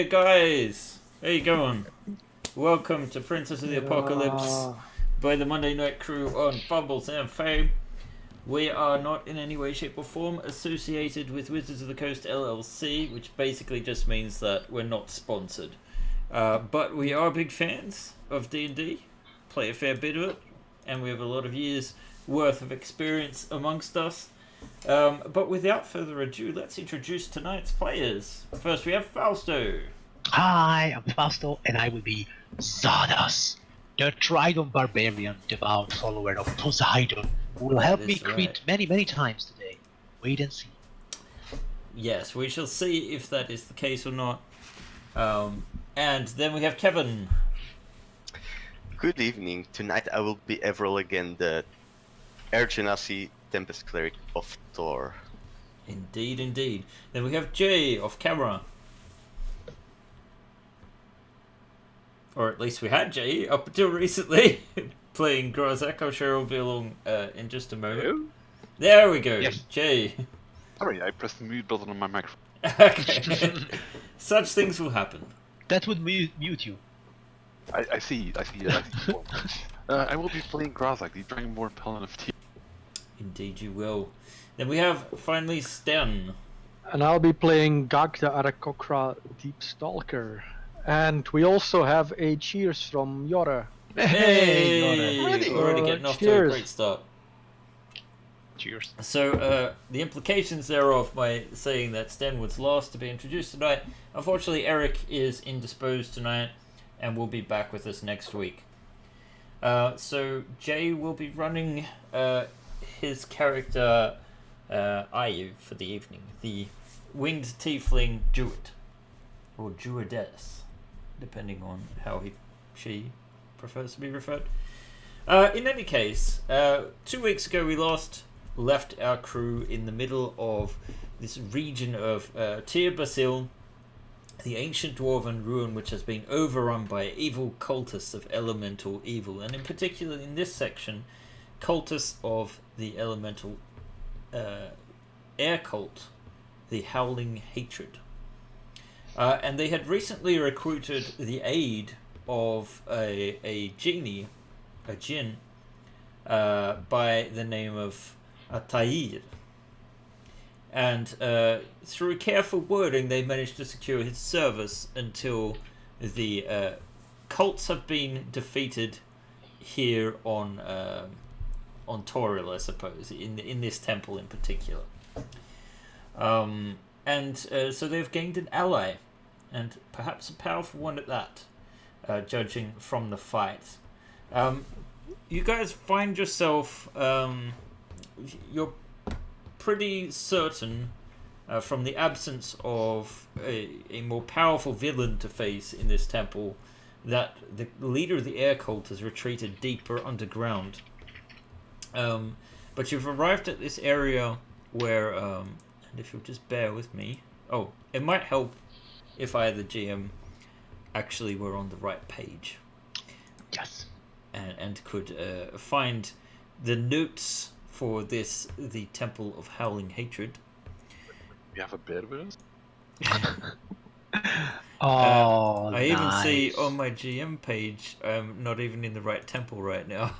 guys! How you going? Welcome to Princess of the Apocalypse by the Monday Night Crew on Bumbles and Fame. We are not in any way, shape or form associated with Wizards of the Coast LLC, which basically just means that we're not sponsored. But we are big fans of D&D, play a fair bit of it, and we have a lot of years worth of experience amongst us. But without further ado, let's introduce tonight's players. First we have Fausto. Hi, I'm Fausto, and I will be Zardas, the Tridon Barbarian, devout follower of Poseidon, who will help me crit many times today. Wait and see. Yes, we shall see if that is the case or not. And then we have Kevin. Good evening. Tonight I will be Everil again, the Air Genasi Tempest Cleric of Thor. Indeed, indeed. Then we have Jay off camera. Or at least we had Jay up until recently, playing Grazak. I'm sure he'll be along in just a moment. Hello? There we go, Yes. Jay. Sorry, I pressed the mute button on my microphone. Okay. Such things will happen. That would mute you. I see. I will be playing Grazak, the Dragonborn Paladin of Tear. Indeed you will. Then we have, finally, Sten. And I'll be playing Gag the Arakokra Deep Stalker. And we also have a cheers from Yora. Hey! Already getting off to a Cheers. great start. Cheers. So, the implications thereof by saying that Sten was last to be introduced tonight. Unfortunately, Eric is indisposed tonight and will be back with us next week. So, Jay will be running his character Ayu for the evening. The winged tiefling Druid. Or Druidess, depending on how she prefers to be referred. In any case, 2 weeks ago we left our crew in the middle of this region of Tir Basil, the ancient dwarven ruin which has been overrun by evil cultists of elemental evil, and in particular in this section, cultists of the elemental air cult, the Howling Hatred. And they had recently recruited the aid of a genie, a djinn, by the name of Atair. And through careful wording, they managed to secure his service until the cults have been defeated here on Toril, I suppose, in this temple in particular. So they've gained an ally, and perhaps a powerful one at that, judging from the fight. You guys find yourself, you're pretty certain, from the absence of a more powerful villain to face in this temple, that the leader of the air cult has retreated deeper underground. But you've arrived at this area where, and if you'll just bear with me, it might help if I, the GM, actually were on the right page. Yes. And could find the notes for the Temple of Howling Hatred. We have a bed with us? I even see on my GM page, I'm not even in the right temple right now.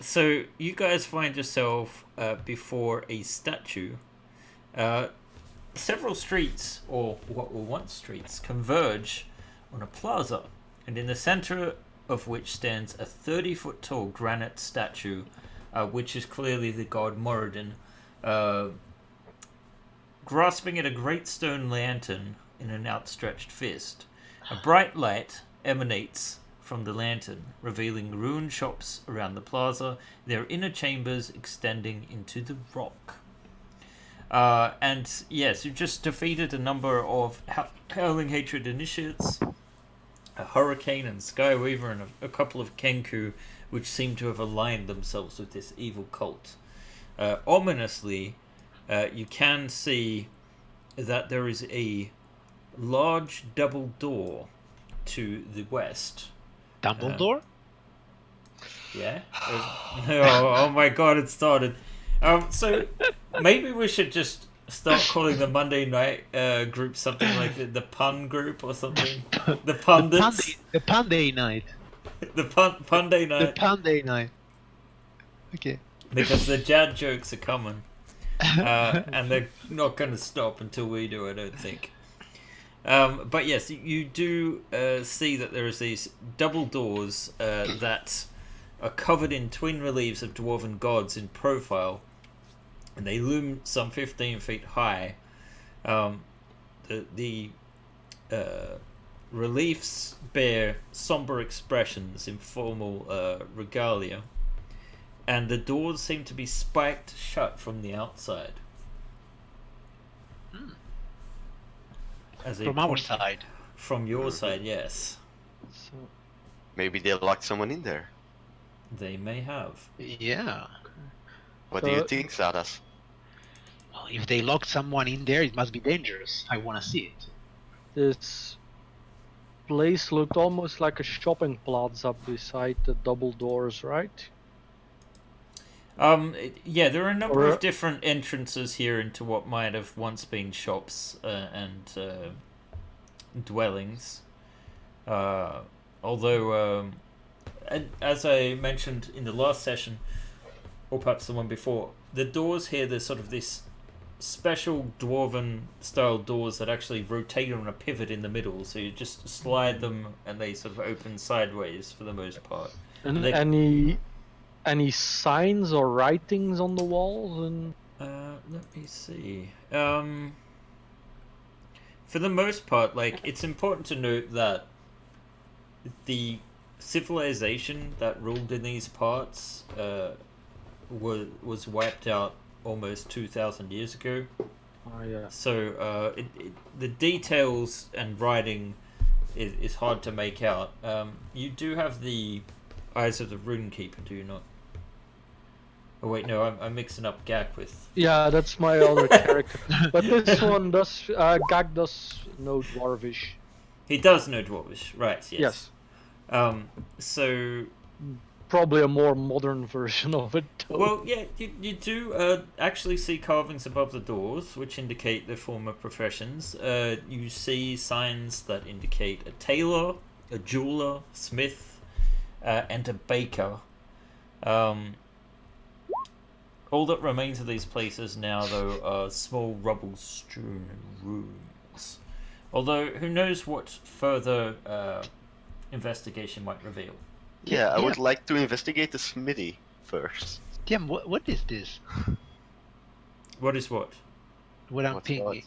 So you guys find yourself before a statue. Several streets, or what were once streets, converge on a plaza, and in the center of which stands a 30-foot tall granite statue, which is clearly the god Moradin, grasping at a great stone lantern in an outstretched fist. A bright light emanates from the lantern, revealing ruined shops around the plaza, their inner chambers extending into the rock. And yes, you just defeated a number of Howling Hatred initiates, a Hurricane and Skyweaver, and a couple of Kenku, which seem to have aligned themselves with this evil cult. Ominously, you can see that there is a large double door to the west. Dumbledore? Yeah? Oh my god, it started. So maybe we should just start calling the Monday night group something like the pun group or something. The pundits. The Panday night. The Punday The night. Panday night. Okay. Because the Jad jokes are coming. And they're not going to stop until we do, I don't think. But yes, you do see that there is these double doors that are covered in twin reliefs of dwarven gods in profile, and they loom some 15 feet high. The reliefs bear somber expressions in formal regalia, and the doors seem to be spiked shut from the outside. As From our side. From your side, yes. So, Maybe they locked someone in there. They may have. Yeah. What do you think, Zadas? Well, if they locked someone in there, it must be dangerous. I want to see it. this place looked almost like a shopping plaza beside the double doors, right? Yeah, there are a number Or- of different entrances here into what might have once been shops and dwellings. Although, and as I mentioned in the last session, or perhaps the one before, the doors here, there's sort of this special dwarven style doors that actually rotate on a pivot in the middle, so you just slide them and they sort of open sideways for the most part. And They- any signs or writings on the walls? And Let me see. For the most part, like, it's important to note that the civilization that ruled in these parts was wiped out almost 2,000 years ago. yeah. So the details and writing is hard to make out. You do have the Eyes of the Runekeeper, do you not? Oh wait, no, I'm mixing up Gak with... Yeah, that's my other character. But this one does. Gag does know Dwarvish. He does know Dwarvish, right, yes. Yes. So... Probably a more modern version of it. Though. Well, yeah, you do actually see carvings above the doors, which indicate their former professions. You see signs that indicate a tailor, a jeweler, smith, and a baker. All that remains of these places now, though, are small rubble-strewn rooms. Although, who knows what further investigation might reveal. Yeah, I would like to investigate the smithy first. Damn, what is this? What is what? What I'm What's thinking.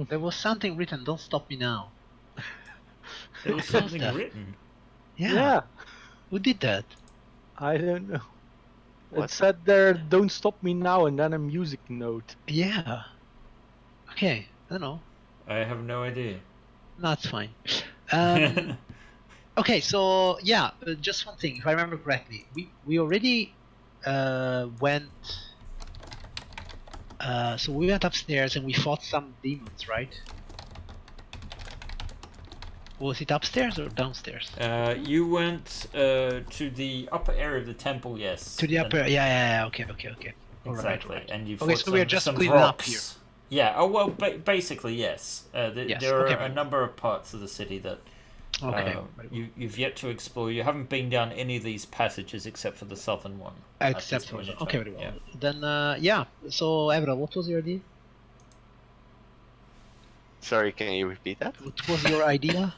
There was something written, don't stop me now. There was something written. Yeah. Who did that? I don't know. What? It said there, "Don't stop me now," and then a music note. Yeah. Okay, I don't know. I have no idea. No, it's fine. Okay, so yeah, just one thing. If I remember correctly, we already went. So we went upstairs and we fought some demons, right? Was it upstairs or downstairs? You went to the upper area of the temple, yes. To the upper. And- Yeah. Okay. Exactly, Alright. and you Okay, fought so we are some- just some cleaning up rocks. here. Yeah, oh well, basically yes. Yes, There are okay. a number of parts of the city that Okay. you've yet to explore. You haven't been down any of these passages except for the southern one. at this Except for point in okay, time, very well. yeah. Then yeah. So Evra, what was your idea? Sorry, can you repeat that? What was your idea?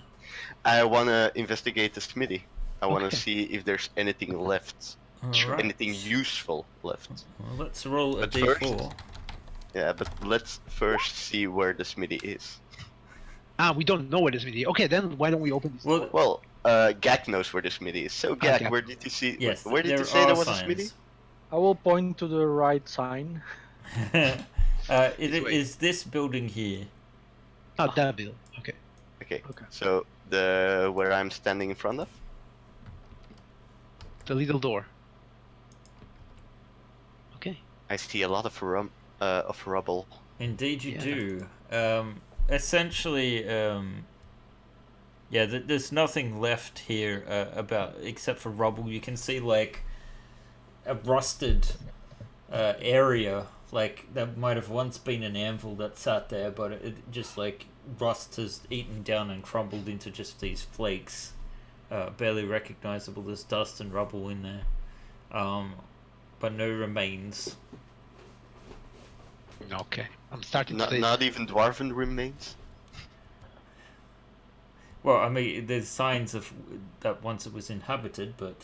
I wanna investigate the smithy. I wanna Okay. see if there's anything left, Alright. anything useful left. Well, let's roll a But d4. first- Yeah, but let's first see where the smithy is. We don't know where this is. Okay, then why don't we open this Well, door? Well, Gak knows where the smithy is. So Gak, Gak. where did you see? yes, Where did there you say are there was a signs. smithy? I will point to the right sign. way. Is this building here? Oh, that bill. Okay. Okay. Okay. So where I'm standing in front of. The little door. Okay. I see a lot of rubble. Indeed, you Yeah. do. Essentially, yeah, there's nothing left here about except for rubble. You can see like a rusted area Like there might have once been an anvil that sat there, but it just like rust has eaten down and crumbled into just these flakes, barely recognizable. There's dust and rubble in there, but no remains. Okay, I'm starting to say. Not even dwarven remains. Well, I mean, there's signs of that once it was inhabited, but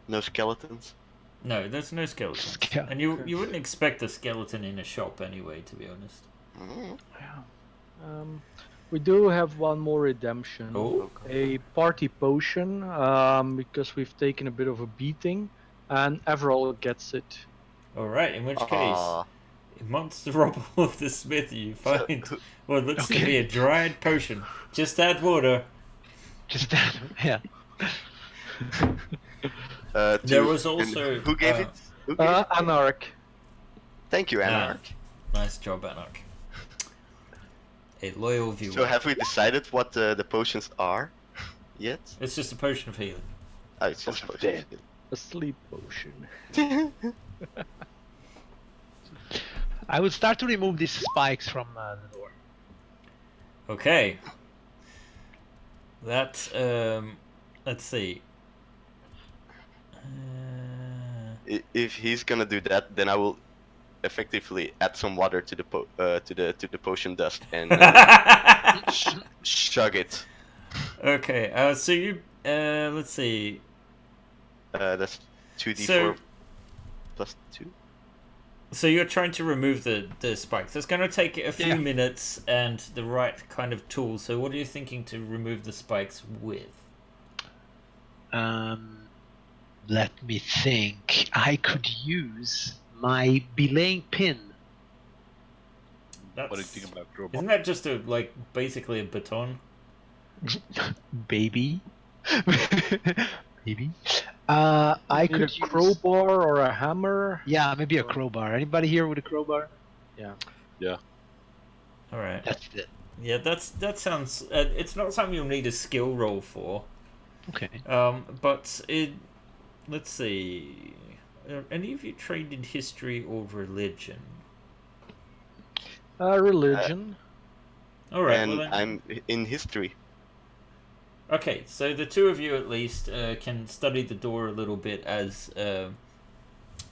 No skeletons. no, there's no skeletons. Yeah. And you wouldn't expect a skeleton in a shop anyway, to be honest. Mm. We do have one more redemption. Oh, A party potion, because we've taken a bit of a beating, and Everall gets it. all right. In which case, Aw. amongst the rubble of the smith, you So, find what looks to Okay. be a dried potion. Just add water. Just that, yeah. There was and also, who gave it? Who gave it? Anarch. Thank you, Anarch. Nice job, Anarch. A loyal viewer. So have we decided what the potions are yet? It's just a potion of healing. Oh, it's just Potion of potions. A sleep potion. I would start to remove these spikes from the door. Okay. That, let's see. If he's gonna do that, then I will effectively add some water to the to the potion dust and chug it. Okay, so you, let's see. That's 2d4 So- plus 2. So you're trying to remove the spikes. It's going to take a few Yeah. minutes and the right kind of tool. So what are you thinking to remove the spikes with? Let me think. I could use my belaying pin. That's, What do you think about crowbar? isn't that just basically a baton? Baby. Maybe. I Need could a use... crowbar or a hammer. Yeah, maybe a crowbar. Anybody here with a crowbar? All right. That's it. Yeah, that sounds. It's not something you'll need a skill roll for. Okay. But it. Let's see. Are any of you trained in history or religion? Religion. All right. And well then, I'm in history. okay, so the two of you at least can study the door a little bit as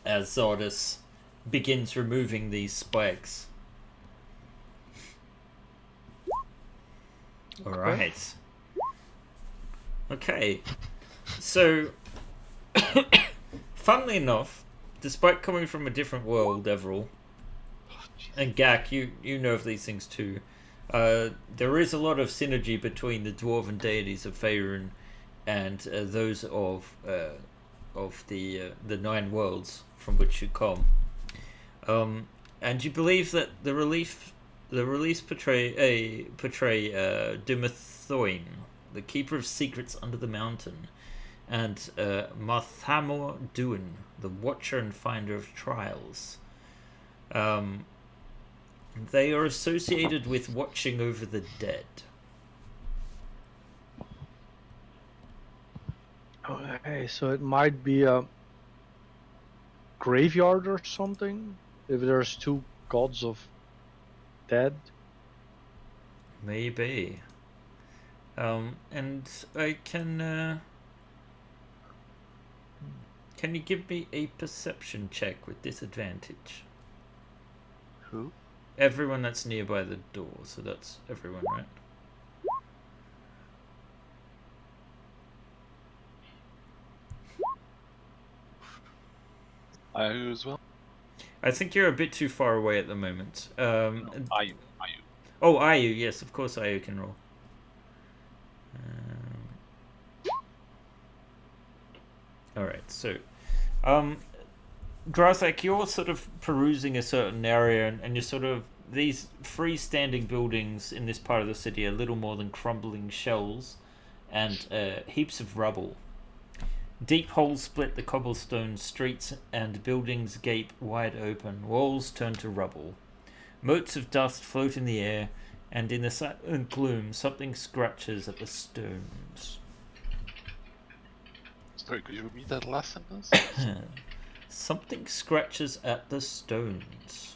Zardas begins removing these spikes. All right. Okay. So, funnily enough, despite coming from a different world, Everall, and Gak, you know of these things too. There is a lot of synergy between the dwarven deities of Faerun and those of the Nine Worlds from which you come. And you believe that the reliefs portray Dumathoin, the keeper of secrets under the mountain, and Marthamor Duin, the watcher and finder of trials. They are associated with watching over the dead. Okay, so it might be a graveyard or something. If there's two gods of dead. Maybe. And I can. Can you give me a perception check with disadvantage? Who? Everyone that's nearby the door, so that's everyone, right? I as well. I think you're a bit too far away at the moment. Ayu. Oh, Ayu, yes, of course Ayu can roll. Alright, so Drazak, you're sort of perusing a certain area and you're sort of these freestanding buildings in this part of the city are little more than crumbling shells and heaps of rubble. Deep holes split the cobblestone streets and buildings gape wide open. Walls turn to rubble. Motes of dust float in the air, and in the silent gloom something scratches at the stones. Sorry, could you repeat that last sentence? Something scratches at the stones.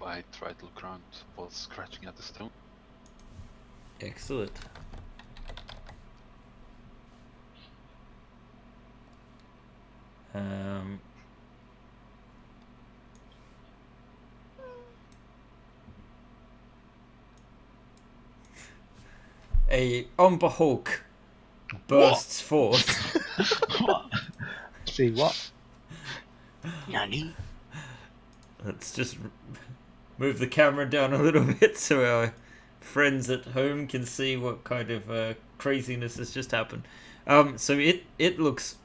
I tried to look around while scratching at the stone. Excellent. A Umber Hulk bursts forth. What? Say what? Nani? Let's just move the camera down a little bit so our friends at home can see what kind of craziness has just happened. So it looks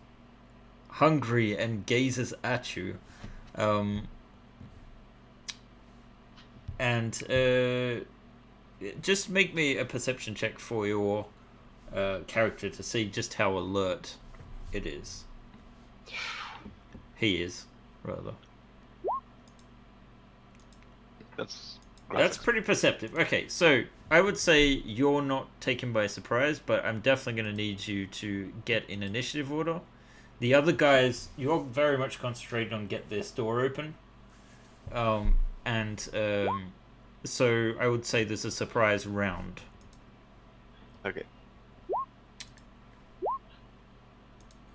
hungry and gazes at you. Just make me a perception check for your character to see just how alert it is. He is, rather. That's pretty perceptive. Okay, so I would say you're not taken by surprise, but I'm definitely going to need you to get in initiative order. The other guys, you're very much concentrated on get this door open. So I would say there's a surprise round. Okay.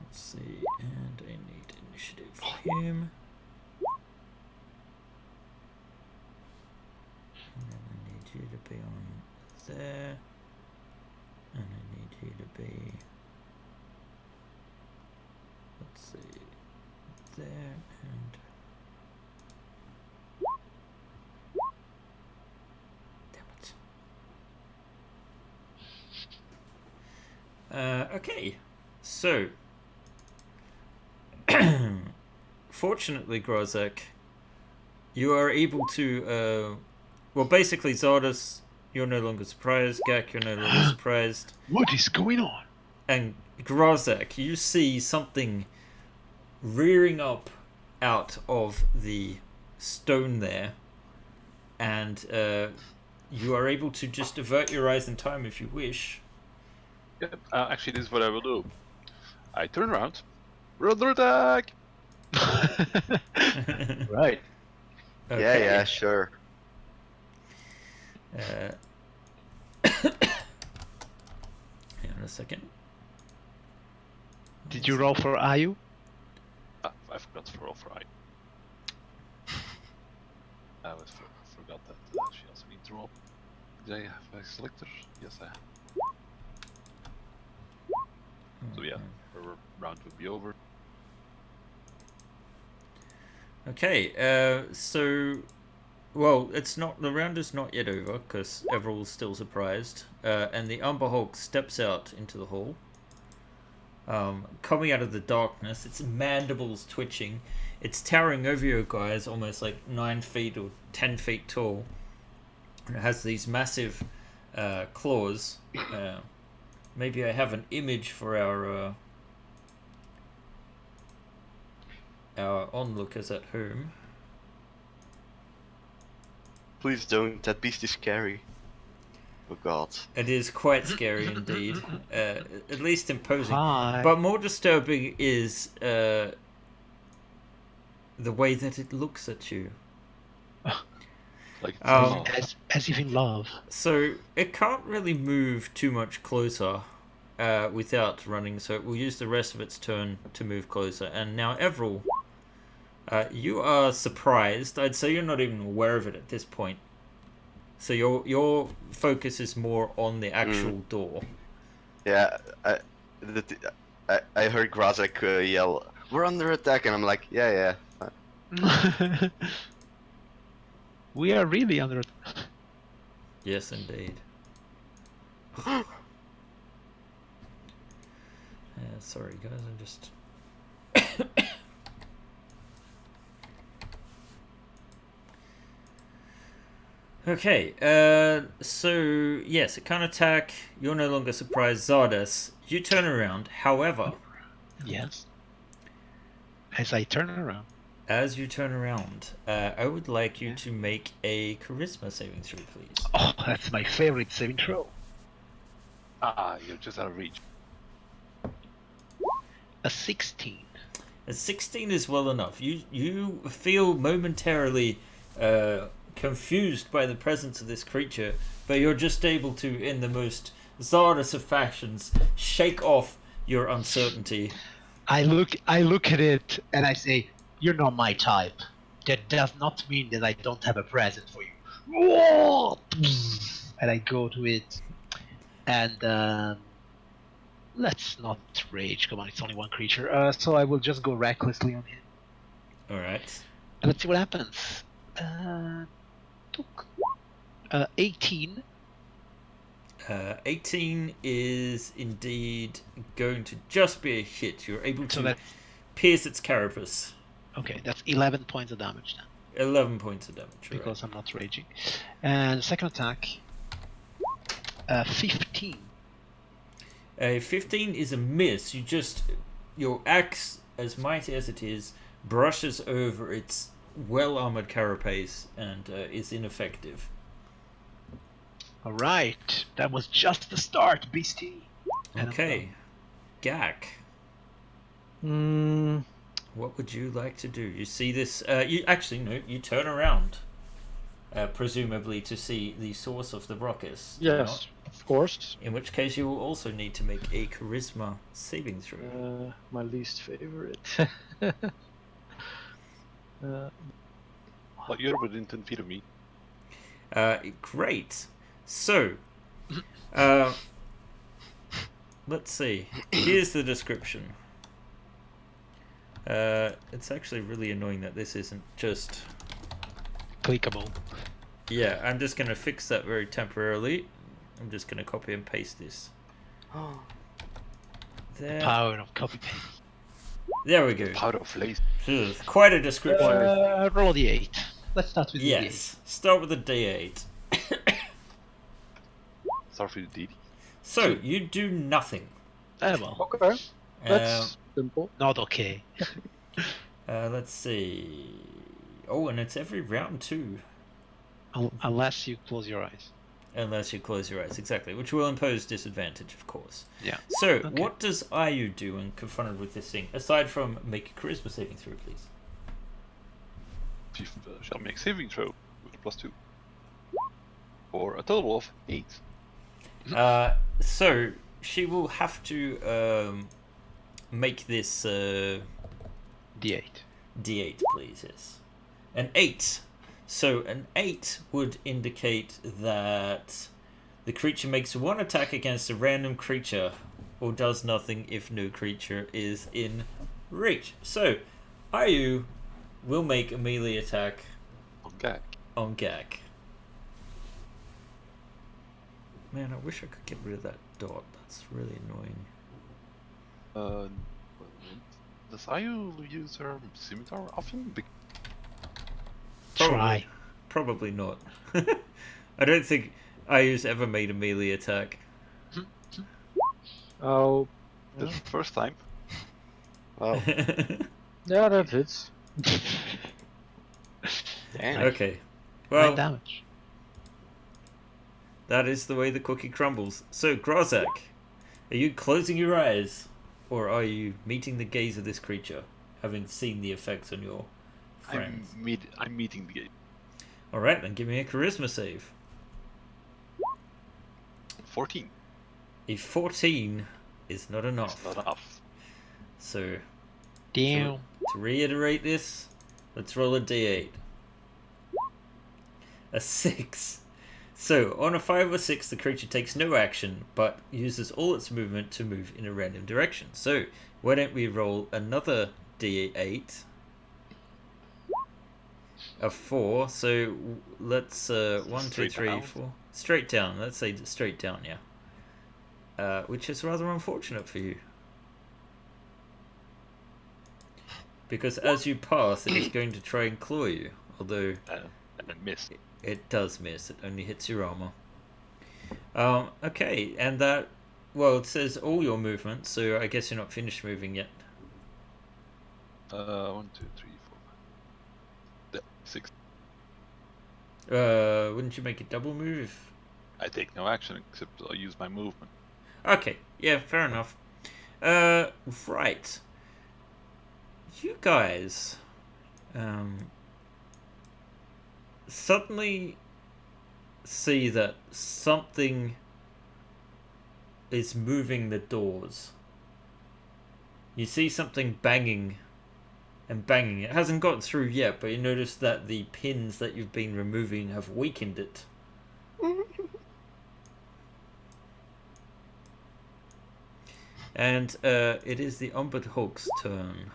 Let's see, and I need initiative for him. And then I need you to be on there. And I need you to be... Let's see, there and... Okay, so fortunately, Grozek, you are able to. Well, basically, Zardas, you're no longer surprised. Gak, you're no longer surprised. What is going on? And Grozek, you see something rearing up out of the stone there, and you are able to just avert your eyes in time if you wish. Yep. Actually, this is what I will do. I turn around. Brother attack! Right. Okay. Yeah, sure. Hang on a second. Did you roll for Ayu? I forgot to roll for I. Forgot that she also needs to roll. Did I have a selector? Yes, I have. So yeah, our round would be over. Okay, well, it's not, the round is not yet over because Everall's still surprised, and the Umber Hulk steps out into the hall, coming out of the darkness. Its mandibles twitching. It's towering over you guys, almost like 9 feet or 10 feet tall. And it has these massive claws. Maybe I have an image for our onlookers at home. Please don't. That beast is scary. Oh God. It is quite scary indeed. At least imposing. Hi. But more disturbing is the way that it looks at you. Like As if in love. So it can't really move too much closer without running, so it will use the rest of its turn to move closer. And now Everall, you are surprised. I'd say you're not even aware of it at this point. So your focus is more on the actual door. Yeah, I heard Grazek yell, "We're under attack," and I'm like, yeah. We are really under. Yes, indeed. Sorry, guys. I'm just. Okay. So yes, it can't attack. You're no longer surprised, Zardas. You turn around. However, Yes. As I turn around. as you turn around, I would like you to make a charisma saving throw, please. Oh, that's my favorite saving throw. Ah, you're just out of reach. A 16. A 16 is well enough. You feel momentarily confused by the presence of this creature, but you're just able to, in the most Zardos of fashions, shake off your uncertainty. I look at it and I say, "You're not my type. That does not mean that I don't have a present for you." And I go to it, and let's not rage. Come on, it's only one creature. So I will just go recklessly on him. All right. And let's see what happens. 18. 18 is indeed going to just be a hit. You're able So to that's pierce its carapace. okay. That's 11 points of damage then, 11 points of damage. because I'm not raging. And second attack. 15. A 15 is a miss. Your axe, as mighty as it is, brushes over its well-armored carapace and is ineffective. All right, that was just the start, beastie. And Okay, Gak, Mm, what would you like to do? You see this? You turn around, presumably to see the source of the ruckus. do you yes, not? of course. In which case, you will also need to make a charisma saving throw. My least favorite. Well, you're within 10 feet of me. Great. So, let's see. Here's the description. It's actually really annoying that this isn't just... clickable. Yeah, I'm just going to fix that very temporarily. I'm just going to copy and paste this. There. Power of copy paste. There we go. Powder of lace. Ugh, quite a description. Roll a d8. Let's start with Yes. Start with a D8. Start with the DD. So, you do nothing. d8. Well, Okay, that's simple. not okay. Let's see. Oh, and it's every round too. Unless you close your eyes. Unless you close your eyes, exactly. Which will impose disadvantage, of course. Yeah. So, Okay. what does Ayu do when confronted with this thing? Aside from make a charisma saving throw, please. She shall make saving throw with a +2. For a total of 8. So, she will have to make this D8. D8, please, yes. An 8. So, an 8 would indicate that the creature makes one attack against a random creature or does nothing if no creature is in reach. So, Ayu will make a melee attack Okay. on Gak. Man, I wish I could get rid of that dot. That's really annoying. Does Ayu use her scimitar often? Try. Probably not. I don't think Ayu's ever made a melee attack. Oh, The first time. Wow. yeah, that hits. Damn. Okay. 9 Well, damage. that is the way the cookie crumbles. So, Grozak, are you closing your eyes? Or are you meeting the gaze of this creature, having seen the effects on your friends? I'm meeting the game. Alright, then give me a charisma save. 14. A 14 is not enough. Not enough. So, Damn. to reiterate this, let's roll a d8. A 6. So, on a 5 or 6, the creature takes no action, but uses all its movement to move in a random direction. So, why don't we roll another d8? A 4. So, let's 1, 2, Straight 3, down. 4. Straight down. Let's say straight down, yeah. Which is rather unfortunate for you. Because as you pass, it is going to try and claw you. Although And miss. it does miss. It only hits your armor. Okay, and that... Well, it says all your movements, so I guess you're not finished moving yet. 1, 2, 3, 4. 6. Wouldn't you make a double move? I take no action except I use my movement. Okay, yeah, fair enough. Right. You guys suddenly see that something is moving the doors. You see something banging and banging. It hasn't gotten through yet, but you notice that the pins that you've been removing have weakened it. And it is the Umbert Hulk's turn.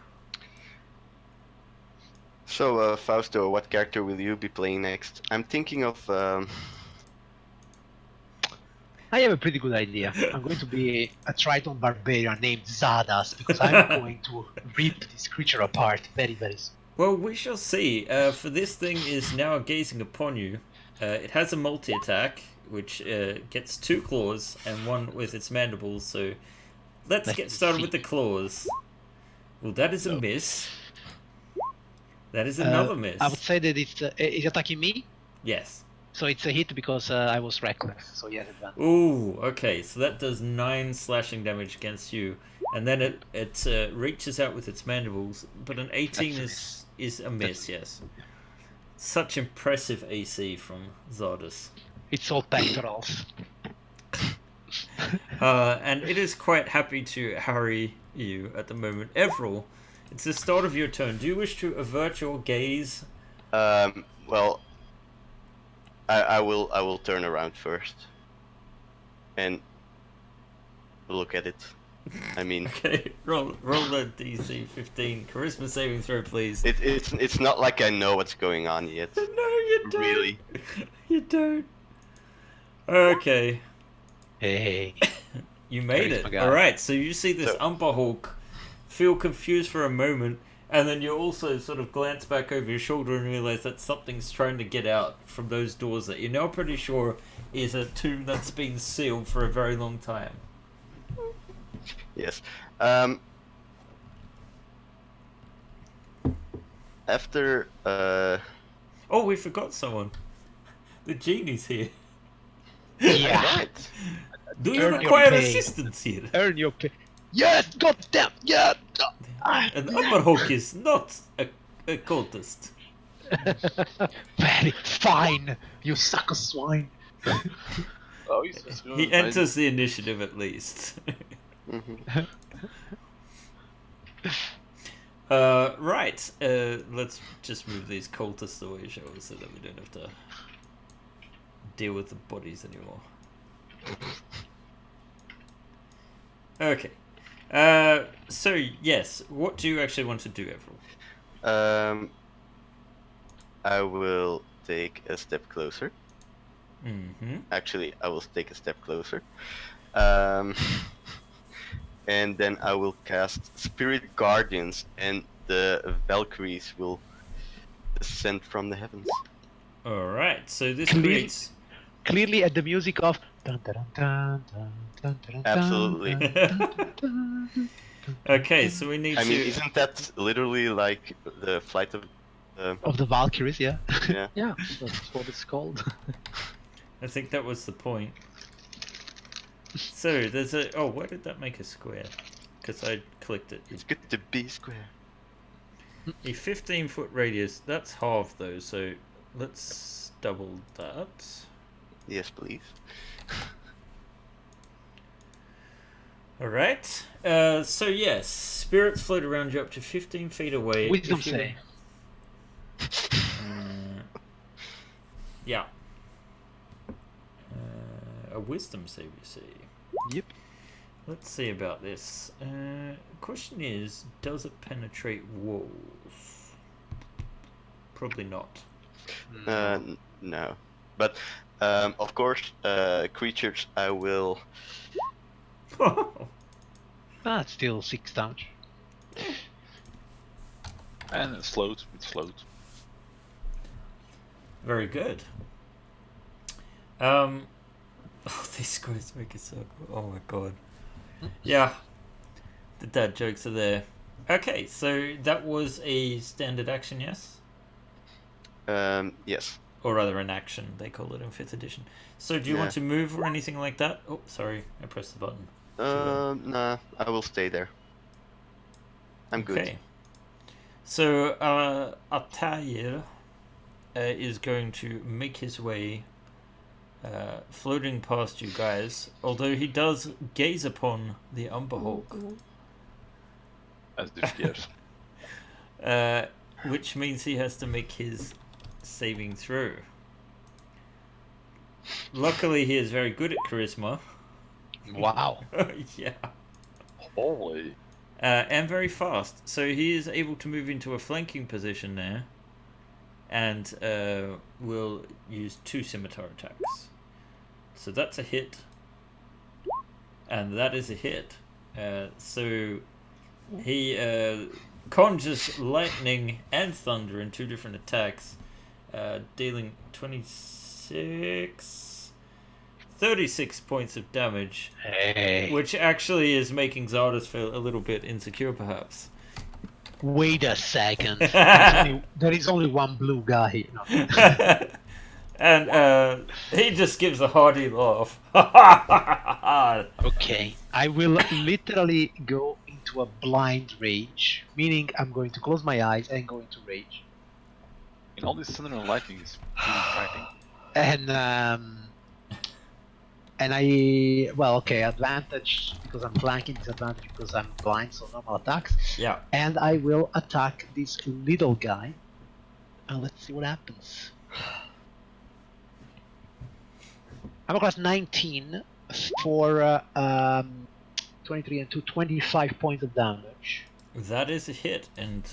So, Fausto, what character will you be playing next? I'm thinking of. I have a pretty good idea. I'm going to be a Triton barbarian named Zadas because I'm going to rip this creature apart very, very soon. Well, we shall see. For this thing is now gazing upon you. It has a multi-attack, which gets 2 claws and 1 with its mandibles, so let's get started with the claws. Well, that is a miss. That is another miss. I would say that it's attacking me, Yes. so it's a hit because I was reckless, so yes, advantage. Ooh, okay, so that does 9 slashing damage against you, and then it reaches out with its mandibles, but an 18 is a miss, yes. Such impressive AC from Zardas. It's all pectorals. And it is quite happy to harry you at the moment. Everil, it's the start of your turn. Do you wish to avert your gaze? Well, I will turn around first and look at it. I mean, Okay, roll a DC 15 charisma saving throw, please. it's not like I know what's going on yet. No, you don't. Really. You don't. Okay. Hey. You made Charisma it. guy. Alright, so you see this Umber Hulk feel confused for a moment, and then you also sort of glance back over your shoulder and realize that something's trying to get out from those doors that you're now pretty sure is a tomb that's been sealed for a very long time. Yes. After Oh, we forgot someone. The genie's here. Yeah. right. Do you Earn your require pay. assistance here? Earn your pay. Yes, goddamn, yeah. An Umber Hulk is not a cultist. Very fine, you sucker swine. Oh, he's just He enters the initiative at least. Mhm. Right. Let's just move these cultists away, shall we, so that we don't have to deal with the bodies anymore. Okay. So yes, what do you actually want to do, Everil? I will take a step closer. Mm-hmm. Actually, I will take a step closer. And then I will cast Spirit Guardians, and the Valkyries will descend from the heavens. All right. So this Clearly- creates. Clearly at the music of dun, dun, dun, dun, dun, dun, dun, Absolutely. dun. Okay, so we need I mean, to. isn't that literally like the flight of? Of the Valkyries, yeah. Yeah. Yeah, that's what it's called. I think that was the point. So there's a. Oh, why did that make a square? Because I clicked it. It's good to be square. A 15-foot radius. That's half though. So let's double that. Yes, please. All right. So yes, spirits float around you up to 15 feet away. Wisdom If you- say. Yeah. A wisdom save, you see. Yep. Let's see about this. Question is, does it penetrate walls? Probably not. No. But of course, creatures I will. That's still 6 damage. And it's float. Very good. Oh, these squares make a circle. Oh my god. Yeah. The dad jokes are there. Okay, so that was a standard action, yes? Yes. Or rather an action, they call it in 5th edition. So do you want to move or anything like that? Oh, sorry, I pressed the button. Nah, I will stay there. I'm good. Okay. So, Atair is going to make his way floating past you guys, although he does gaze upon the Umberhulk. As if yes. Which means he has to make his saving throw. Luckily, he is very good at charisma. Wow. Yeah. Holy. And very fast. So he is able to move into a flanking position there. And will use 2 scimitar attacks. So that's a hit. And that is a hit. So he conjures lightning and thunder in 2 different attacks. Dealing 36 points of damage. Hey. Which actually is making Zardos feel a little bit insecure, perhaps. Wait a second. There is only one blue guy here. No. And he just gives a hearty laugh. Okay, I will literally go into a blind rage, meaning I'm going to close my eyes and go into rage. And all this thunder and lightning is really frightening. And I, well, okay, advantage because I'm flanking, disadvantage because I'm blind, so normal attacks. Yeah. And I will attack this little guy. And let's see what happens. I'm a class 19 for 23 and 2, 25 points of damage. That is a hit, and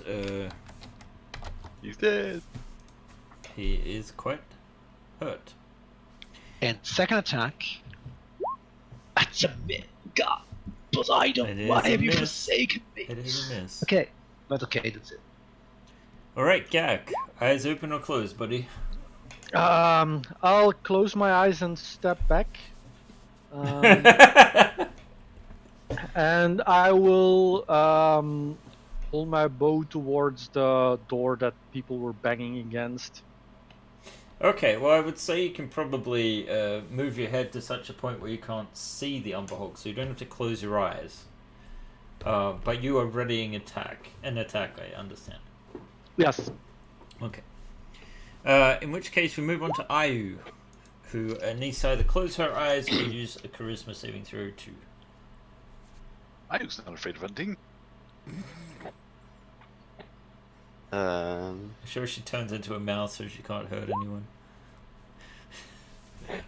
He's dead. he is quite hurt. And second attack. That's a miss. God, Poseidon, It is why a have you miss. forsaken me? It is a miss. Okay, but okay, that's it. Alright, Gak. Eyes open or closed, buddy? I'll close my eyes and step back. And I will pull my bow towards the door that people were banging against. Okay, well, I would say you can probably move your head to such a point where you can't see the Umberhulk, so you don't have to close your eyes. But you are readying an attack, I understand. Yes. Okay. In which case, we move on to Ayu, who needs to either close her eyes or use a charisma saving throw too. Ayu's not afraid of anything. I'm sure she turns into a mouse so she can't hurt anyone.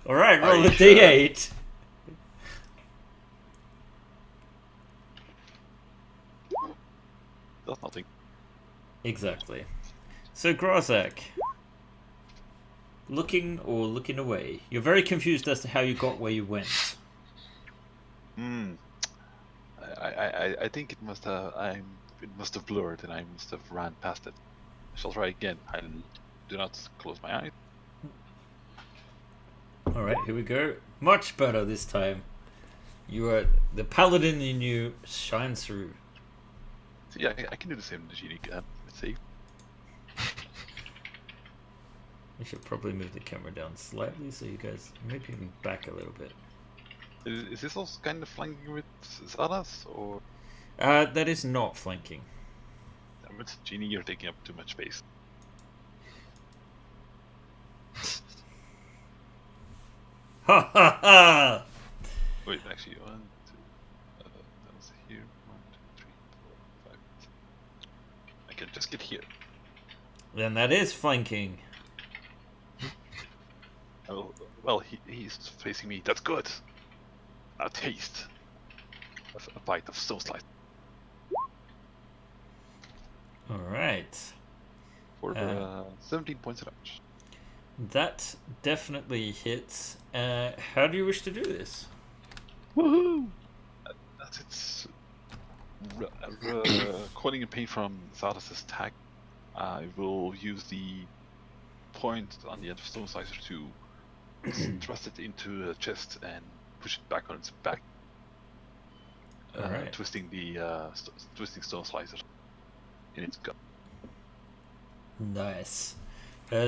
Alright, roll a d8. That's nothing. Exactly. So, Grazak. Looking or looking away? You're very confused as to how you got where you went. I think it must have blurred and I must have ran past it. I shall try again. I do not close my eyes. Alright, here we go. Much better this time. You are the paladin in you shines through. See, I can do the same in the genie can. Let's see. I should probably move the camera down slightly so you guys maybe even back a little bit. Is this also kind of flanking with Zadas or? That is not flanking. Damn it, Genie, you're taking up too much space. Ha ha ha! Wait, actually, 1, 2, that was here. 1, 2, 3, 4, 5. I can just get here. Then that is flanking. Oh, well, he's facing me. That's good. A taste of a bite of stone slice. Alright. For 17 points of damage. That definitely hits. How do you wish to do this? Woohoo! As it's calling a pain from Zardas' attack, I will use the point on the end of Stone Slicer to thrust it into the chest and push it back on its back, Alright. twisting Stone Slicer in its gut. Nice.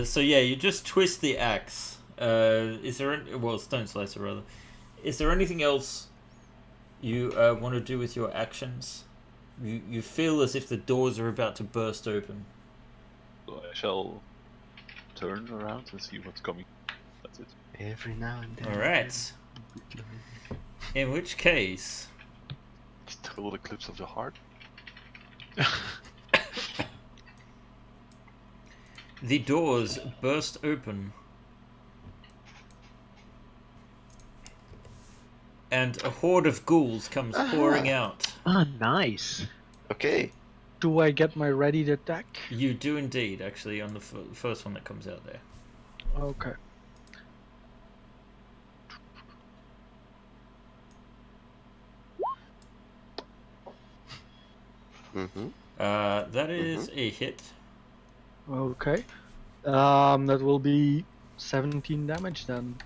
So yeah, you just twist the axe. Is there Stone Slicer rather. Is there anything else you want to do with your actions? You feel as if the doors are about to burst open. So I shall turn around and see what's coming. That's it. Every now and then. Alright. In which case... It's total eclipse of the heart. The doors burst open. And a horde of ghouls comes pouring out. Ah, nice. Okay. Do I get my ready to attack? You do indeed, actually, on the first one that comes out there. Okay. Mm-hmm. That is a hit. Okay. That will be 17 damage then.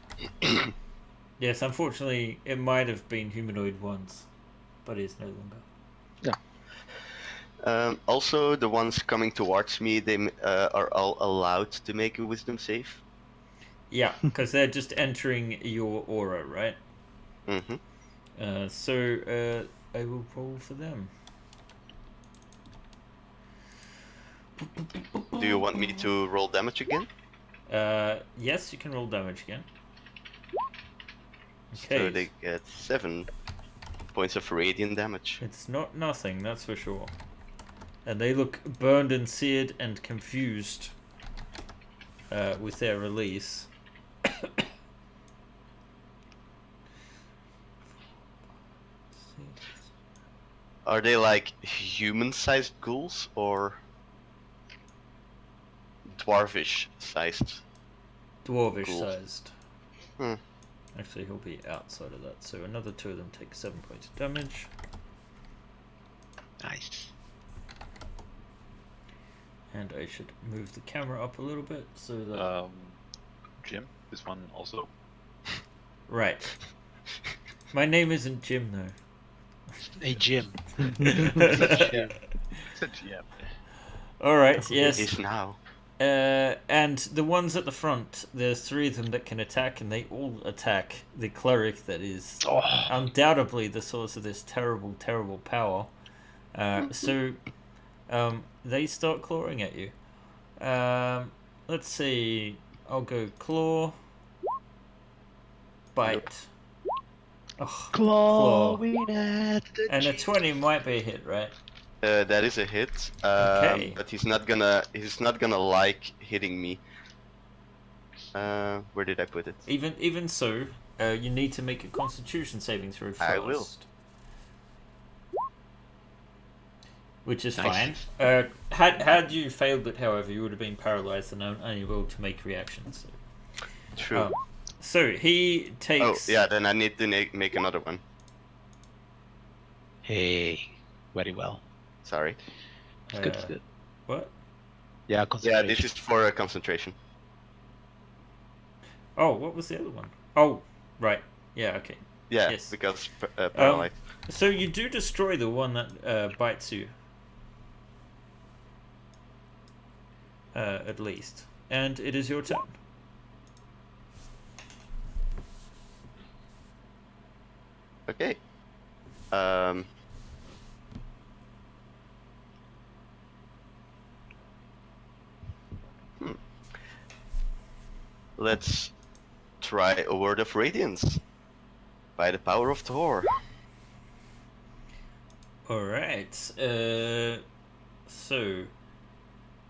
Yes, unfortunately, it might have been humanoid once, but it's no longer. Also, the ones coming towards me, they are all allowed to make a wisdom save. Yeah, because they're just entering your aura, right? Mm-hmm. So I will roll for them. Do you want me to roll damage again? Yes, you can roll damage again. So Okay. they get 7 points of radiant damage. It's not nothing, that's for sure. And they look burned and seared and confused with their release. Are they like human-sized ghouls or dwarvish-sized? Dwarvish Ghouls. sized. Hmm. Actually, he'll be outside of that. So another 2 of them take 7 points of damage. Nice. And I should move the camera up a little bit so that... Jim, this one also. Right. My name isn't Jim, though. Hey, Jim. It's a GM. Alright, yes. Is now. And the ones at the front, there's 3 of them that can attack, and they all attack the cleric that is undoubtedly the source of this terrible, terrible power. So they start clawing at you. Let's see. I'll go claw, bite. Oh, Clawing at the and a 20 might be a hit, right? That is a hit. Okay. But he's not gonna like hitting me. Where did I put it? Even so, you need to make a Constitution saving throw first. I will. Which is Nice. fine. Had you failed it, however, you would have been paralyzed and unable to make reactions. So. True. So he Oh, takes. yeah, then I need to make another one. Hey, very well. Sorry. It's good, it's good. What? Yeah, Yeah, concentration. this is for concentration. Oh, what was the other one? Oh, right. Yeah, okay. Yeah, Yes. because paralyzed. So you do destroy the one that bites you. At least. And it is your turn. Okay. Let's try a word of radiance by the power of Thor. Alright. So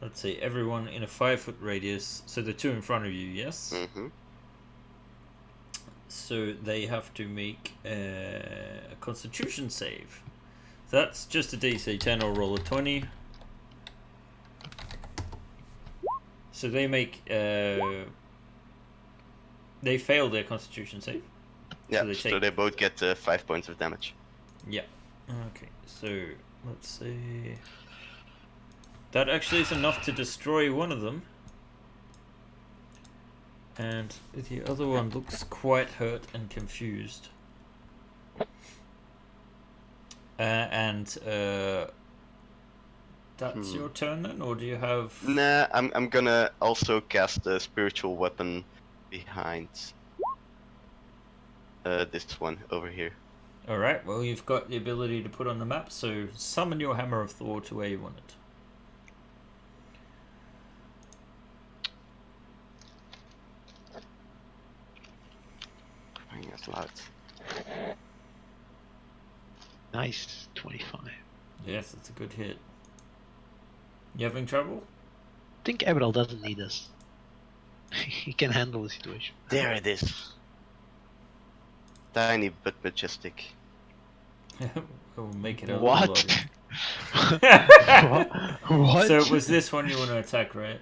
let's see, everyone in a 5-foot radius, so the 2 in front of you, yes? Mm-hmm. So they have to make a Constitution save. That's just a DC 10 or roll a 20. So they make they fail their Constitution save. Yeah, So they so take- they both get 5 points of damage. Yeah. Okay. So let's see. That actually is enough to destroy one of them. And the other one looks quite hurt and confused. That's your turn then, or do you have? Nah, I'm gonna also cast a spiritual weapon behind this one over here. Alright, well, you've got the ability to put on the map, so summon your Hammer of Thor to where you want it. Crying out loud. Nice, 25. Yes, it's a good hit. You having trouble? I think Emerald doesn't need us. He can handle the situation. There it is. Tiny but majestic. We'll make it a What? little What? So it was this one you want to attack, right?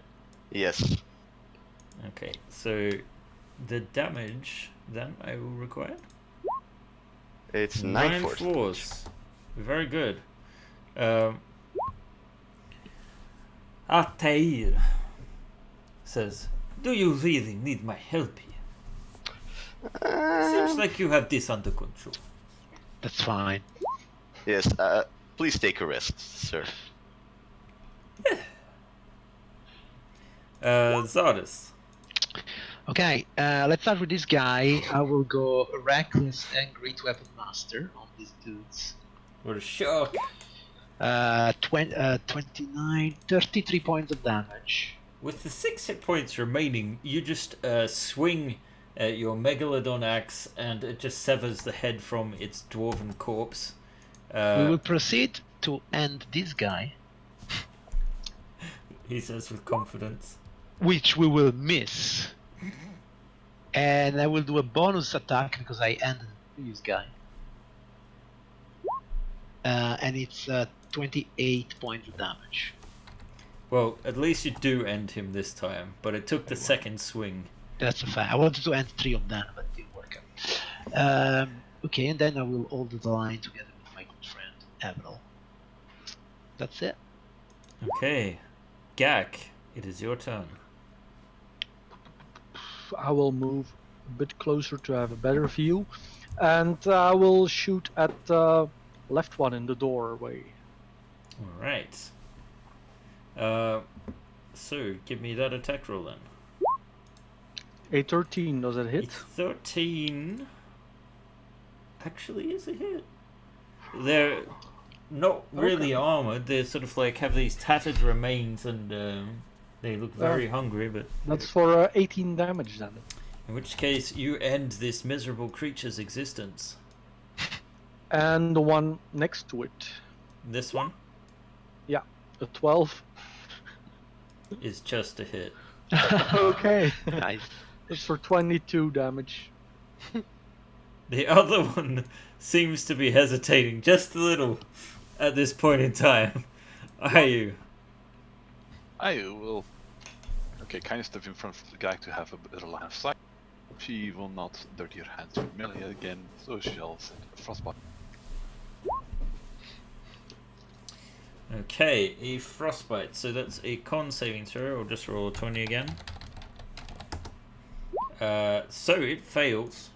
Yes. Okay, so the damage then I will require? It's 9 force. force. Very good. Altair says, do you really need my help here? Seems like you have this under control. That's fine. Yes, please take a rest, sir. Zardes. Okay, let's start with this guy. I will go Reckless and Great Weapon Master on these dudes. What a shock. 29, 33 points of damage. With the 6 hit points remaining, you just swing your Megalodon axe and it just severs the head from its dwarven corpse. We will proceed to end this guy. He says with confidence. Which we will miss. And I will do a bonus attack because I ended the previous guy. And it's 28 points of damage. Well, at least you do end him this time, but it took the second swing. That's a fact. I wanted to end 3 of them, but it didn't work out. Okay, and then I will hold the line together with my good friend, Admiral. That's it. Okay. Gak, it is your turn. I will move a bit closer to have a better view, and I will shoot at the left one in the doorway. Alright. So, give me that attack roll then. A 13, does it A hit? 13 actually is a hit. They're not really armored, they sort of like have these tattered remains and they look very hungry, but That's for 18 damage then. in which case you end this miserable creature's existence. And the one next to it. This one A 12. is just a hit. Okay. Nice. That's for 22 damage. The other one seems to be hesitating just a little at this point in time. Are you? I will. Okay, kind of step in front of the guy to have a better line of sight. She will not dirty her hands with melee again, so she'll send a frostbite. Okay, a frostbite. So that's a con saving throw. I'll just roll a 20 again. So it fails.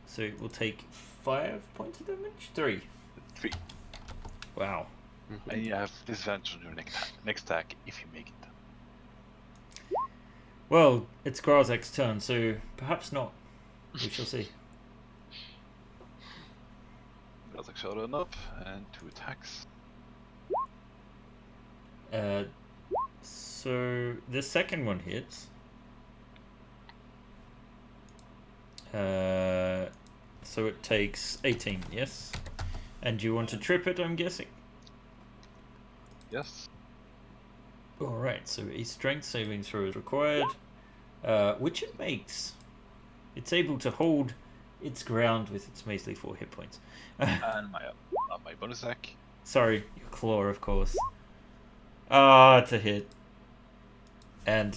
So it will take 5 points of damage? 3. 3. Wow. And you have disadvantage on your next attack if you make it. Well, it's Grazek's turn, so perhaps not. We shall see. Grazek showed up, and 2 attacks. So the second one hits. So it takes 18, yes? And you want to trip it, I'm guessing? Yes. Alright, so a strength saving throw is required, which it makes. It's able to hold its ground with its measly 4 hit points. And my bonus attack. Sorry, your claw, of course. Ah, it's a hit. And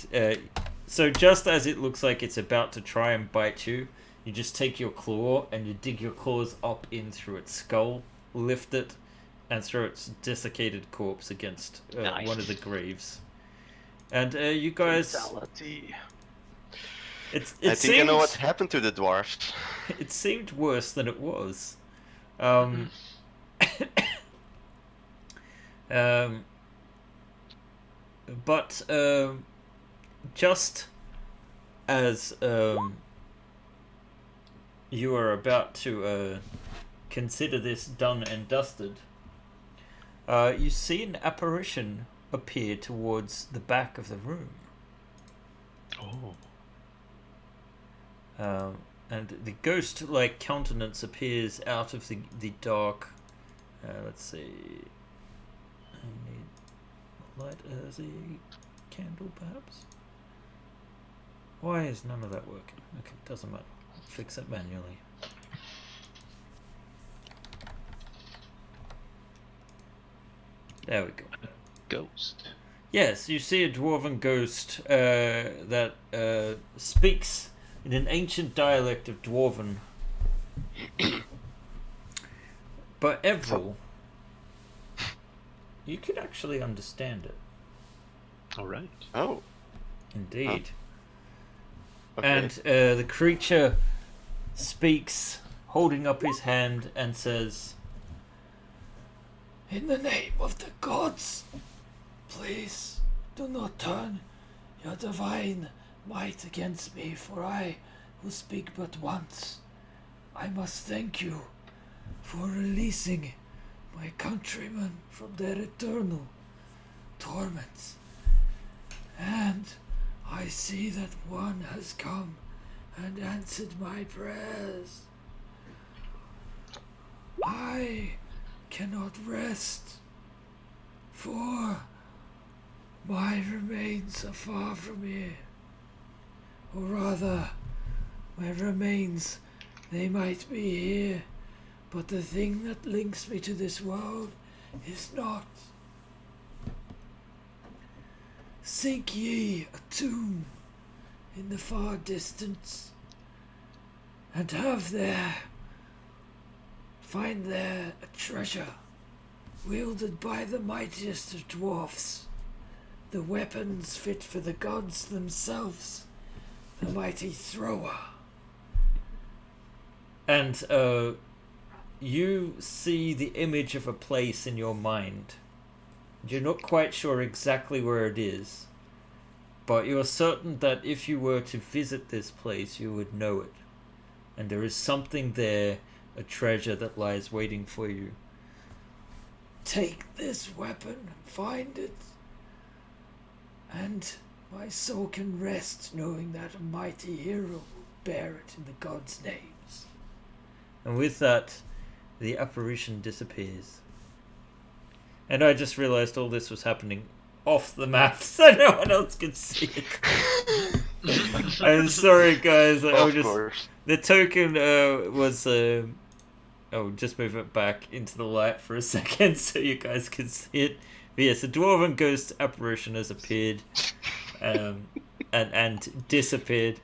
so just as it looks like it's about to try and bite you, you just take your claw and you dig your claws up in through its skull, lift it, and throw its desiccated corpse against Nice. one of the graves. And you guys... Fatality. It I think I know seemed- what happened to the dwarfs. It seemed worse than it was. But just as you are about to consider this done and dusted, you see an apparition appear towards the back of the room. Oh. And the ghost-like countenance appears out of the dark. Let's see. I need light as a candle, perhaps. Why is none of that working? Okay, doesn't matter. I'll fix it manually. There we go. Ghost. Yes, you see a dwarven ghost that speaks in an ancient dialect of Dwarven. But Everil, you could actually understand it. All right. Oh. Indeed. Okay. And the creature speaks, holding up his hand, and says, "In the name of the gods, please do not turn your divine might against me, for I will speak but once. I must thank you for releasing my countrymen from their eternal torments. And I see that one has come and answered my prayers. I cannot rest, for my remains are far from here. Or rather, my remains, they might be here, but the thing that links me to this world is not. Seek ye a tomb in the far distance, and find there a treasure wielded by the mightiest of dwarfs, the weapons fit for the gods themselves, the mighty thrower." And you see the image of a place in your mind. You're not quite sure exactly where it is, but you're certain that if you were to visit this place, you would know it. And there is something there, a treasure that lies waiting for you. Take this weapon and find it, and my soul can rest knowing that a mighty hero will bear it in the gods' names. And with that, the apparition disappears. And I just realized all this was happening off the map, so no one else could see it. I'm sorry, guys. Of course. The token was. Just move it back into the light for a second so you guys can see it. But yes, a dwarven ghost apparition has appeared, and disappeared.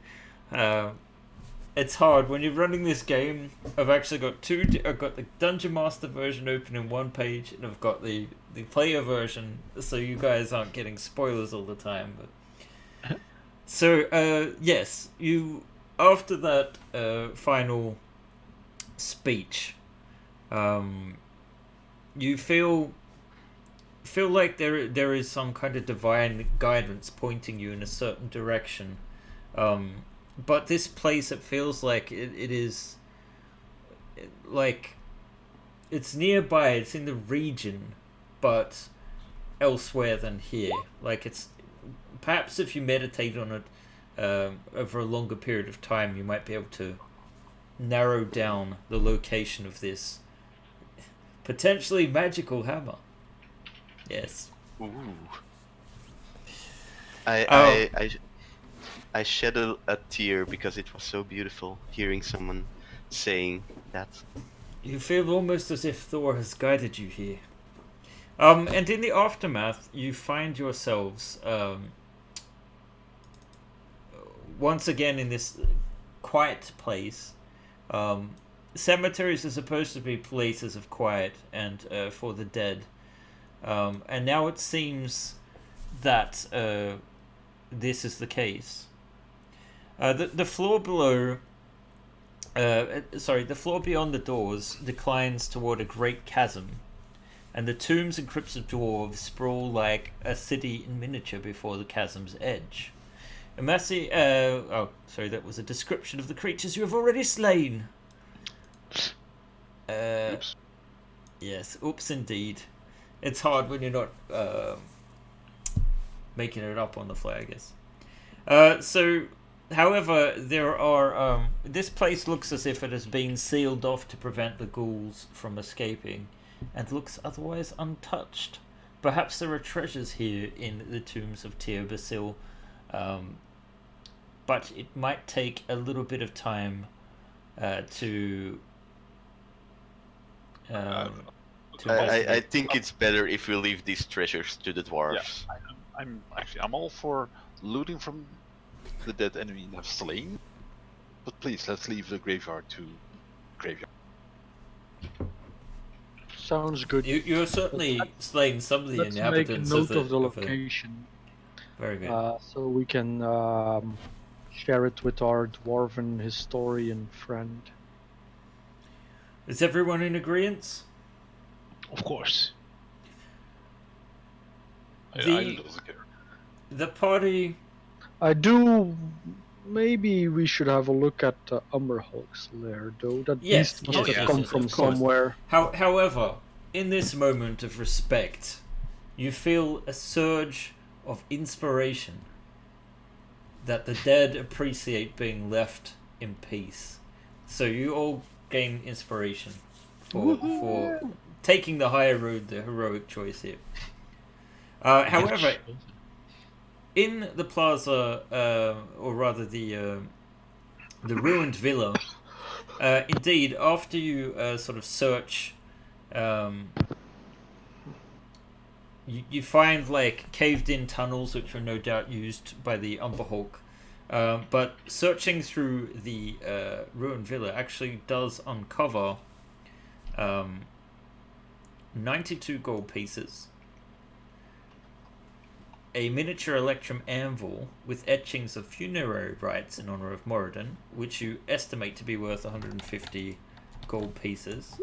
It's hard when you're running this game. I've actually got I've got the Dungeon Master version open in one page, and I've got the player version, so you guys aren't getting spoilers all the time. But so yes, you after that final speech, you feel like there is some kind of divine guidance pointing you in a certain direction. But this place, it feels like it is like it's nearby, it's in the region, but elsewhere than here. Like it's perhaps if you meditate on it over a longer period of time, you might be able to narrow down the location of this potentially magical hammer. Yes. Ooh. I shed a tear because it was so beautiful hearing someone saying that. You feel almost as if Thor has guided you here. And in the aftermath, you find yourselves once again in this quiet place. Cemeteries are supposed to be places of quiet and for the dead. And now it seems that this is the case. The floor below, the floor beyond the doors declines toward a great chasm, and the tombs and crypts of dwarves sprawl like a city in miniature before the chasm's edge. A massive, that was a description of the creatures you have already slain. Oops. Yes, oops indeed. It's hard when you're not making it up on the fly, I guess. So, however, there are... this place looks as if it has been sealed off to prevent the ghouls from escaping, and looks otherwise untouched. Perhaps there are treasures here in the tombs of Tyr Basil, but it might take a little bit of time to I think it's better if we leave these treasures to the dwarves. Yeah, I'm all for looting from the dead enemy we have slain, but please let's leave the graveyard to graveyard. Sounds good. You're certainly slaying some of the Let's make a inhabitants note of of the it. location, Very good. so we can share it with our dwarven historian friend. Is everyone in agreement? Of course. I doesn't care. The party... I do. Maybe we should have a look at Umberhulk's lair, though. That Yes, beast must yes, have yes, come yes, from of course. somewhere. However, in this moment of respect, you feel a surge of inspiration that the dead appreciate being left in peace. So you all gain inspiration for taking the higher road, the heroic choice here. However, in the plaza, or rather the ruined villa, indeed, after you sort of search, you find like caved-in tunnels which were no doubt used by the Umberhulk. But searching through the ruined villa actually does uncover 92 gold pieces, a miniature electrum anvil with etchings of funerary rites in honor of Moradin, which you estimate to be worth 150 gold pieces,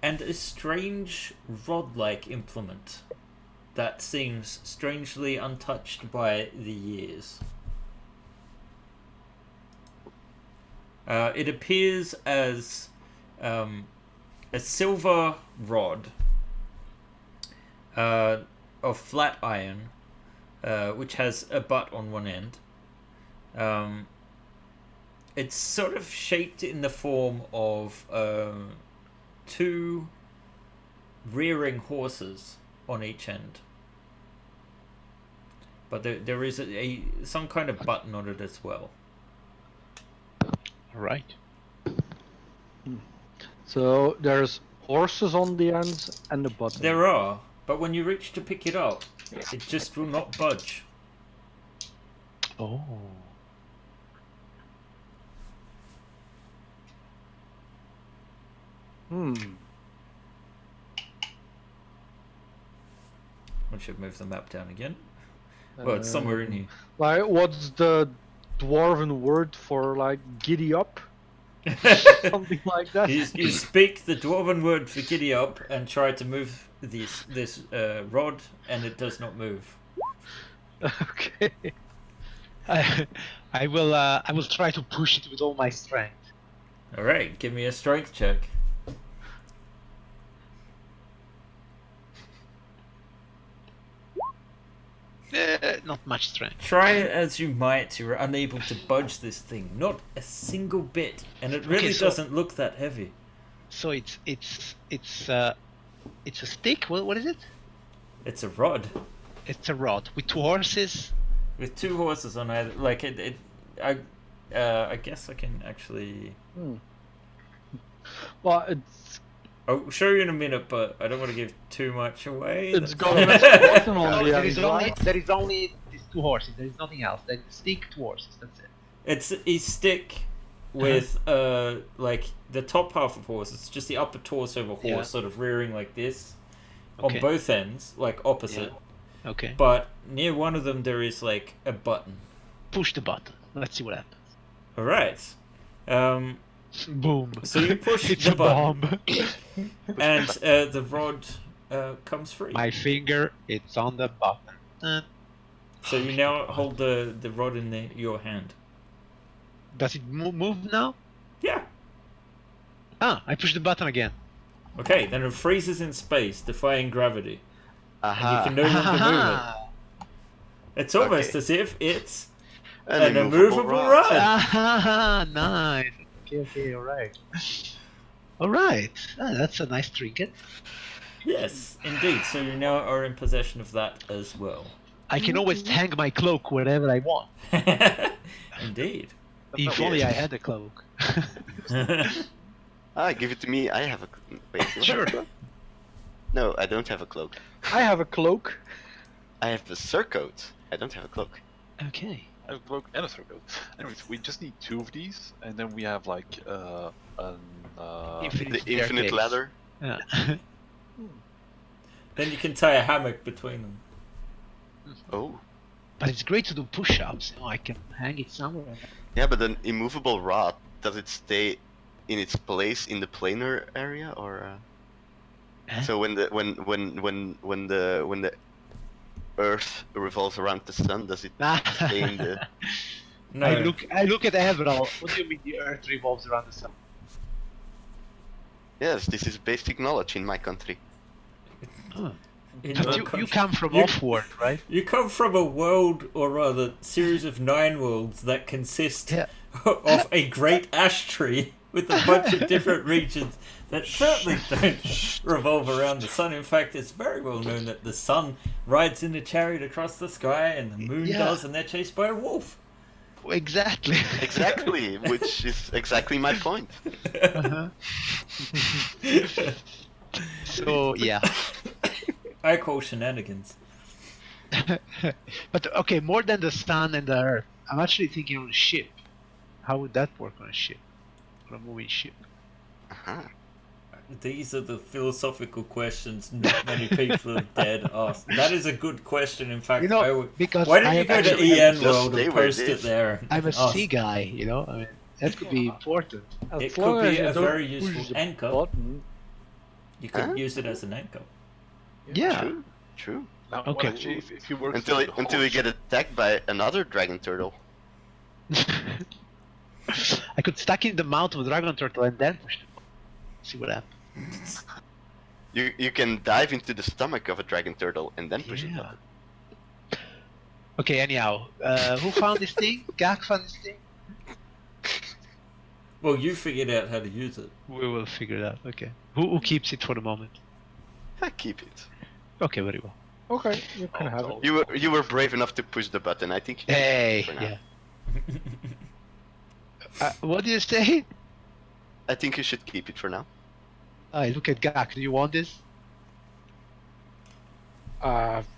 and a strange rod-like implement that seems strangely untouched by the years. It appears as a silver rod of flat iron, which has a butt on one end. It's sort of shaped in the form of two rearing horses on each end, but there is some kind of button on it as well. All right. So there's horses on the ends and the button. There are, but when you reach to pick it up, it just will not budge. Oh. Hmm. I should move the map down again. Well, it's somewhere in here. Like, what's the dwarven word for like giddy up? Something like that. You speak the dwarven word for giddy up and try to move this rod, and it does not move. Okay. I will try to push it with all my strength. All right, give me a strength check. Not much strength. Try it as you might, you're unable to budge this thing, not a single bit, and it really doesn't look that heavy. So it's a stick. What is it? It's a rod It's a rod with two horses. with two horses on either. Like I guess I can actually. Well, it's I'll show you in a minute, but I don't want to give too much away. it's That's- got a button on the There end, is only right? there is only these two horses. There is nothing else. There is a stick, two horses. That's it. It's a stick with like the top half of horse. It's just the upper torso of a horse, Yeah. sort of rearing like this, Okay. on both ends, like opposite. Okay. But near one of them there is like a button. Push the button. Let's see what happens. All right. Boom. So you push it's the a bomb. And the rod comes free. My finger, it's on the button. So you now hold the rod in your hand. Does it move now? Yeah. Ah, I pushed the button again. Okay, then it freezes in space, defying gravity. And you Aha. can no longer move it. It's almost Okay. as if it's An an immovable rod. Ah, nice. Okay, alright. Alright. Ah, that's a nice trinket. Yes, indeed. So you now are in possession of that as well. I can always hang my cloak wherever I want. Indeed. If only I had a cloak. Give it to me. I have a. Wait. do I have a Sure. cloak? No, I don't have a cloak. I have a cloak. I have a surcoat. I don't have a cloak. Okay. I have a cloak and a surcoat. Anyways, we just need 2 of these, and then we have like Infinite The infinite staircase. ladder. Yeah. Then you can tie a hammock between them. Oh. But it's great to do push-ups. I can hang it somewhere. Yeah, but an immovable rod, does it stay in its place in the planar area, or? Huh? So when the Earth revolves around the sun, does it stay in the? No. I look at Everal. What do you mean the Earth revolves around the sun? Yes, this is basic knowledge in my country. Huh. In But your you country- come from you- off-world, right? You come from a world, or rather, series of 9 worlds that consist Yeah. of a great ash tree with a bunch of different regions that certainly don't revolve around the sun. In fact, it's very well known that the sun rides in a chariot across the sky, and the moon Yeah. does, and they're chased by a wolf. Exactly. Exactly, which is exactly my point. Uh-huh. So yeah. I call shenanigans. But okay, more than the sun and the earth, I'm actually thinking on a ship. How would that work on a ship? On a moving ship? Uh-huh. These are the philosophical questions not many people have dared ask. That is a good question, in fact. You know, I would... because Why don't I you am go to actually- EN Just World stay and where it post it is. there? I'm a and ask? sea guy, you know. I mean, that could be important. As It long could as be you a don't very push useful the anchor. button. You could Huh? use it as an anchor. Yeah. True. True. now, Okay. actually, if you work Until through you, the until you holes- get attacked by another dragon turtle. I could stack in the mouth of a dragon turtle and then push the button. See what happens. You can dive into the stomach of a dragon turtle and then push it Yeah. up. Okay, anyhow, who found this thing? Gak found this thing? Well, you figured out how to use it. We will figure it out. Okay. Who keeps it for the moment? I keep it. Okay, very well. Okay, you can have it. You were brave enough to push the button. I think. You Hey, for now. yeah. What do you say? I think you should keep it for now. Look at Gak. Do you want this?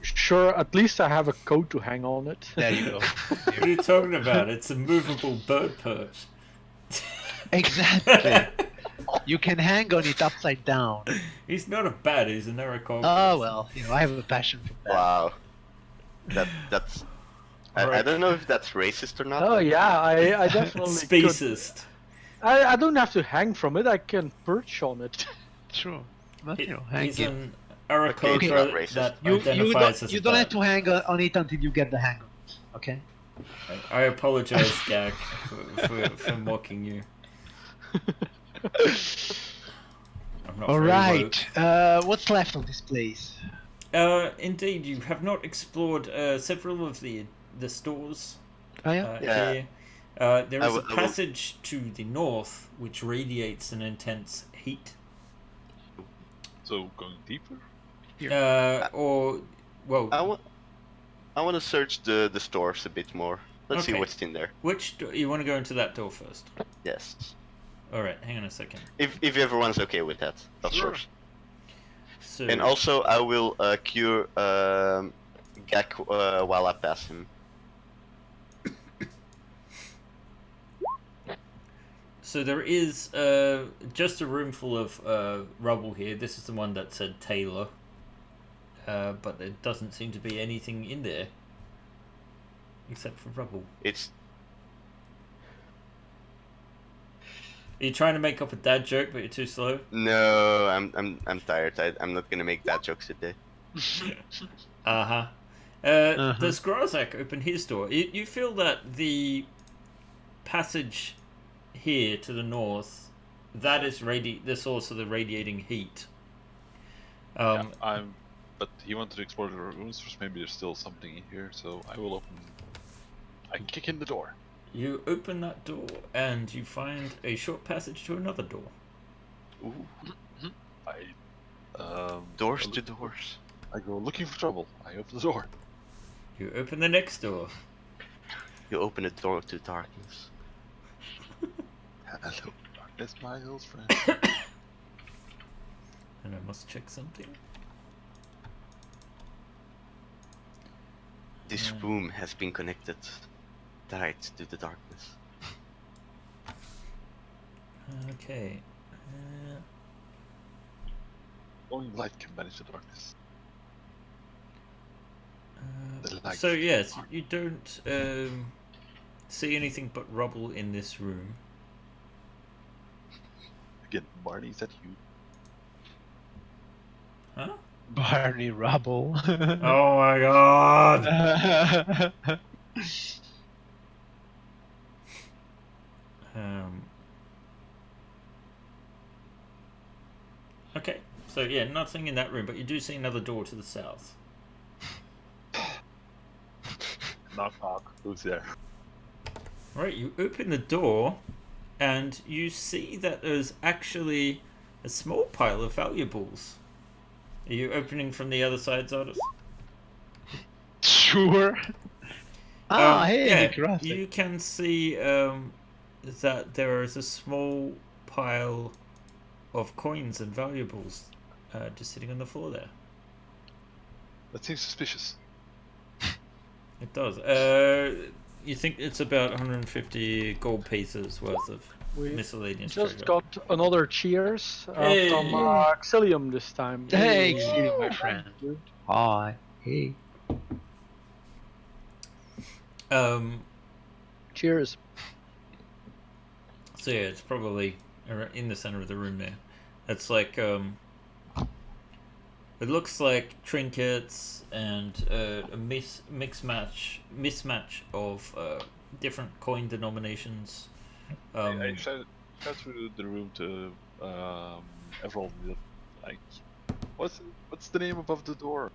Sure, at least I have a coat to hang on it. There you go. What are you talking about? It's a movable bird perch. Exactly. You can hang on it upside down. He's not a bat, he's an Aracol. Oh well, you know I have a passion for that. Wow. That's. I Right. don't know if that's racist or not. Oh but- yeah, I definitely could. Speciest. I don't have to hang from it. I can perch on it. True. But you know, hang He's it. an Aracol Okay, that not racist. identifies as You a don't bat. have to hang on it until you get the hang of it. Okay. I apologize, Gag, for mocking you. I'm not All very right. What's left of this place? Indeed, you have not explored several of the stores Oh yeah. Yeah. here. There I is a will- passage to the north which radiates an intense heat. So going deeper. Or, well, I want to search the stores a bit more. Let's see Okay. what's in there. which door, you want to go into that door first? Yes. All right, hang on a second. If everyone's okay with that, of Sure. course. So, And also, I will cure Gak while I pass him. so there is just a room full of rubble here. This is the one that said Taylor, but there doesn't seem to be anything in there except for rubble. It's Are you trying to make up a dad joke, but you're too slow? no, I'm tired. I'm not gonna make that jokes today. Uh-huh. Uh-huh. Does Grazak open his door? You feel that the passage here to the north that is the source of the radiating heat. But he wanted to explore the rooms first. Maybe there's still something in here, so I will open. I kick in the door. You open that door and you find a short passage to another door. Ooh, Doors to doors. I go looking for trouble. I open the door. You open the next door. You open the door to darkness. Hello, darkness, my old friend. And I must check something. This room has been connected tied to the darkness. Okay. Only light can manage the darkness. The light. So yes, you don't see anything but rubble in this room. Again, Barney, is that you? Huh? Barney Rubble. Oh my god! Okay, so yeah, nothing in that room, but you do see another door to the south. Knock knock. Who's there? Right, you open the door, and you see that there's actually a small pile of valuables. Are you opening from the other side, Zardos? Sure. Hey, yeah, gracias. you can see that there is a small pile of coins and valuables just sitting on the floor there. That seems suspicious. It does. You think it's about 150 gold pieces worth of We miscellaneous just treasure. got another cheers Hey. from Xilium this time. Hey, Xilium, my friend. Good. Hi. Hey. Cheers. So yeah, it's probably in the center of the room there. It's like it looks like trinkets and a mismatch of different coin denominations. I shout through the room to Everald. Like, what's the name above the door?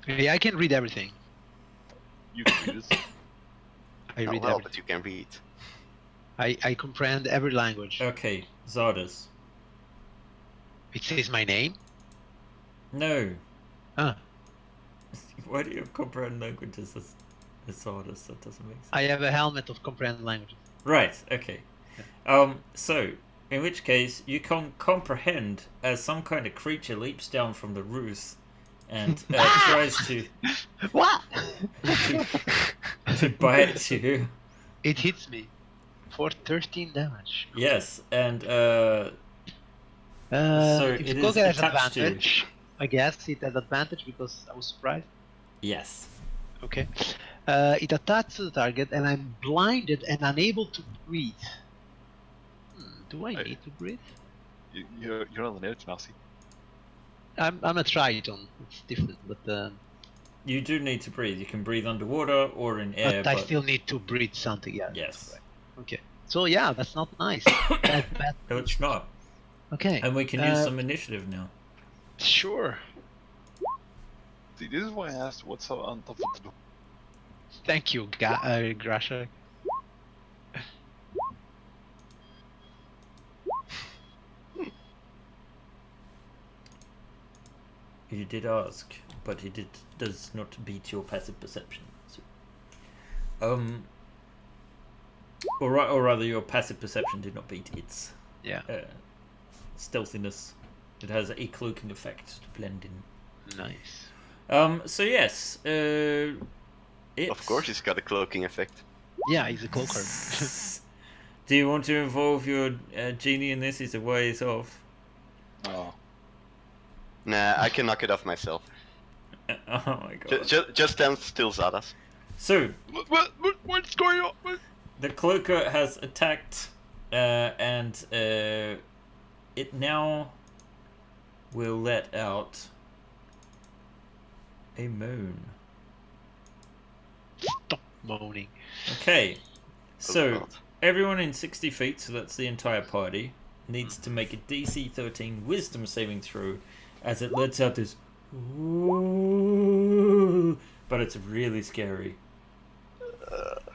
Yeah, I can read everything. You can read it. I Not read well, everything. but you can read. I comprehend every language. Okay, Zardos. It says my name? No. Huh. Why do you comprehend languages as Zardos? That doesn't make sense. I have a helmet of comprehend languages. Right, okay. So, in which case, you can comprehend as some kind of creature leaps down from the roof and tries to What? to bite you. It hits me for 13 damage. Yes, and So it if is Goga has attached to you. advantage, I guess it has advantage because I was surprised. Yes. Okay. It attacks the target and I'm blinded and unable to breathe. Do I need to breathe? You're on the edge, Nazi. I'm a Triton. It's different, but You do need to breathe. You can breathe underwater or in air, I still need to breathe something. Yeah. Yes. Okay. So yeah, that's not nice. Bad. No, it's not. Okay. And we can use some initiative now. Sure. See, this is why I asked what's on top of the door. Thank you, Grasha. You did ask, but it does not beat your passive perception. So, or rather, your passive perception did not beat its stealthiness. It has a cloaking effect to blend in. Nice. So yes, Of course, it's got a cloaking effect. Yeah, he's a cloaker. Do you want to involve your genie in this? He's a ways off. Oh. Nah, I can knock it off myself. Oh my god. Just stand still, Zadas. So, What's going on? the cloaker has attacked, and it now will let out a moan. Stop moaning. Okay, so everyone in 60 feet, so that's the entire party, needs to make a DC 13 Wisdom saving throw as it lets out this "Ooh," but it's really scary.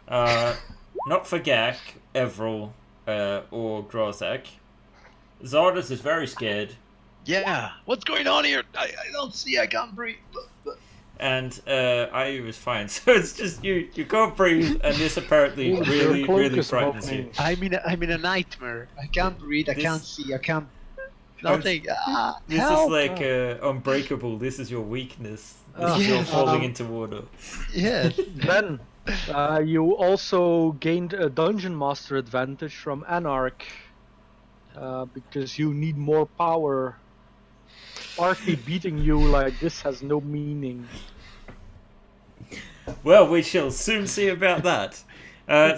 Not for Gak, Everil, or Grozak. Zardas is very scared. Yeah, what's going on here? I don't see, I can't breathe. And Ayu is fine. So it's just you can't breathe, and this apparently Ooh, really, your cloak really is frightens you. opening. I'm in a nightmare. I can't breathe, I This- can't see, I can't... Nothing. This Help! is like unbreakable. This is your weakness. This is Yeah. your falling into water. Yes. Then, you also gained a Dungeon Master advantage from Anarch. Because you need more power. Partly beating you like this has no meaning. Well, we shall soon see about that.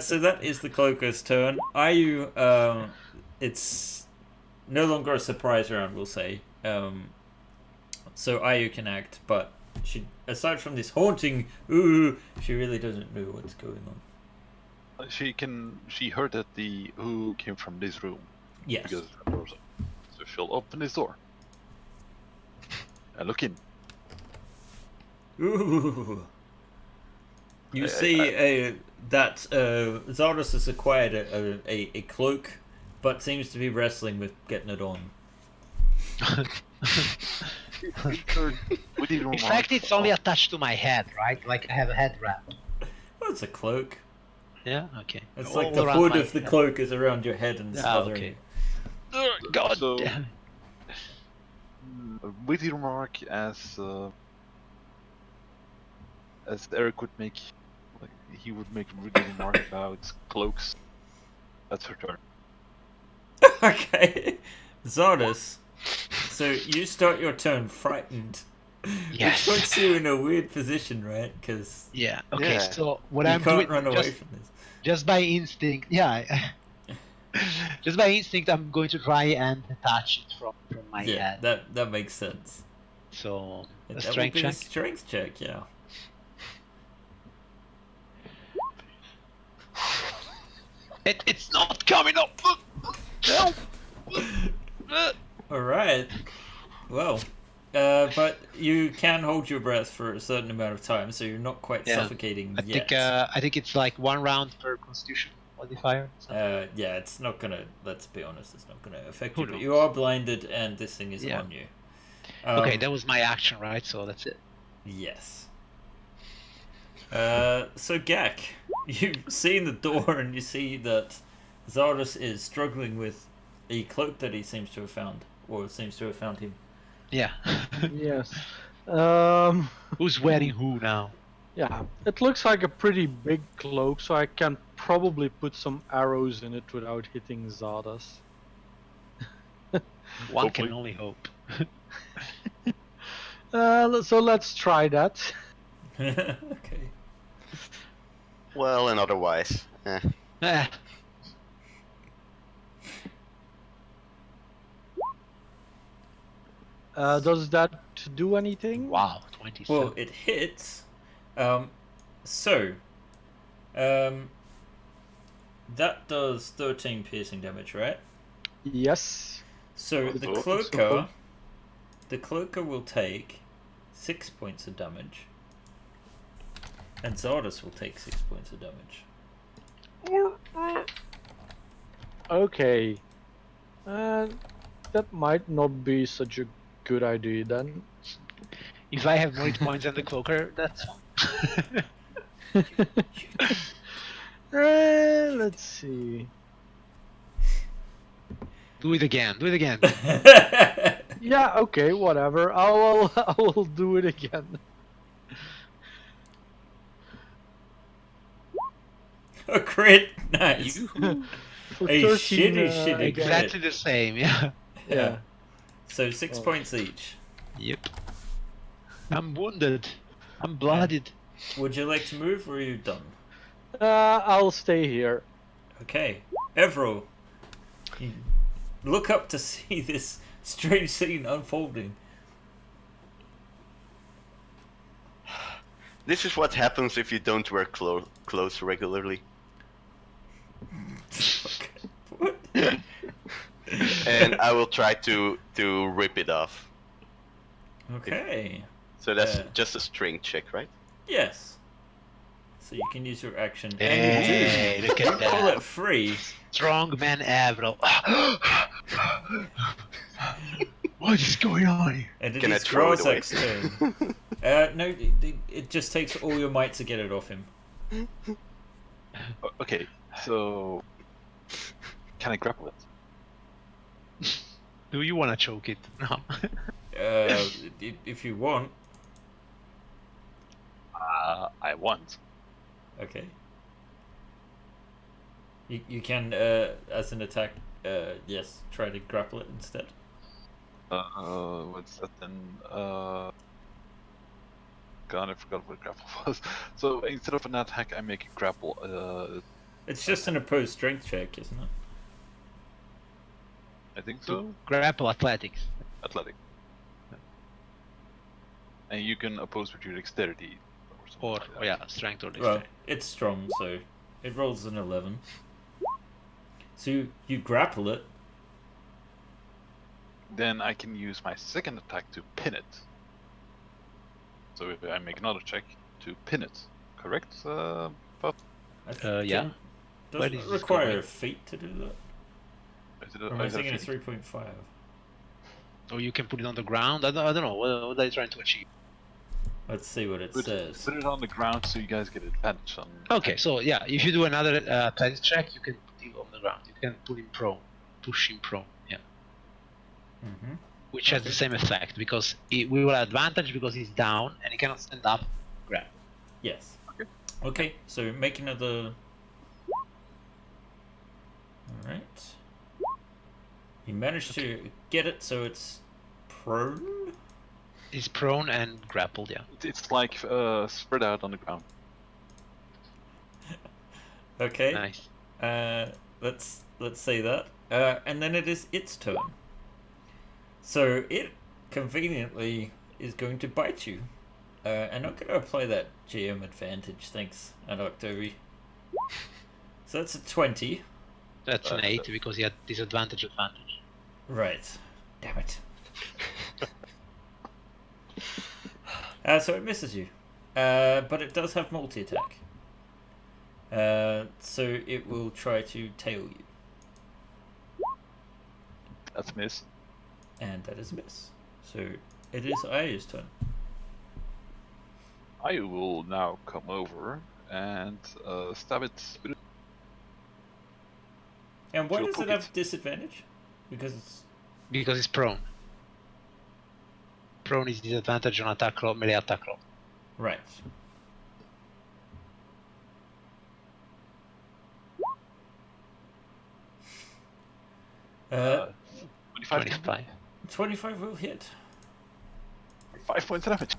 So that is the Cloaker's turn. Ayu, it's no longer a surprise round, we'll say. So Ayu can act, but she, aside from this haunting ooh, she really doesn't know what's going on. She heard that the who came from this room. Yes. Because the door's open. So she'll open this door. And look in. Ooh. You see that Zardos has acquired a cloak, but seems to be wrestling with getting it on. In fact, it's only attached to my head, right? Like I have a head wrap. Well, it's a cloak. Yeah, okay. It's All like the around hood my of the head. cloak is around your head and smothering okay. you. God So- damn. A witty remark as Eric would make, like he would make a witty remark about cloaks. That's her turn. Okay. Zardos. So you start your turn frightened. Yes. Which puts you in a weird position, right? Because Yeah. Okay. Yeah. So what you I'm can't doing run away from this. just by instinct, just by instinct, I'm going to try and detach it from my Yeah, head. that makes sense. So a That strength would be a check. strength check, yeah. It's not coming up. Help! Alright. Well, but you can hold your breath for a certain amount of time, so you're not quite Yeah. suffocating yet. I think it's like 1 round per Constitution modifier. Yeah, it's not gonna. Let's be honest, it's not gonna affect Who you. But knows? you are blinded, and this thing is Yeah. on you. Okay, that was my action, right? So that's it. Yes. So Gak, you've seen the door, and you see that Zardos is struggling with a cloak that he seems to have found, or seems to have found him. Yeah. Yes. Who's wearing who now? Yeah, it looks like a pretty big cloak, so I can probably put some arrows in it without hitting Zardas. One can Hopefully. only hope. So let's try that. Okay. Well, and otherwise. Eh, Does that do anything? wow, 27. Well, it hits. That does 13 piercing damage, right? Yes. So the Oh, cloaker will take 6 points of damage, and Zardos will take 6 points of damage. Okay. That might not be such a good idea then. If I have more hit points than the cloaker, that's fine. Let's see. Do it again. Do it again. Yeah, okay, whatever. I will do it again. A crit, nice. For A 13, shitty again. Exactly the same. Yeah. Yeah. So 6 Oh. points each. Yep. I'm wounded. I'm blooded. Would you like to move, or are you done? I'll stay here. Okay, Everil, you look up to see this strange scene unfolding. This is what happens if you don't wear clothes regularly. What? And I will try to rip it off. Okay. So that's just a strength check, right? Yes. So you can use your action, Hey, and you do. look at You pull that. it free. Strong man Avril. What is going on here? And it Can I is throw it away? Grazak's turn. No, it just takes all your might to get it off him. Okay, so can I grapple it? Do you want to choke it? No. If you want. I want. Okay. You can, as an attack, yes, try to grapple it instead. What's that then? God, I forgot what grapple was. So instead of an attack, I make a grapple. It's just an opposed strength check, isn't it? I think so. Grapple athletics. Athletic. And you can oppose with your dexterity. Or, something like that. strength or Well, dexterity. it's strong, so it rolls an 11. So you grapple it. Then I can use my second attack to pin it. So if I make another check to pin it, correct? But I think yeah. it Where doesn't is this require going? a feat to do that. is it Or am I is it thinking a feat? 3.5? Or you can put it on the ground. I don't know. What are you trying to achieve? Let's see what it says. Put it on the ground so you guys get advantage on. Okay, so yeah, if you do another athletics check, you can put him on the ground. You can put him prone. Push him prone. Yeah. Mm-hmm. Which has the same effect because we will have advantage because he's down and he cannot stand up. Grab. Yes. Okay. Okay, so make another. Alright. You managed to get it so it's prone? He's prone and grappled. Yeah. It's like spread out on the ground. Okay. Nice. Let's say that. And then it is its turn. So it conveniently is going to bite you. And I'm going to apply that GM advantage, thanks, Adoctobi. So that's a 20. That's an 8 because he had disadvantage advantage. Right. Damn it. So it misses you. But it does have multi-attack. So it will try to tail you. That's a miss. And that is a miss. So it is Ayu's turn. I will now come over and stab it with And why She'll does it poke have it. disadvantage? Because it's... Because he's prone. Prone is disadvantage on attack roll, melee attack roll. Right. Uh, 25. 25. 25 will hit. 5 points of damage.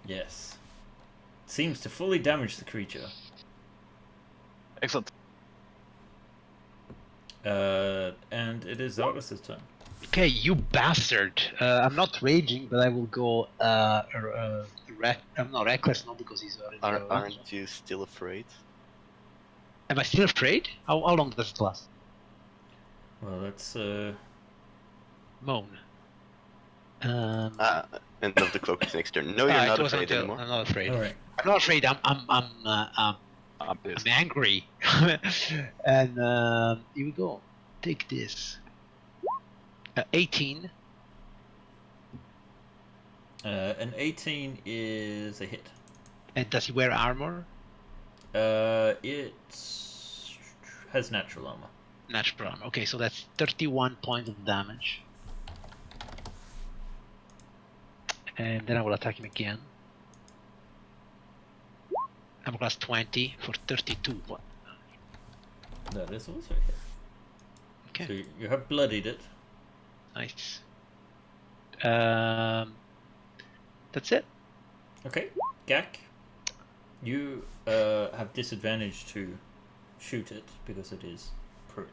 Yes. Seems to fully damage the creature. Excellent. And it is Zardus' turn. Okay, you bastard. I'm not raging, but I will go. I'm not reckless, not because he's already. Aren't you still afraid? Am I still afraid? How long does it last? Well, that's Moan. End of the cloak is next turn. No, you're it not wasn't afraid until- anymore. I'm not afraid. all right. I'm not afraid. I'm I'm pissed. angry. And here we go. Take this. 18. An 18 is a hit. And does he wear armor? It has natural armor. Natural armor. Okay, so that's 31 points of damage. And then I will attack him again. I'm class 20 for 32 points. That is also a hit. Okay, So you have bloodied it. nice. That's it. Okay, Gak, you have disadvantage to shoot it because it is prone.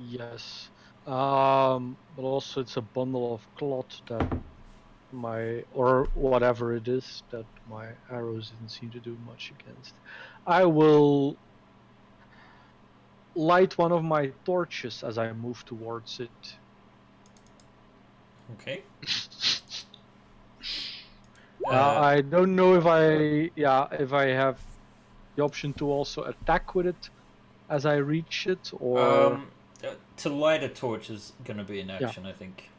Yes. But also it's a bundle of cloth that or whatever it is that my arrows didn't seem to do much against. I will light one of my torches as I move towards it. Okay. I don't know if I have the option to also attack with it as I reach it, or to light a torch is going to be an action, I think.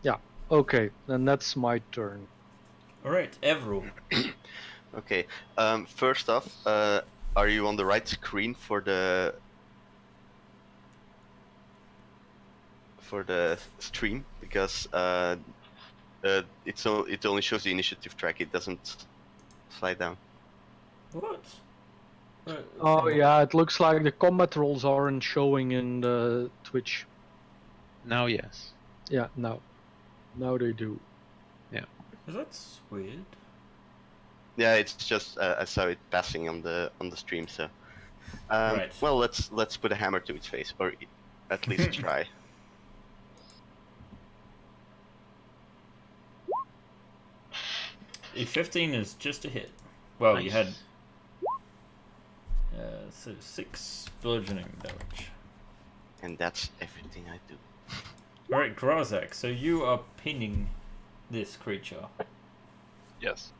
yeah. Okay, then that's my turn. All right, Everil. Okay. First off, are you on the right screen for the stream? Because it only shows the initiative track. It doesn't slide down. What? Oh yeah, it looks like the combat rolls aren't showing in the Twitch. Now, yes. Yeah, now they do. That's weird. Yeah, it's just I saw it passing on the stream. So, Right. well, let's put a hammer to its face, or at least try. A 15 is just a hit. Well, Nice. you had so 6 bludgeoning damage. And that's everything I do. Alright, Grazak, so you are pinning this creature. Yes.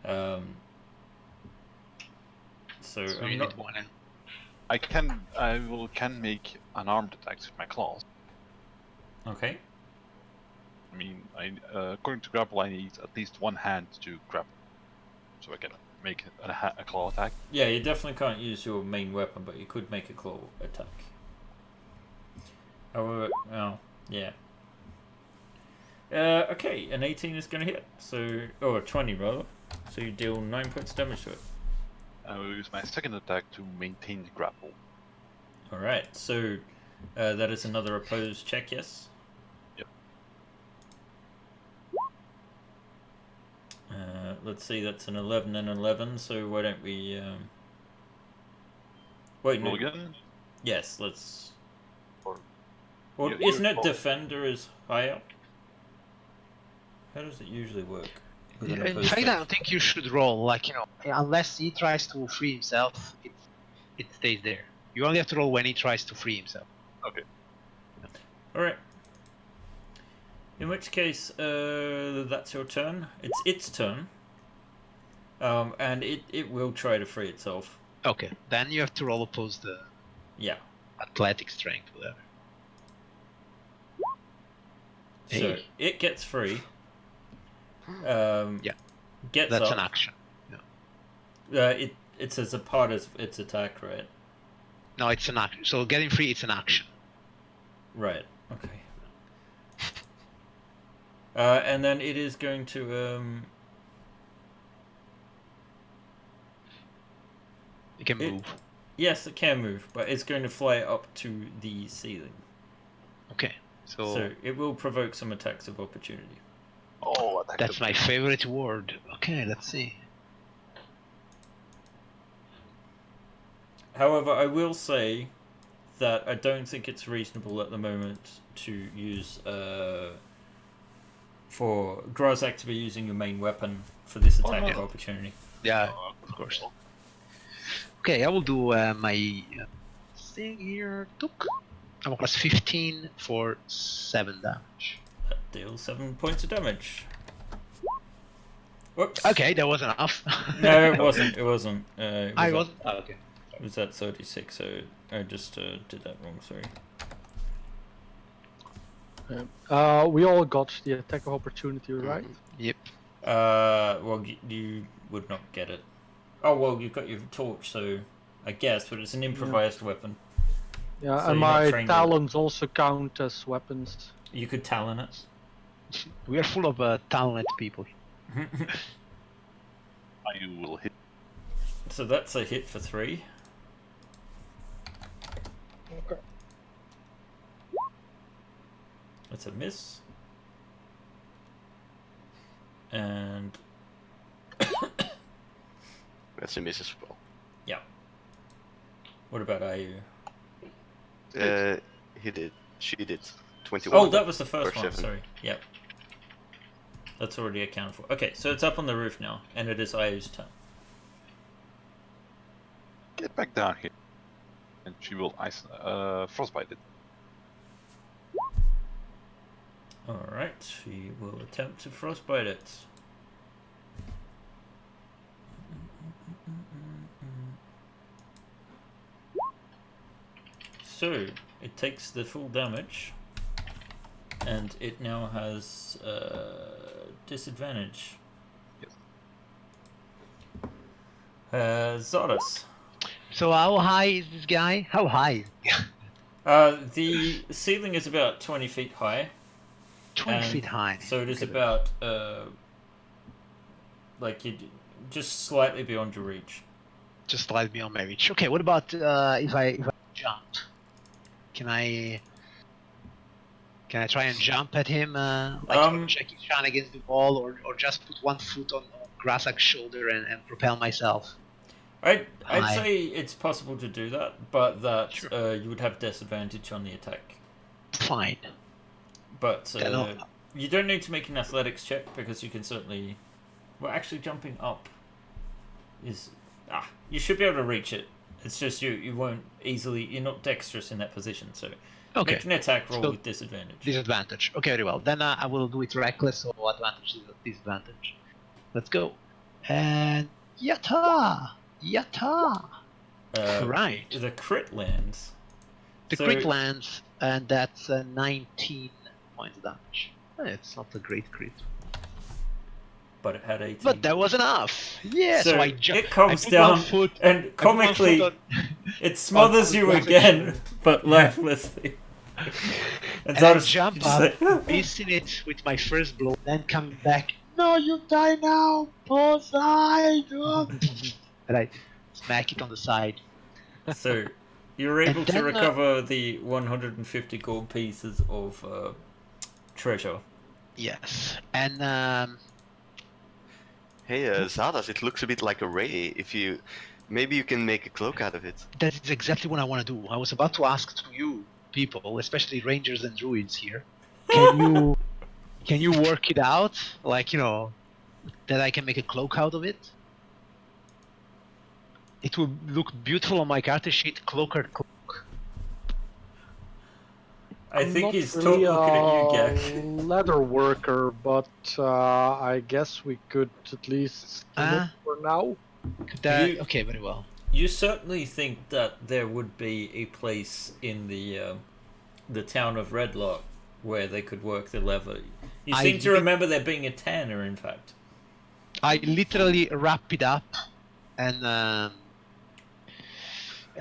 So So I'm you not. need one. I can make an armed attack with my claws. Okay. I mean, according to grapple, I need at least one hand to grapple, so I can make a claw attack. Yeah, you definitely can't use your main weapon, but you could make a claw attack. However, well, yeah. Okay, an 18 is going to hit. So, or 20 rather. So you deal 9 points damage to it. I will use my second attack to maintain the grapple. Alright, so that is another opposed check, yes? Yep. Let's see, that's an 11 and 11, so why don't we... Wait, no. Roll again? Yes, let's... Or- Well, you- isn't you- it defender is higher? How does it usually work? With an In opposed fact, I check? don't think you should roll. Like, unless he tries to free himself, it stays there. You only have to roll when he tries to free himself. Okay. Alright. In which case, that's your turn. It's its turn. And it will try to free itself. Okay, then you have to roll opposed the Yeah. athletic strength, whatever. So Hey. it gets free. Yeah. Gets That's up. an action. It's as a part of its attack, right? No, it's an action. So getting free, it's an action. Right. Okay. And then it is going to You can It- move. yes, it can move, but it's going to fly up to the ceiling. Okay, so, So it will provoke some attacks of opportunity. Oh, that's my favorite word. Okay, let's see. However, I will say that I don't think it's reasonable at the moment to use for Grazak to be using your main weapon for this attack no. of opportunity. Yeah, of course. Okay, I will do my thing here. Took. I'm plus 15 for 7 damage. That deals 7 points of damage. Whoops. Okay, that was enough. No, it wasn't. It wasn't. I wasn't. Oh, okay. It was at 36, so I just did that wrong. Sorry. We all got the attack of opportunity, right? Yep. Well, you would not get it. Oh well, you've got your torch, so I guess, but it's an improvised weapon. Yeah, So and you're not my trained talons also count as weapons. You could talon it. We are full of talented people. I will hit. So that's a hit for 3. Okay. That's a miss. And That's a miss as well. what about Ayu? He did. She did. 21. Oh, that was the first First one. 7. Sorry. Yep. That's already accounted for. Okay, so it's up on the roof now, and it is Ayu's turn. Get back down here. and she will frostbite it. Alright, she will attempt to frostbite it. So, it takes the full damage, and it now has disadvantage. Yes. Zardas. So how high is this guy? How high? Is this guy? The ceiling is about 20 feet high. 20 feet high. So it is Okay. about, like, just slightly beyond your reach. Just slightly beyond my reach. Okay, what about if I jump? Can I try and jump at him? Check his shine against the wall, or just put one foot on Grasak's shoulder and propel myself? I'd say it's possible to do that, but that Sure. you would have disadvantage on the attack. Fine. But you don't need to make an athletics check because you can certainly. Well, actually, jumping up is you should be able to reach it. It's just you won't easily. You're not dexterous in that position, so Okay. make an attack roll So- with disadvantage. Disadvantage. Okay, very well. Then I will do it reckless, so advantage is disadvantage. Let's go. And yatta! Yatta! Right. The crit lands. The So- crit lands, and that's 19 points of damage. It's not a great crit. But it had 18. But that was enough! Yeah, So so I jump. it comes I put down one foot, and I put one comically foot it smothers you Grasak's again, shoulder. but lifelessly. and I Zardas jump just up, like, missing it with my first blow, then come back. No, you die now, Poseidon! And I smack it on the side. So you're able And to then, recover the 150 gold pieces of treasure. Yes, and Hey, Zadas, it looks a bit like a ray. Maybe you can make a cloak out of it. that is exactly what I want to do. I was about to ask to you people, especially rangers and druids here, can you work it out? Like, that I can make a cloak out of it? It will look beautiful on my character sheet, cloak. I I'm think not he's really looking at you, a Gak. leather worker, but I guess we could at least skin it for now. Okay, very well. You certainly think that there would be a place in the town of Redlock where they could work the leather. You I seem to li- remember there being a tanner, in fact. I literally wrap it up, and I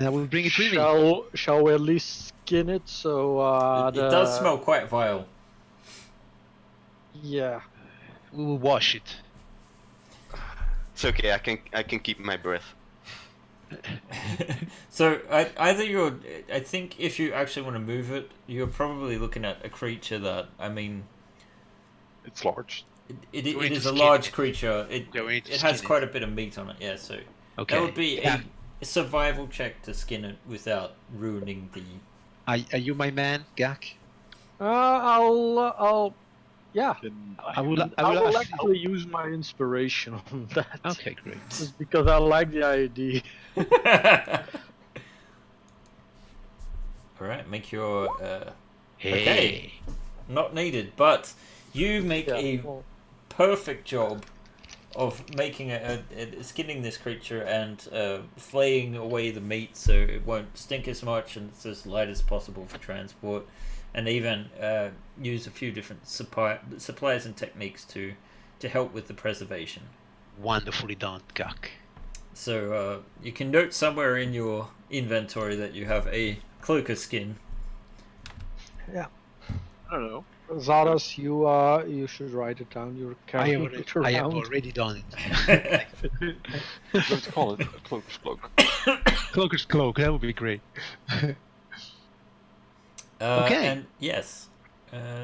will bring it with me. Shall we at least skin it? So It does smell quite vile. Yeah. We will wash it. It's okay. I can keep my breath. So I think if you actually want to move it, you're probably looking at a creature that, I mean, It's large. it Going is to a skin large it. creature. It Okay, we need to it has skin quite a bit of meat on it. Yeah, so Okay. that would be Yeah. a survival check to skin it without ruining the. Are you my man, Gak? I'll yeah. I will I will ask you- actually use my inspiration on that. Okay, great. Just because I like the idea. All right, make your Hey. Okay. Not needed, but you make a well, perfect job of making skinning this creature and flaying away the meat so it won't stink as much and it's as light as possible for transport, and even use a few different supplies and techniques to help with the preservation. Wonderfully done, Gak. So you can note somewhere in your inventory that you have a cloaker skin. I don't know. Zaras, you should write it down. You're I carrying it have around. already done it. Let's call it a cloaker's cloak. Cloaker's cloak, that would be great. Okay. And yes,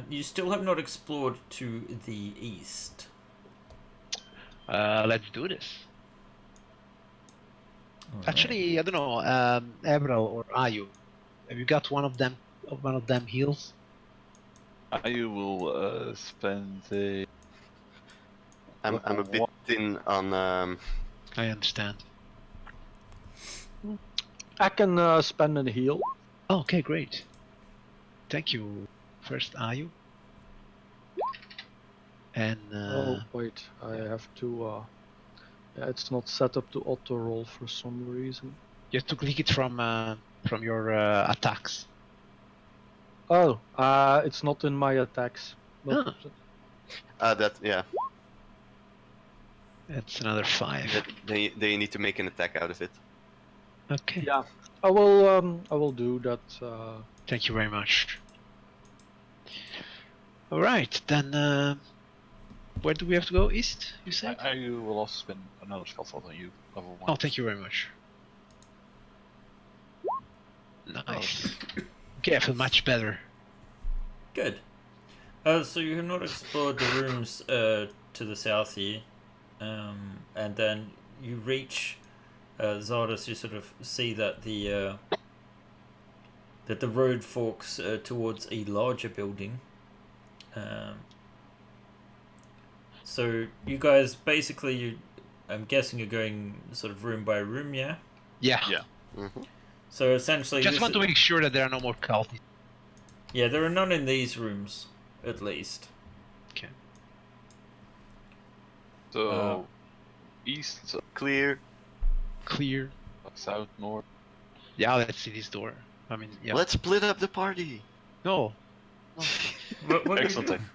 you still have not explored to the east. Let's do this. All right. Actually, I don't know, Avril or Ayu, have you got one of them heals? You will spend a. I'm a bit thin on. I understand. I can spend a heal. Oh, okay, great. Thank you. First, Ayu. And Oh wait, I have to. Yeah, it's not set up to auto roll for some reason. you have to click it from your attacks. Oh, it's not in my attacks. But Yeah. That's another 5. They need to make an attack out of it. Okay. yeah, I will do that. Thank you very much. All right, then. Where do we have to go? East, you said? I will also spend another spell slot on you, level 1. Oh, thank you very much. Nice. Okay, I feel much better. Good. So you have not explored the rooms to the south here, and then you reach Zardos. You sort of see that the road forks towards a larger building. So you guys basically, I'm guessing you're going sort of room by room, yeah? Yeah. Yeah. Mm-hmm. So essentially, Just want to make sure that there are no more cultists. yeah, there are none in these rooms, at least. Okay. So, east, Clear. Clear. south, north. Yeah, let's see this door. I mean, yeah. Let's split up the party. No. What Excellent. do you do?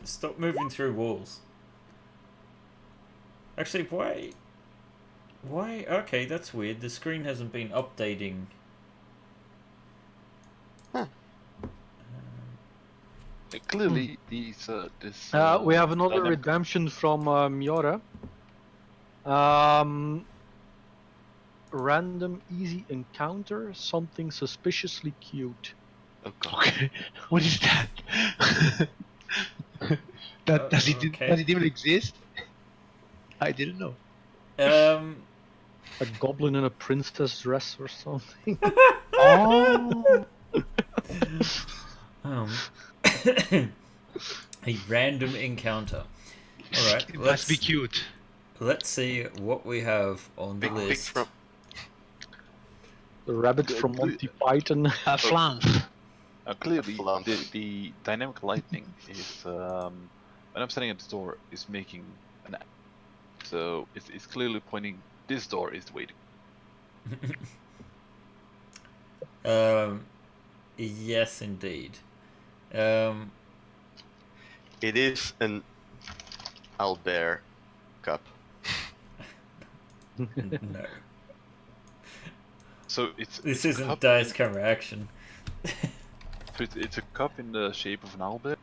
Stop moving through walls. Actually, why? Why? Okay, that's weird. The screen hasn't been updating. Clearly, these this. We have another dynamic- redemption from Miora. Random easy encounter, something suspiciously cute. Oh god. Okay. What is that? Does it even exist? I didn't know. A goblin in a princess dress or something. Oh. A random encounter. All right, It must be cute. Let's see what we have on the Big list. from The rabbit from Monty Python. Flank. Clearly, Flump. the dynamic lighting is when I'm standing at the door is making an. So it's clearly pointing. This door is the way to. Yes, indeed. It is an Albert cup. No, So it's this a isn't cup dice in- camera action. So it's a cup in the shape of an Albert.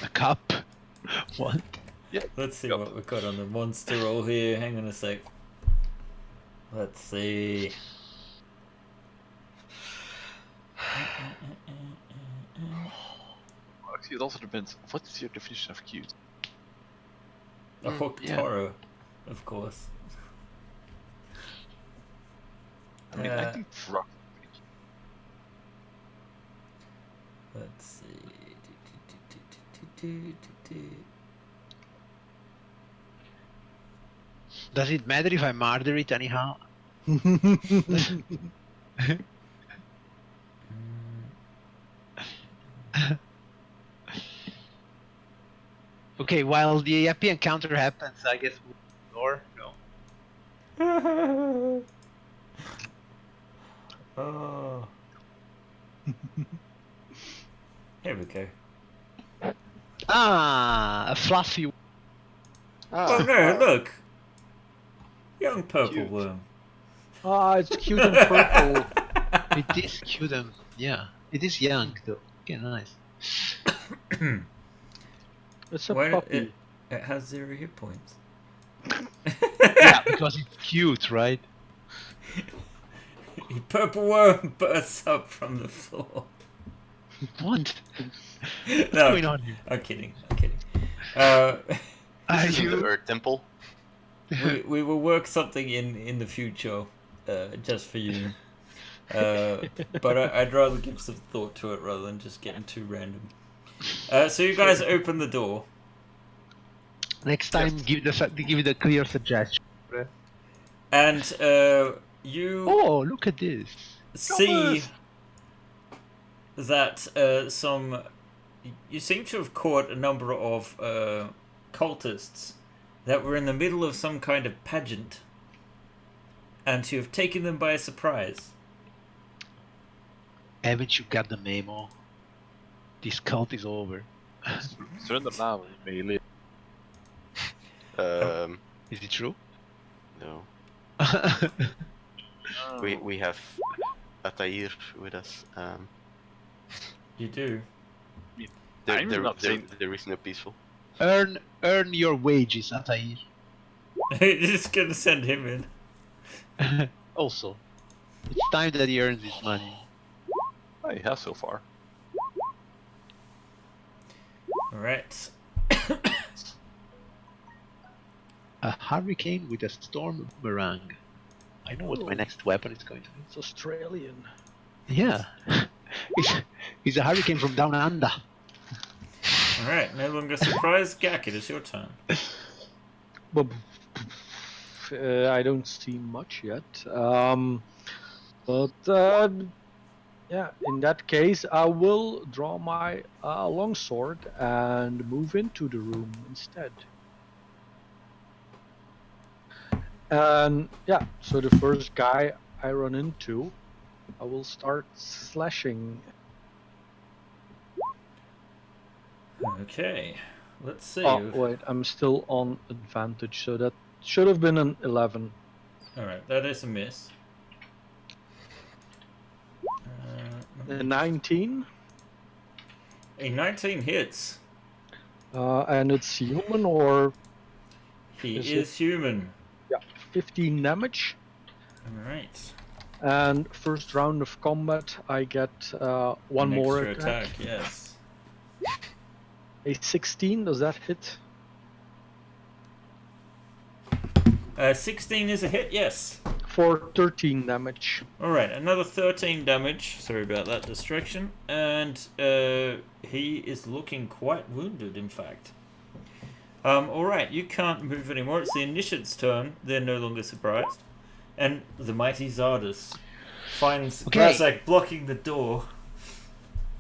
A cup. What? Yeah. Let's see Yep. what we've got on the monster roll here. Hang on a sec. Let's see. Actually, it also depends. What's your definition of cute? A hooked yeah. Toro, of course. I mean, I think frog. Let's see. Does it matter if I murder it anyhow? Okay, while the happy encounter happens, I guess we'll door. No. Oh. Here we go. Ah, a fluffy. Oh no, look! Young purple Cute. worm. Ah, it's cute and purple. It is cute and yeah, it is young though. Okay, nice. It's a Why puppy. it has 0 hit points. Yeah, because it's cute, right? A purple worm bursts up from the floor. What? What's No, going on here? I'm kidding. I'm kidding. Are This is in the you? Earth Temple. we will work something in the future, just for you. But I'd rather give some thought to it rather than just getting too random. So you guys open the door. Next time, give it a clear suggestion. And you Oh, look at this! see Thomas! that you seem to have caught a number of cultists that were in the middle of some kind of pageant, and you have taken them by surprise. Haven't you got the memo? This cult is over. Surrender now, you may live. Is it true? No. We have Atair with us. You do. I'm not saying- there is no peaceful. Earn your wages, Atair. You're just gonna send him in. Also, it's time that he earns his money. He has so far. Alright. A hurricane with a storm boomerang. I know what my next weapon is going to be. It's Australian. Yeah. It's a hurricane from down under. Alright, no longer surprised. Gak, it is your turn. But I don't see much yet. Yeah, in that case, I will draw my longsword and move into the room instead. And yeah, so the first guy I run into, I will start slashing. Okay, let's see. Oh, wait, I'm still on advantage, so that should have been an 11. Alright, that is a miss. A 19, A 19 hits. and it's human or He Is is human. 15 damage. Alright. And first round of combat, I get one An more extra attack, yes. A 16, does that hit? 16 is a hit, yes. For 13 damage. Alright, another 13 damage. Sorry about that distraction. And he is looking quite wounded, in fact. Alright, you can't move anymore. It's the initiate's turn. They're no longer surprised. And the mighty Zardas finds Razak blocking the door.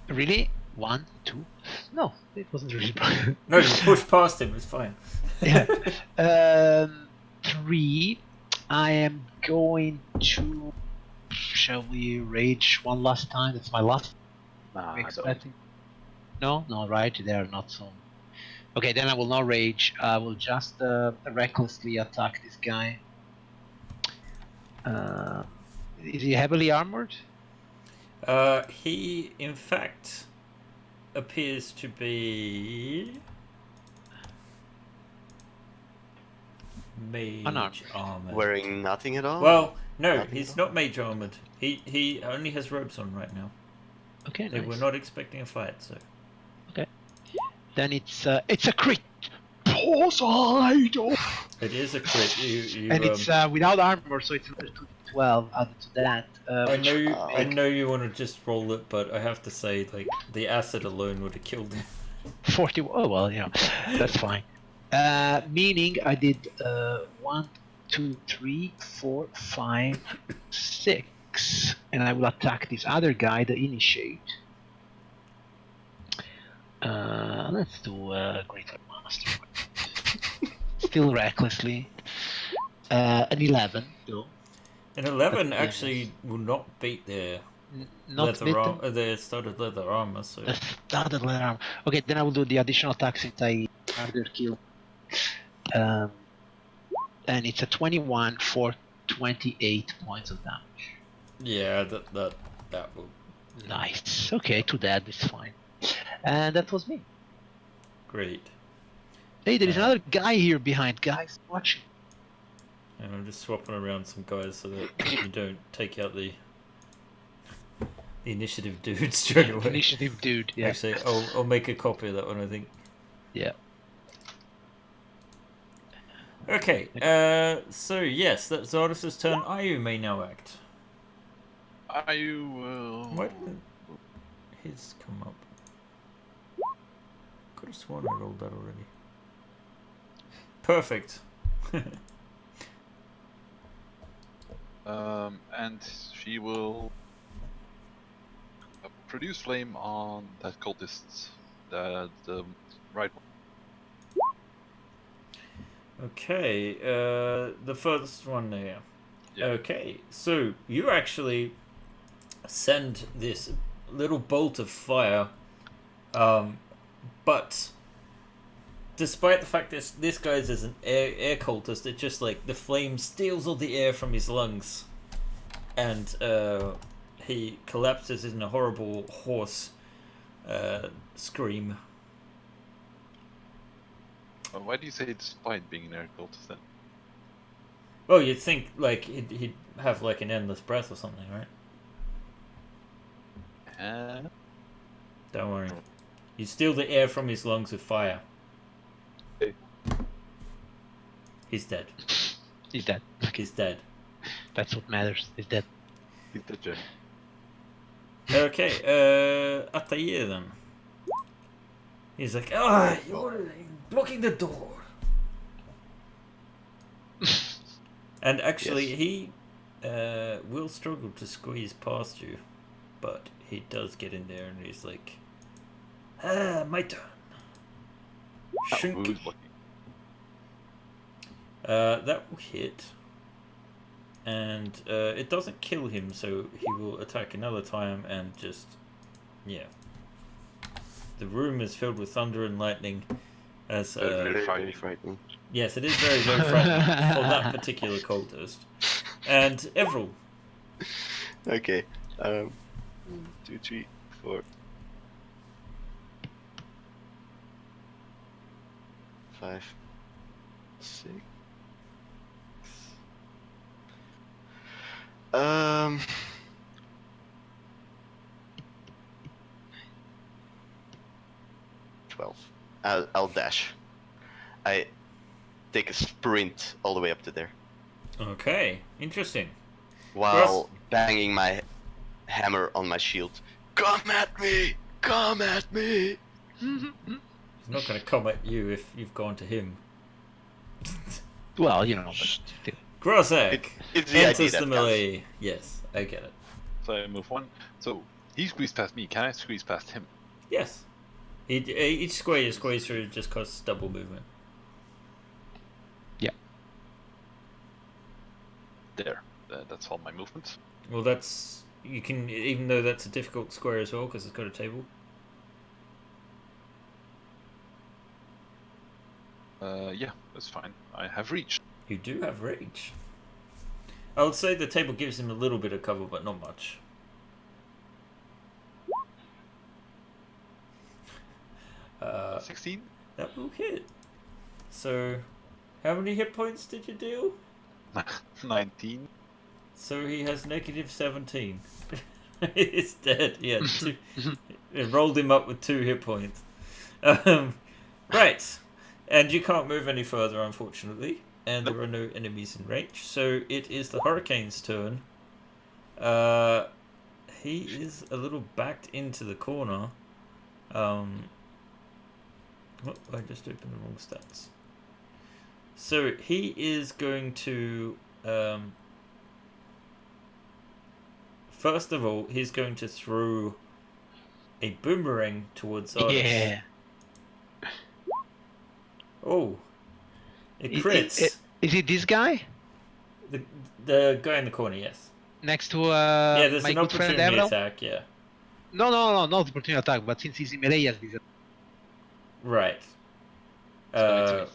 Really? 1, 2? No, it wasn't really. No, you push past him, it's fine. Yeah. 3. I am going to. Shall we rage one last time? That's my last. Nah, Expecting. No, right. They are not so. Okay, then I will not rage. I will just recklessly attack this guy. Is he heavily armored? He, in fact, appears to be mage Unarmed. armored. Wearing nothing at all? Well, no, Nothing he's at all? not mage armored. He only has robes on right now. Okay, They nice. were not expecting a fight, so. Then it's a crit. Poseidon! It is a crit. You, And it's without armor, so it's another 12 added to that. I know you want to just roll it, but I have to say, like, the acid alone would have killed him. 40. Oh well, that's fine. Meaning I did 1, 2, 3, 4, 5, 6, and I will attack this other guy, the initiate. Let's do Greater Master. Still recklessly. An 11, though. An 11 actually will not beat their Not leather armor. Their studded leather armor. So The studded leather armor. Okay, then I will do the additional attack since I harder kill. And it's a 21 for 28 points of damage. yeah, that will. Nice. Okay, to that is fine. And that was me. Great. Hey, there is another guy here behind, guys. Watch it. And I'm just swapping around some guys so that you don't take out the initiative dude straight away. Initiative dude. Yeah. Actually, I'll make a copy of that one, I think. Yeah. Okay, so yes, that's Zardas' turn. Ayu may now act. Are you? Why didn't his come up? Could have sworn I rolled that already. perfect. And she will produce flame on that cultist. The right one. Okay, the first one there. Yeah. Okay, so you actually send this little bolt of fire, but despite the fact that this guy's is an air cultist, it just like the flame steals all the air from his lungs, and he collapses in a horrible hoarse scream. Why do you say despite being an air cultist then? Well, you'd think like he'd have like an endless breath or something, right? Don't worry. You steal the air from his lungs with fire. Okay. He's dead. He's dead. He's dead. That's what matters. He's dead. He's the gem. Okay, Atair then. He's like, you're blocking the door. And actually, Yes. he will struggle to squeeze past you, but he does get in there, and he's like, my turn. Shunk. Who's lucky? That will hit, and it doesn't kill him, so he will attack another time, and just, yeah. The room is filled with thunder and lightning, as Very frightening. frightening. yes, it is very, very frightening for that particular cultist. And Everil. Okay. 2, 3, 4, 5, 6. 12. I'll dash. I take a sprint all the way up to there Okay, interesting. while banging my hammer on my shield. Come at me! Come at me! He's not going to come at you if you've gone to him. Well, but still. Grosek It's the idea enters that the counts. melee. Yes, I get it. So I move one. So he squeezed past me. Can I squeeze past him? Yes. Each square you squeeze through just costs double movement. There. That's all my movements. Well, that's... You can... Even though that's a difficult square as well, because it's got a table. Yeah, that's fine. I have reach. You do have reach. I would say the table gives him a little bit of cover, but not much. Uh, 16? that will hit. So, how many hit points did you deal? 19. So he has negative 17. He's dead. Yeah, it rolled him up with 2 hit points. Right. And you can't move any further, unfortunately. And there are no enemies in range. So it is the Hurricane's turn. He is a little backed into the corner. Oh, I just opened the wrong stats. So he is going to... first of all, he's going to throw a boomerang towards Ardis. Yeah. Oh, it crits. Is it this guy The guy in the corner, yes. next to Yeah, there's my an good friend opportunity Avril? attack, yeah. No, not opportunity attack. But since he's in melee, yes, this. Right. So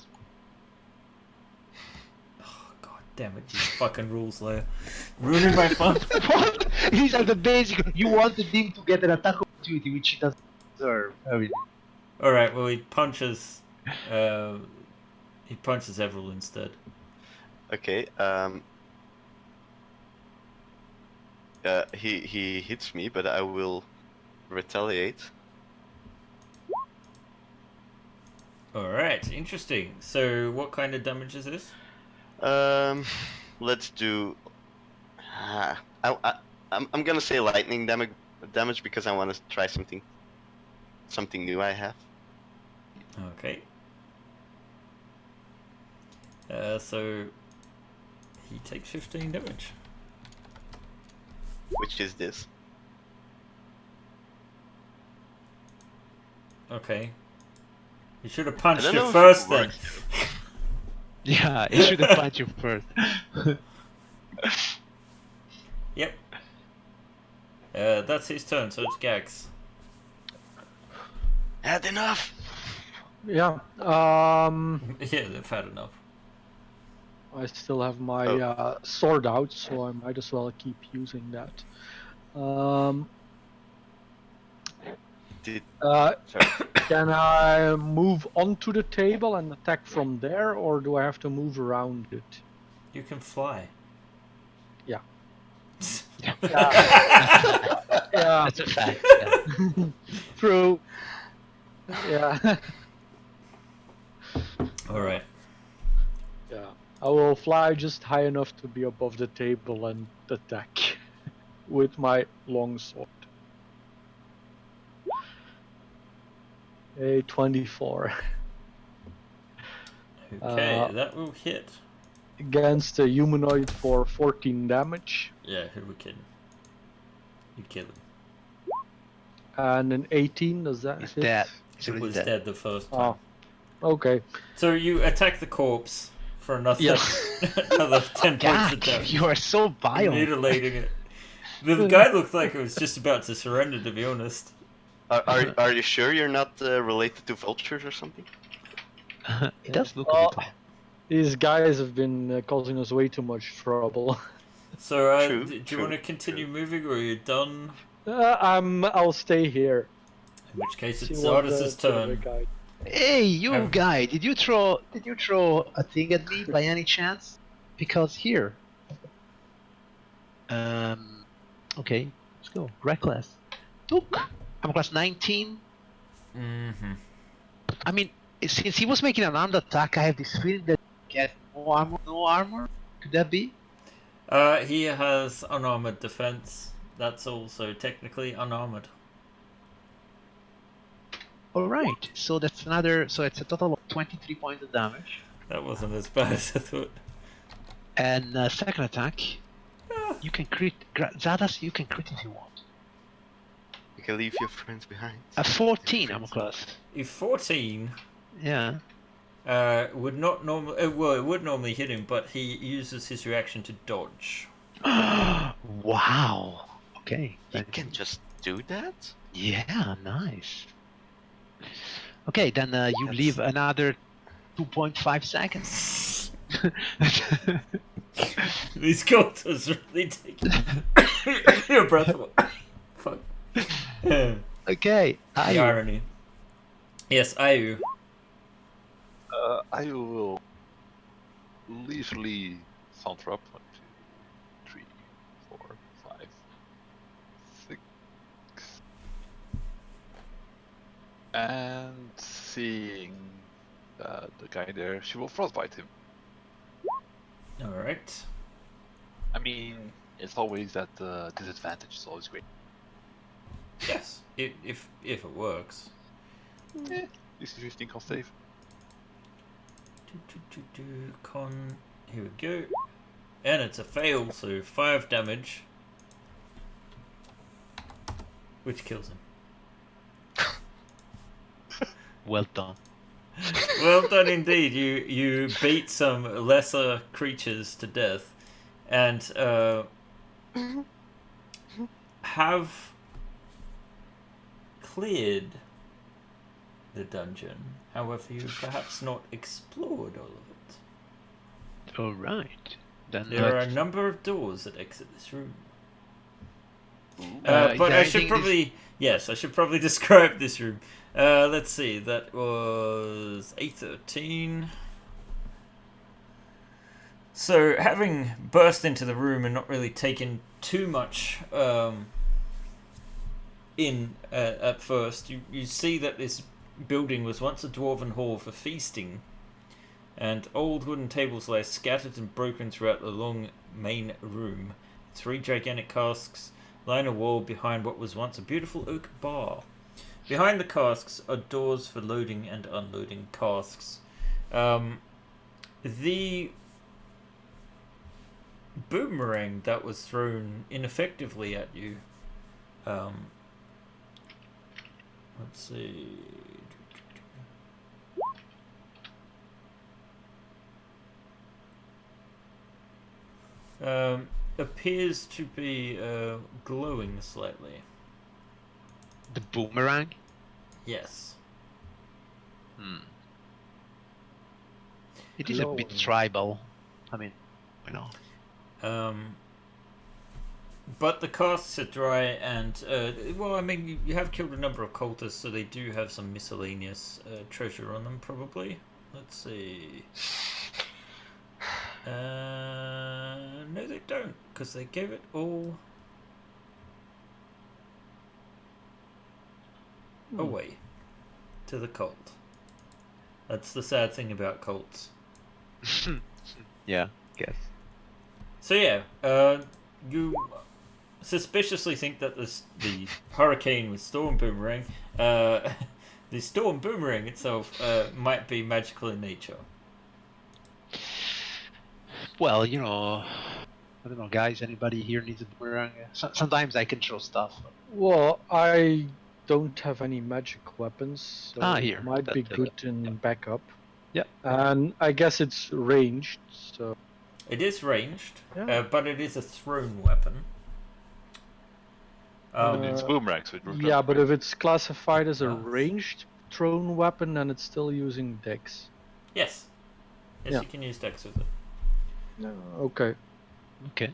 Oh, god damn it, you fucking rules, Leia. Ruining my fun. what? These are the basic. You wanted him to get an attack opportunity, which he doesn't deserve. I mean, Alright, well, he punches Everil instead. Okay. He hits me, but I will retaliate. Alright, interesting. So, what kind of damage is this? Let's do. I'm gonna say lightning damage because I want to try something new I have. Okay. So he takes 15 damage. Which is this? Okay. You should have I punched don't you know if first it then. works. Yeah, it should have punched you first. Yep. That's his turn, so it's Gags. Had enough. Yeah. Yeah, they've had enough. I still have my sword out, so I might as well keep using that. Did Can sorry. I move onto the table and attack from there, or do I have to move around it? You can fly. Yeah. Yeah. Yeah. That's a fact. Yeah. True. Yeah. Alright. Yeah. I will fly just high enough to be above the table and attack with my long sword. A 24 Okay, that will hit. against a humanoid for 14 damage, Yeah, who we kidding? You kill him. and an 18. Does that He's hit? dead. He was dead the first time. Oh, okay. So you attack the corpse for another Yes. another 10 points of Gak, damage. you are so vile. Mutilating it. The guy looked like he was just about to surrender, to be honest. Are you sure you're not related to vultures or something? It does look a bit. These guys have been causing us way too much trouble. So, True, do you true, want to continue moving, or are you done? I'll stay here. In which case, See it's what Zardis' the other turn. guy- Hey, you Um, guy! Did you throw a thing at me by any chance? Because here. Okay, let's go. Reckless. Look, I'm class 19. Mm-hmm. I mean, since he was making an armed attack, I have this feeling that he gets no armor. No armor. Could that be? He has unarmored defense. That's also technically unarmored. All right. So that's another. So it's a total of 23 points of damage. That wasn't as bad as I thought. And second attack, you can crit. Zadas, you can crit if you want. You can leave your friends behind. A 14, I'm class. If 14 Yeah. would not normally, well, it would normally hit him, but he uses his reaction to dodge. Wow. Okay. You can just do that? Yeah, nice. Okay, then you That's- leave another 2.5 seconds. These cultists really take your breath away. Fuck. Okay, The Ayu. irony. Yes, Ayu. I will leisurely saunter up 1, 2, 3, 4, 5, 6, and seeing the guy there, she will frostbite him. Alright. I mean, it's always that disadvantage. It's always great. Yes, if it works. DC 15 con save. Con. Here we go. And it's a fail, so 5 damage. Which kills him. Well done. Well done indeed. You beat some lesser creatures to death, and have cleared the dungeon. However, you perhaps not explored all of it. All right. Then There are a number of doors that exit this room. is But there I should anything probably I should probably describe this room. Let's see. That was A13. So, having burst into the room and not really taken too much in at first, you see that this building was once a dwarven hall for feasting, and old wooden tables lay scattered and broken throughout the long main room. 3 gigantic casks line a wall behind what was once a beautiful oak bar. Behind the casks are doors for loading and unloading casks. The boomerang that was thrown ineffectively at you. Let's see. Appears to be glowing slightly. The boomerang? Yes. It is a bit Glowing. tribal. I mean, But the casts are dry, and well, I mean, you have killed a number of cultists, so they do have some miscellaneous treasure on them, probably. Let's see. No, they don't, because they gave it all away to the cult. That's the sad thing about cults. yeah, guess. So yeah, you suspiciously think that the hurricane with storm boomerang, the storm boomerang itself, might be magical in nature. Well, I don't know, guys. Anybody here needs a boomerang? Sometimes I can throw stuff. Well, I don't have any magic weapons, so Here. it might be That- good in backup. Yeah. And I guess it's ranged, so It is ranged, Yeah. but it is a thrown weapon. It's boomerang, so it yeah, but if it's classified as a Yes. ranged thrown weapon, then it's still using dex. Yes. Yes, Yeah. you can use dex with it. Okay. Okay.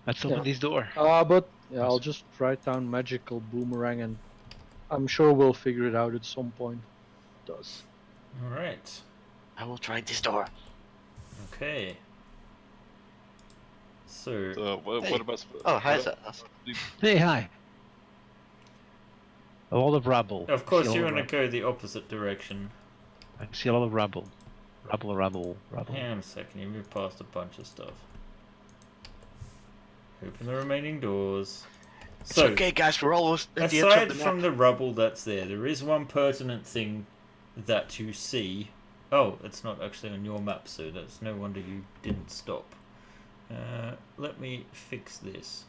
Let's open this door. But yeah, I'll just write down magical boomerang, and I'm sure we'll figure it out at some point. It does. All right. I will try this door. Okay. So So, what Hey. about? Oh, hi, what- sir. Hey, hi. A lot of rubble. of course I see a you lot want of to go the opposite direction. I see a lot of rubble. Rubble. Hang on a second. You moved past a bunch of stuff. Open the remaining doors. It's So okay, guys. We're almost at the edge aside of the from map. the rubble that's there is one pertinent thing that you see. Oh, it's not actually on your map, so that's no wonder you didn't stop. Let me fix this.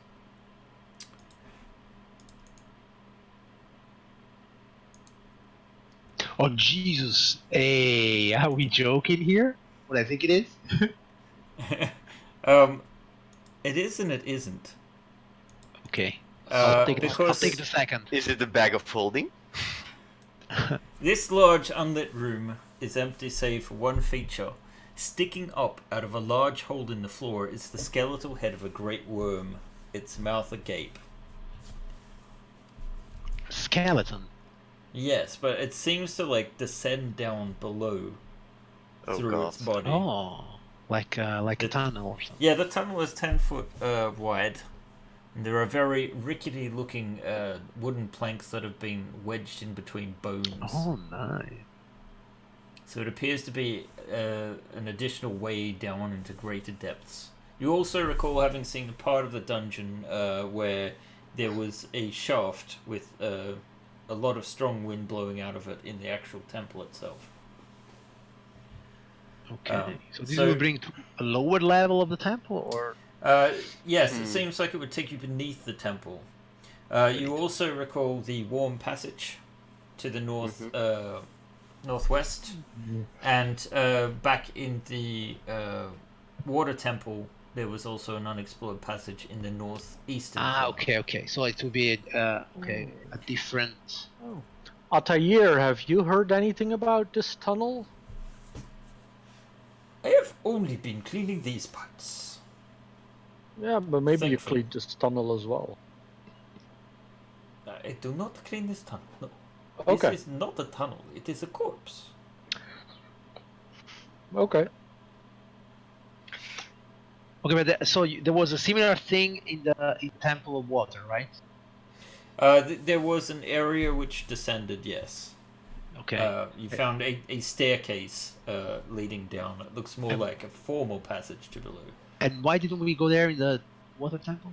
Oh, Jesus. Hey, are we joking here? What I think it is? It is and it isn't. Okay. Uh, I'll take because the second. Is it the bag of holding? this large unlit room is empty save for one feature. Sticking up out of a large hole in the floor is the skeletal head of a great worm, its mouth agape. Skeleton. Yes, but it seems to like descend down below Oh, through God. its body. Oh, like a It- tunnel or something. Yeah, the tunnel is 10 foot wide. And there are very rickety looking wooden planks that have been wedged in between bones. Oh, nice. So it appears to be an additional way down into greater depths. You also recall having seen a part of the dungeon where there was a shaft with a lot of strong wind blowing out of it in the actual temple itself. Okay. So this so- will bring to a lower level of the temple, or? Yes, it seems like it would take you beneath the temple. You also recall the warm passage to the northwest, and back in the water temple, there was also an unexplored passage in the northeastern. corner. Okay. So it will be a different. Altair, have you heard anything about this tunnel? I have only been cleaning these parts. Yeah, but maybe you Thankfully. cleaned this tunnel as well. I do not clean this tunnel. No. Okay. This is not a tunnel. It is a corpse. Okay. Okay, but there was a similar thing in the Temple of Water, right? There was an area which descended, yes. Okay. You found a staircase leading down. It looks more like a formal passage to below. And why didn't we go there in the Water Temple?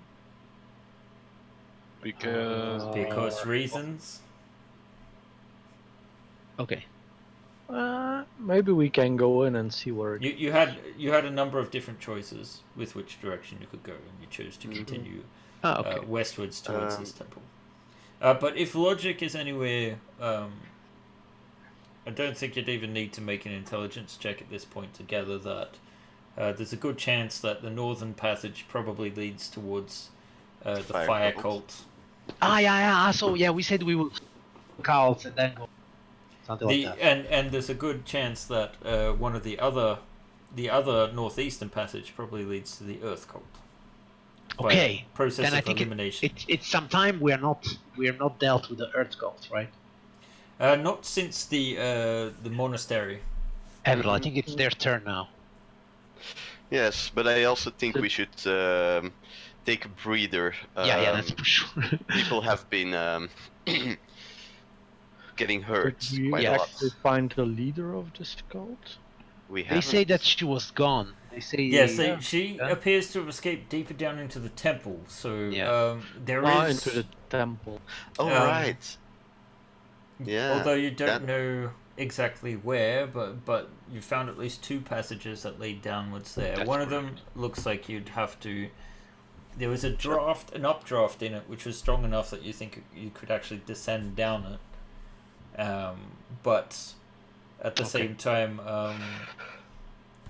Because Because reasons. Okay. Maybe we can go in and see where. You had a number of different choices with which direction you could go, and you chose to continue Okay. westwards towards this temple. But if logic is anywhere, I don't think you'd even need to make an intelligence check at this point to gather that there's a good chance that the northern passage probably leads towards the fire cult. Yeah. So yeah, we said we will cult and then go something like that. And there's a good chance that one of the other northeastern passage probably leads to the earth cult. Okay. Process then I of think elimination. it's some time we are not dealt with the earth cult, right? Not since the monastery. Avril, I think it's their turn now. Yes, but I also think we should take a breather. Yeah, that's for sure. People have been getting hurt Did we quite a lot. actually find the leader of this cult? They say that she was gone. They say Yes, she appears to have escaped deeper down into the temple. So there is into the temple. Oh right. Yeah. Although you don't know exactly where, but you found at least 2 passages that lead downwards there. That's One of them looks like you'd have to. There was an updraft in it, which was strong enough that you think you could actually descend down it. But at the same time,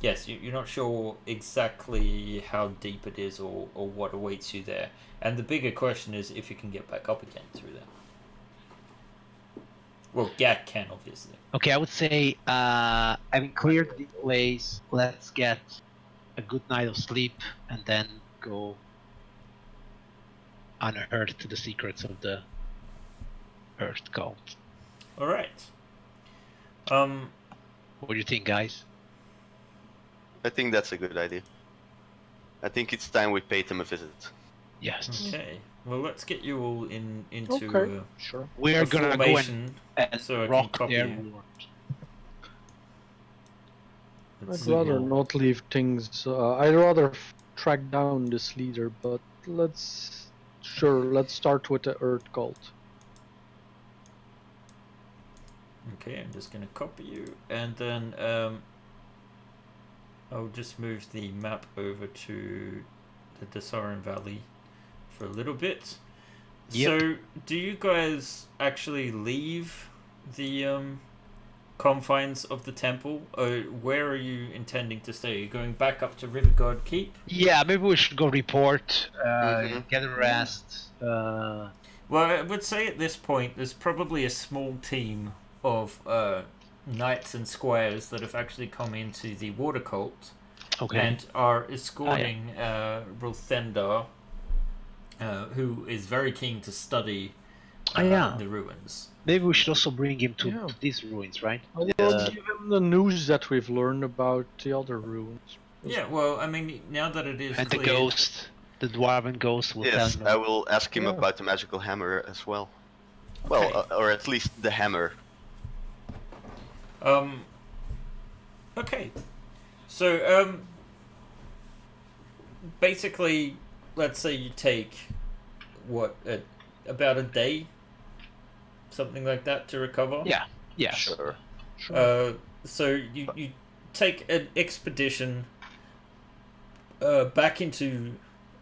yes, you're not sure exactly how deep it is or what awaits you there. And the bigger question is if you can get back up again through there. Well, Gak can, obviously. Okay, I would say, having cleared the place, let's get a good night of sleep and then go unearth the secrets of the Earth cult. All right. What do you think, guys? I think that's a good idea. I think it's time we paid them a visit. Yes. Okay. Well, let's get you all into Sure. We're gonna go formation. and So I can rock copy their you. world. Let's I'd rather see. not leave things. I'd rather track down this leader, but let's start with the Earth cult. Okay, I'm just going to copy you, and then I'll just move the map over to the Dasaran Valley for a little bit. Yep. So, do you guys actually leave the confines of the temple, or where are you intending to stay? Are you going back up to Riverguard Keep? Yeah, maybe we should go report, get a rest. Well, I would say at this point there's probably a small team of knights and squires that have actually come into the water cult and are escorting Rothendar, who is very keen to study the ruins. Maybe we should also bring him to these ruins, right? I will give him the news that we've learned about the other ruins. Yeah, well, I mean, now that it is and clear... the ghost, the dwarven ghost will tell him. I will ask him about the magical hammer as well. Well, or at least the hammer. Okay. So, basically, let's say you take, about a day? Something like that to recover? Yeah. Sure. So you take an expedition back into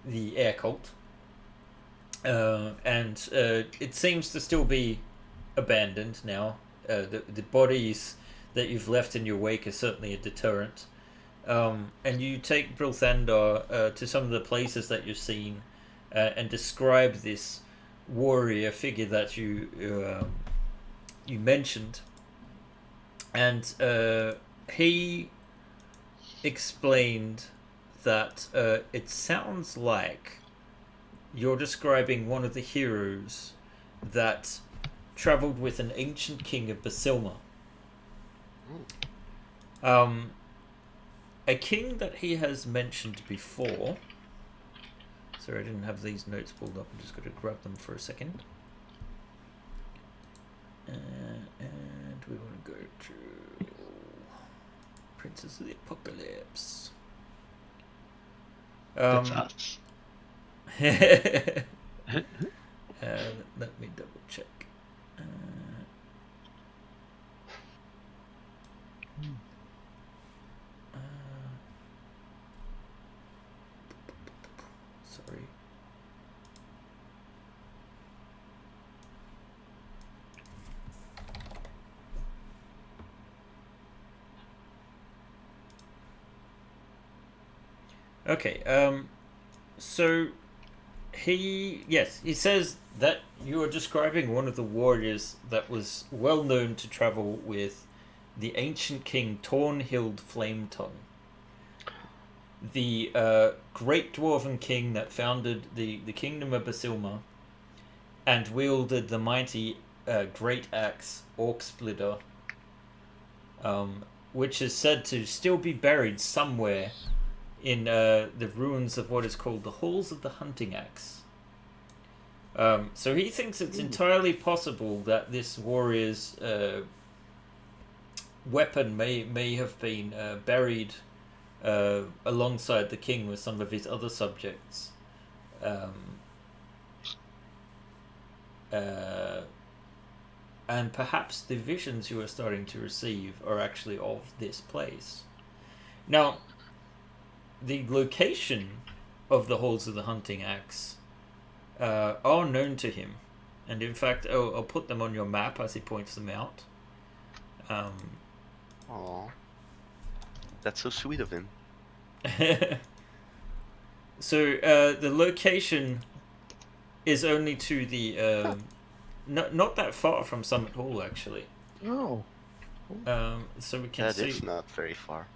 the air cult, and it seems to still be abandoned now. The bodies that you've left in your wake are certainly a deterrent. And you take Brilthandar to some of the places that you've seen and describe this warrior figure that you mentioned, and he explained that it sounds like you're describing one of the heroes that traveled with an ancient king of Basilma. A king that he has mentioned before. Sorry, I didn't have these notes pulled up. I'm just going to grab them for a second. And we want to go to Princess of the Apocalypse. That's us. Let me double check. Okay. So he says that you are describing one of the warriors that was well known to travel with the ancient king Tornhild Flametongue, the great dwarven king that founded the kingdom of Basilma and wielded the mighty great axe Orcsplitter, which is said to still be buried somewhere in the ruins of what is called the Halls of the Hunting Axe. So he thinks it's entirely possible that this warrior's weapon may have been buried alongside the king with some of his other subjects. And perhaps the visions you are starting to receive are actually of this place. Now, the location of the Halls of the Hunting Axe are known to him, and in fact, I'll put them on your map as he points them out. Aww. That's so sweet of him. So the location is only to the not that far from Summit Hall, actually. Oh. So we can That see. is not very far.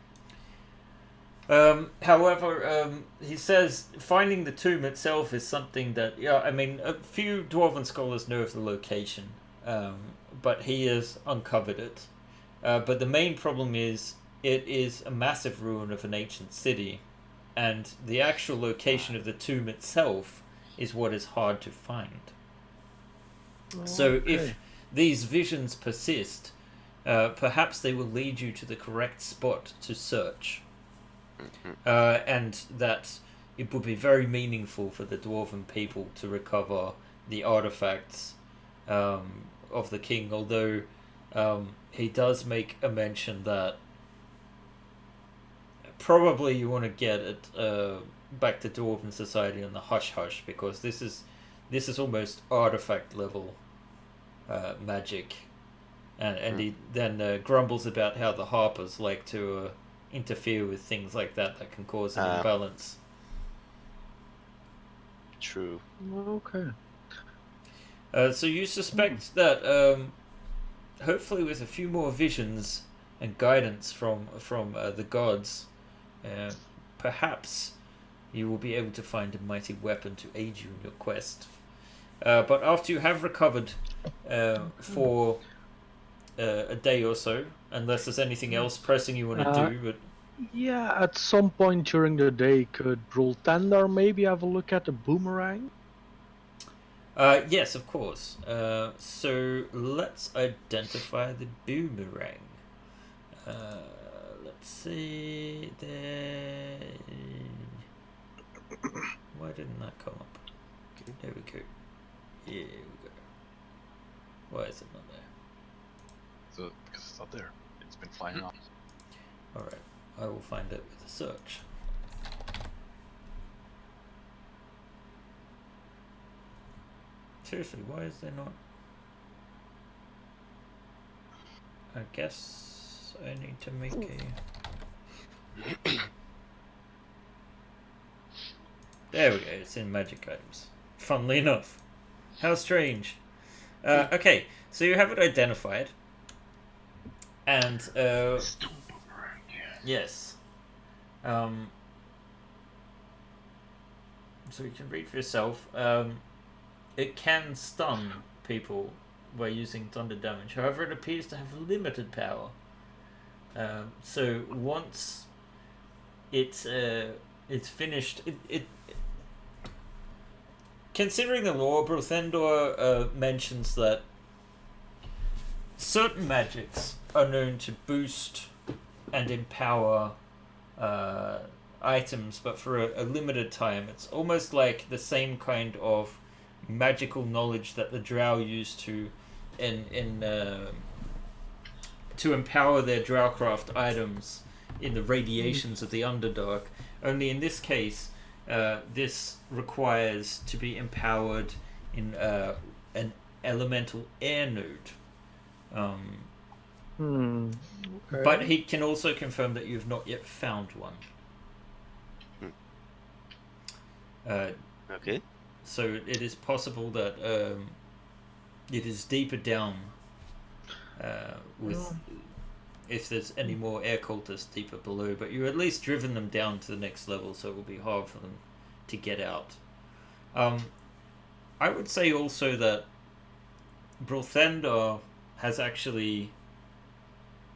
However, he says finding the tomb itself is something that, I mean, a few Dwarven scholars know of the location, but he has uncovered it. But the main problem is it is a massive ruin of an ancient city, and the actual location of the tomb itself is what is hard to find. So if these visions persist, perhaps they will lead you to the correct spot to search. And that it would be very meaningful for the Dwarven people to recover the artifacts of the king, although he does make a mention that probably you want to get it back to Dwarven society on the hush-hush, because this is almost artifact level magic, and he then grumbles about how the Harpers like to interfere with things like that can cause an imbalance. True. Okay. So you suspect that hopefully with a few more visions and guidance from the gods, perhaps you will be able to find a mighty weapon to aid you in your quest. But after you have recovered for a day or so, unless there's anything else pressing you want to do, but yeah, at some point during the day, could Roltandar maybe have a look at the boomerang? yes, of course. So let's identify the boomerang. Let's see. Why didn't that come up? There we go. Here we go. Why is it not there? So, because it's not there. It's been flying off. Alright, I will find it with a search. Seriously, why is there not? I guess I need to make a... There we go, it's in magic items. Funnily enough. How strange. Okay, so you have it identified. And, yes. So you can read for yourself. It can stun people by using thunder damage. However, it appears to have limited power. So once it's finished, it considering the lore, Brothendor mentions that certain magics are known to boost and empower items, but for a limited time. It's almost like the same kind of magical knowledge that the Drow use to empower their Drowcraft items in the radiations of the Underdark. Only in this case, this requires to be empowered in an elemental air node. Okay. But he can also confirm that you have not yet found one. Okay. So it is possible that it is deeper down with if there's any more air cultists deeper below, but you've at least driven them down to the next level, so it will be hard for them to get out. I would say also that Brothendar has actually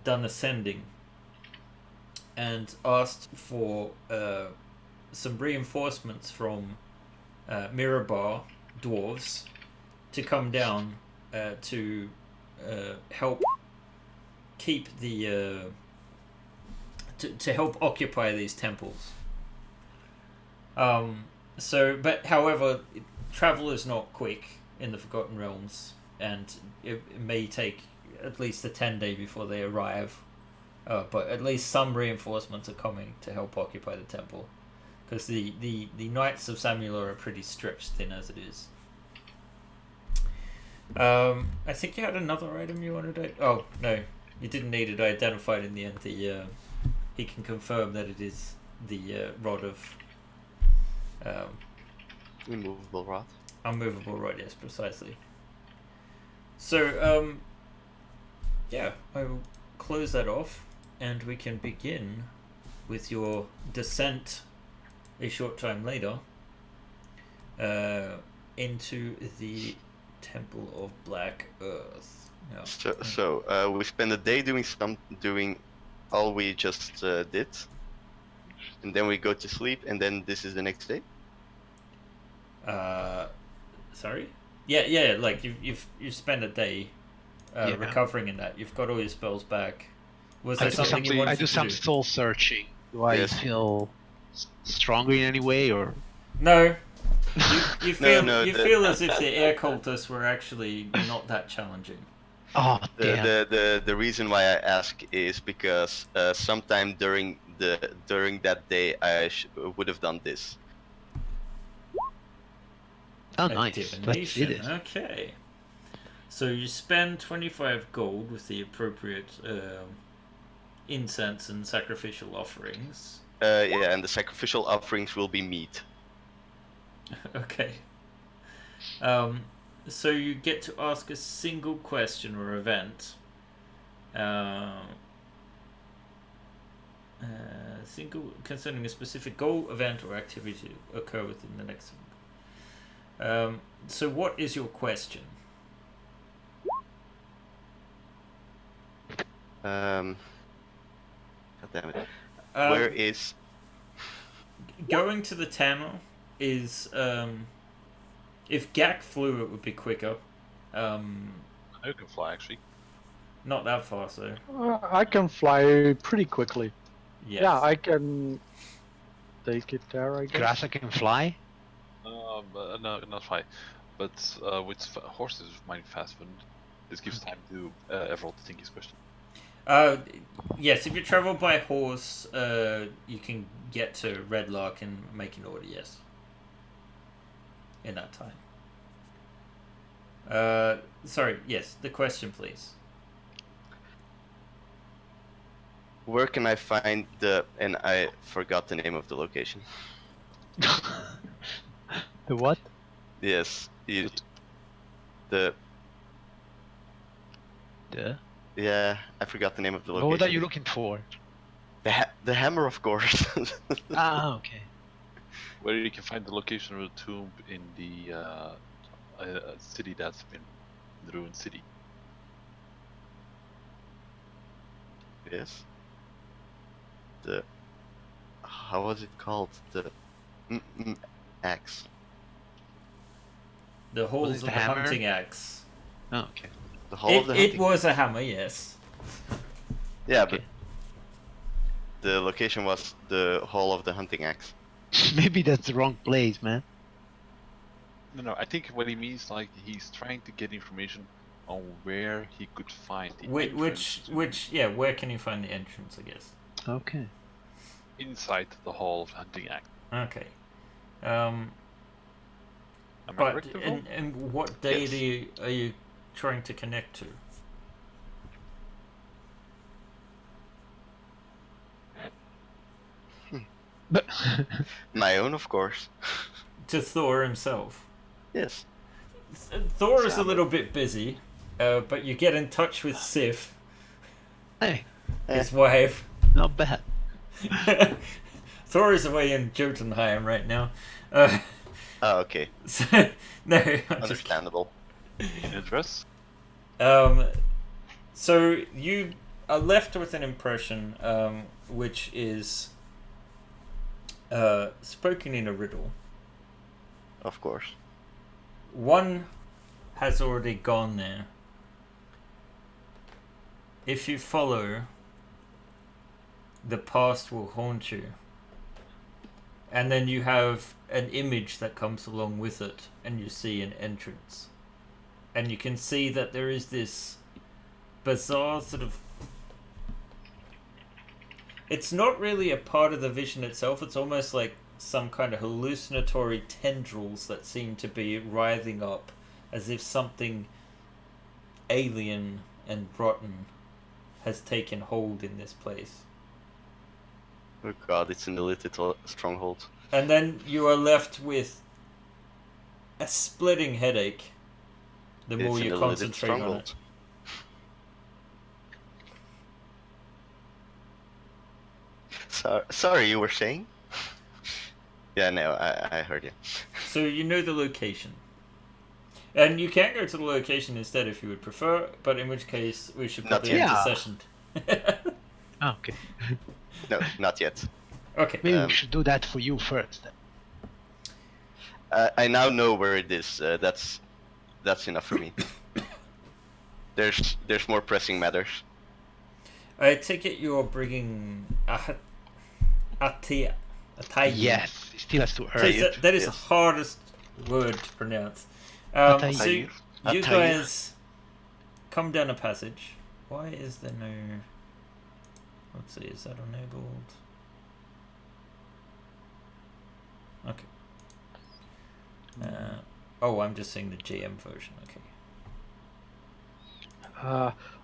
done ascending and asked for some reinforcements from Mirabar dwarves to come down to help keep the to help occupy these temples. But however, travel is not quick in the Forgotten Realms, and it may take at least a 10-day before they arrive. But at least some reinforcements are coming to help occupy the temple, because the Knights of Samula are pretty stretched thin as it is. I think you had another item you wanted to... Oh, no. You didn't need it identified in the end. He can confirm that it is the rod of... Immovable rod. Unmovable rod, yes, precisely. So, yeah, I will close that off, and we can begin with your descent a short time later into the Temple of Black Earth. Yeah. So we spend a day doing all we just did, and then we go to sleep, and then this is the next day. Sorry? Yeah. Like you've spent a day recovering in that. You've got all your spells back. Was there something you wanted to do? I do some soul searching. Do I Yes. feel stronger in any way, or No. You feel No, feel as if the air cultists were actually not that challenging. oh damn? The reason why I ask is because sometime during that day I would have done this. Oh nice. Let's see Divination. this. Okay. So you spend 25 gold with the appropriate incense and sacrificial offerings. Yeah, and the sacrificial offerings will be meat. Okay. So you get to ask a single question or event. Single concerning a specific goal, event, or activity to occur within the next. So what is your question? God damn it. Where is... Going to the Tamil is if Gak flew, it would be quicker. You can fly actually. Not that far, so I can fly pretty quickly. yes. Yeah, I can take it there, I guess. Grasa can fly. No, not fly. But with horses, might fast one. This gives time to Everald to think his question. Yes, if you travel by horse, you can get to Red Lark and make an order. Yes. In that time. Sorry. Yes, the question, please. Where can I find the... And I forgot the name of the location. The what? Yes, the... The? Yeah, I forgot the name of the location. What are you looking for? The hammer, of course. Ah, okay. Where you can find the location of the tomb in the city that's been the ruined city. Yes. How was it called? The axe. The halls it of the the hammer? hunting axe. Oh, okay. The hall of the hunting. It was a hammer, yes. Yeah, Okay. but the location was the hall of the hunting axe. Maybe that's the wrong place, man. No. I think what he means, like, he's trying to get information on where he could find the entrance to- Where can you find the entrance? I guess. Okay. inside the hall of hunting act. Okay. Am I But correct, Everald? and what deity are you trying to connect to? My own, of course. to Thor himself. Yes. Thor is a little bit busy, but you get in touch with Sif, Hey, his wife. not bad. Thor is away in Jotunheim right now. Oh, okay. So, no, I'm just Understandable. In address? So you are left with an impression, which is spoken in a riddle. Of course. One has already gone there. If you follow, the past will haunt you. And then you have an image that comes along with it, and you see an entrance. And you can see that there is this bizarre sort of... It's not really a part of the vision itself, it's almost like some kind of hallucinatory tendrils that seem to be writhing up, as if something alien and rotten has taken hold in this place. Oh god, it's an illithid stronghold. And then you are left with a splitting headache the It's more an you illithid concentrate on stronghold. it. Sorry, you were saying? Yeah, no, I heard you. So you know the location. And you can go to the location instead if you would prefer, but in which case we should Not probably yet. end the Yeah. session. Oh, okay. No, not yet. Okay. Maybe we should do that for you first. I now know where it is. That's enough for me. There's more pressing matters. I take it you're bringing Ataya. Yes, it still has to earn. Ataya. That is the Yes. hardest word to pronounce. Ataya. So you Ataya. guys come down a passage. Why is there no... Let's see, is that enabled? Okay. Oh, I'm just seeing the GM version. Okay.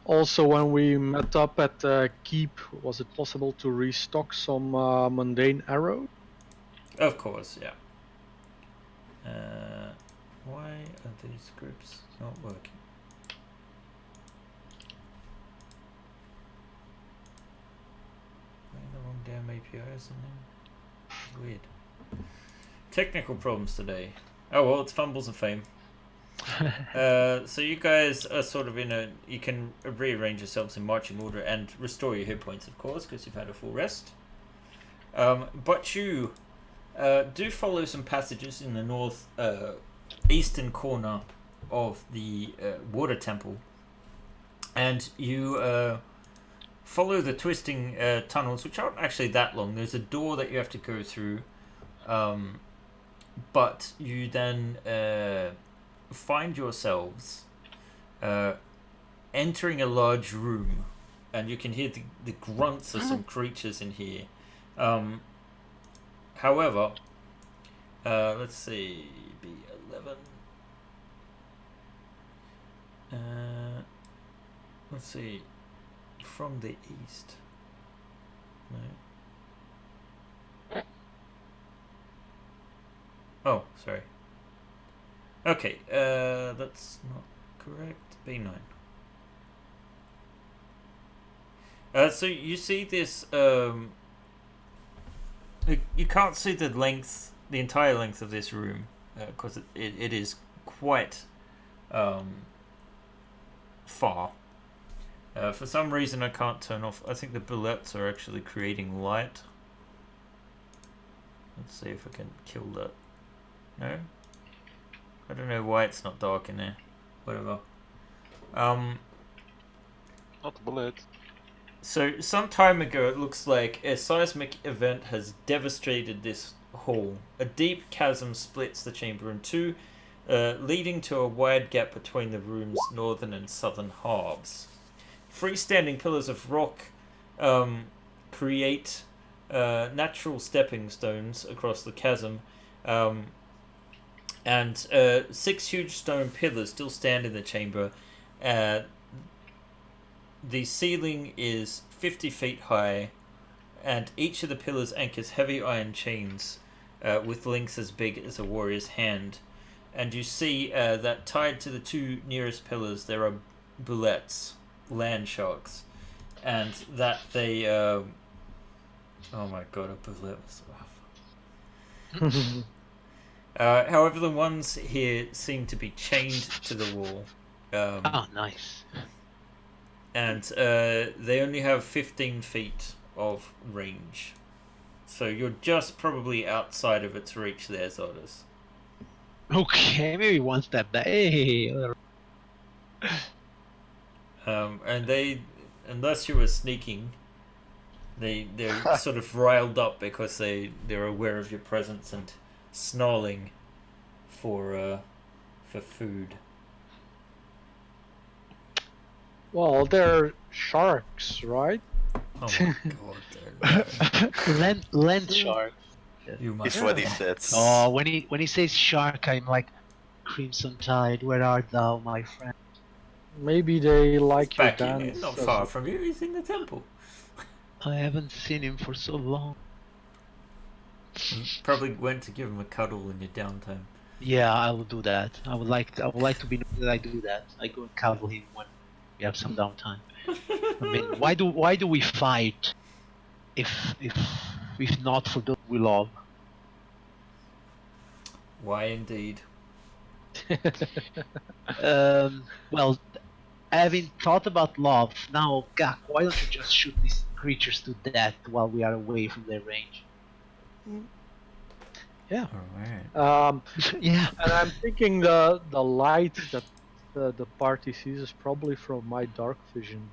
Also, when we met up at Keep, was it possible to restock some mundane arrows? Of course, yeah. Why are these scripts not working? The wrong damn APIs in there. It's weird. Technical problems today. Oh well, it's fumbles of fame. So you guys are sort of in a... You can rearrange yourselves in marching order and restore your hit points, of course, because you've had a full rest. But you do follow some passages in the north eastern corner of the water temple, and you follow the twisting tunnels, which aren't actually that long. There's a door that you have to go through, but you then find yourselves entering a large room, and you can hear the grunts of some creatures in here. However, let's see, B11. Let's see, from the east. No. Oh, sorry. Okay, that's not correct. B9. So you see this. You can't see the length, the entire length of this room, because it is quite far. For some reason, I can't turn off. I think the bullets are actually creating light. Let's see if I can kill that. No? I don't know why it's not dark in there. Whatever. Not the bullet. So, some time ago, it looks like a seismic event has devastated this hall. A deep chasm splits the chamber in two, leading to a wide gap between the room's northern and southern halves. Freestanding pillars of rock create natural stepping stones across the chasm, and 6 huge stone pillars still stand in the chamber. The ceiling is 50 feet high, and each of the pillars anchors heavy iron chains with links as big as a warrior's hand. And you see that tied to the two nearest pillars there are bullets, land sharks, and that they... oh my god, a bullet was rough. However, the ones here seem to be chained to the wall. Oh, nice. And they only have 15 feet of range. So you're just probably outside of its reach there, Zodus. Okay, maybe one step back. Hey. And they, unless you were sneaking, they're sort of riled up because they're aware of your presence and snarling for food. Well, they're sharks, right? Oh my god, Land shark. you must. It's what he said. Oh, when he says shark, I'm like, Crimson Tide, where art thou, my friend? Maybe they like your Back in, dance. not as far a- from you. He's in the temple. I haven't seen him for so long. Probably went to give him a cuddle in your downtime. Yeah, I will do that. I would like to be known that I do that. I go and cuddle him when we have some downtime. I mean, why do we fight if not for those we love? Why indeed? Well, having thought about love, now, Gak, why don't you just shoot these creatures to death while we are away from their range? Yeah. Alright. Yeah. And I'm thinking the light that the party sees is probably from my dark vision.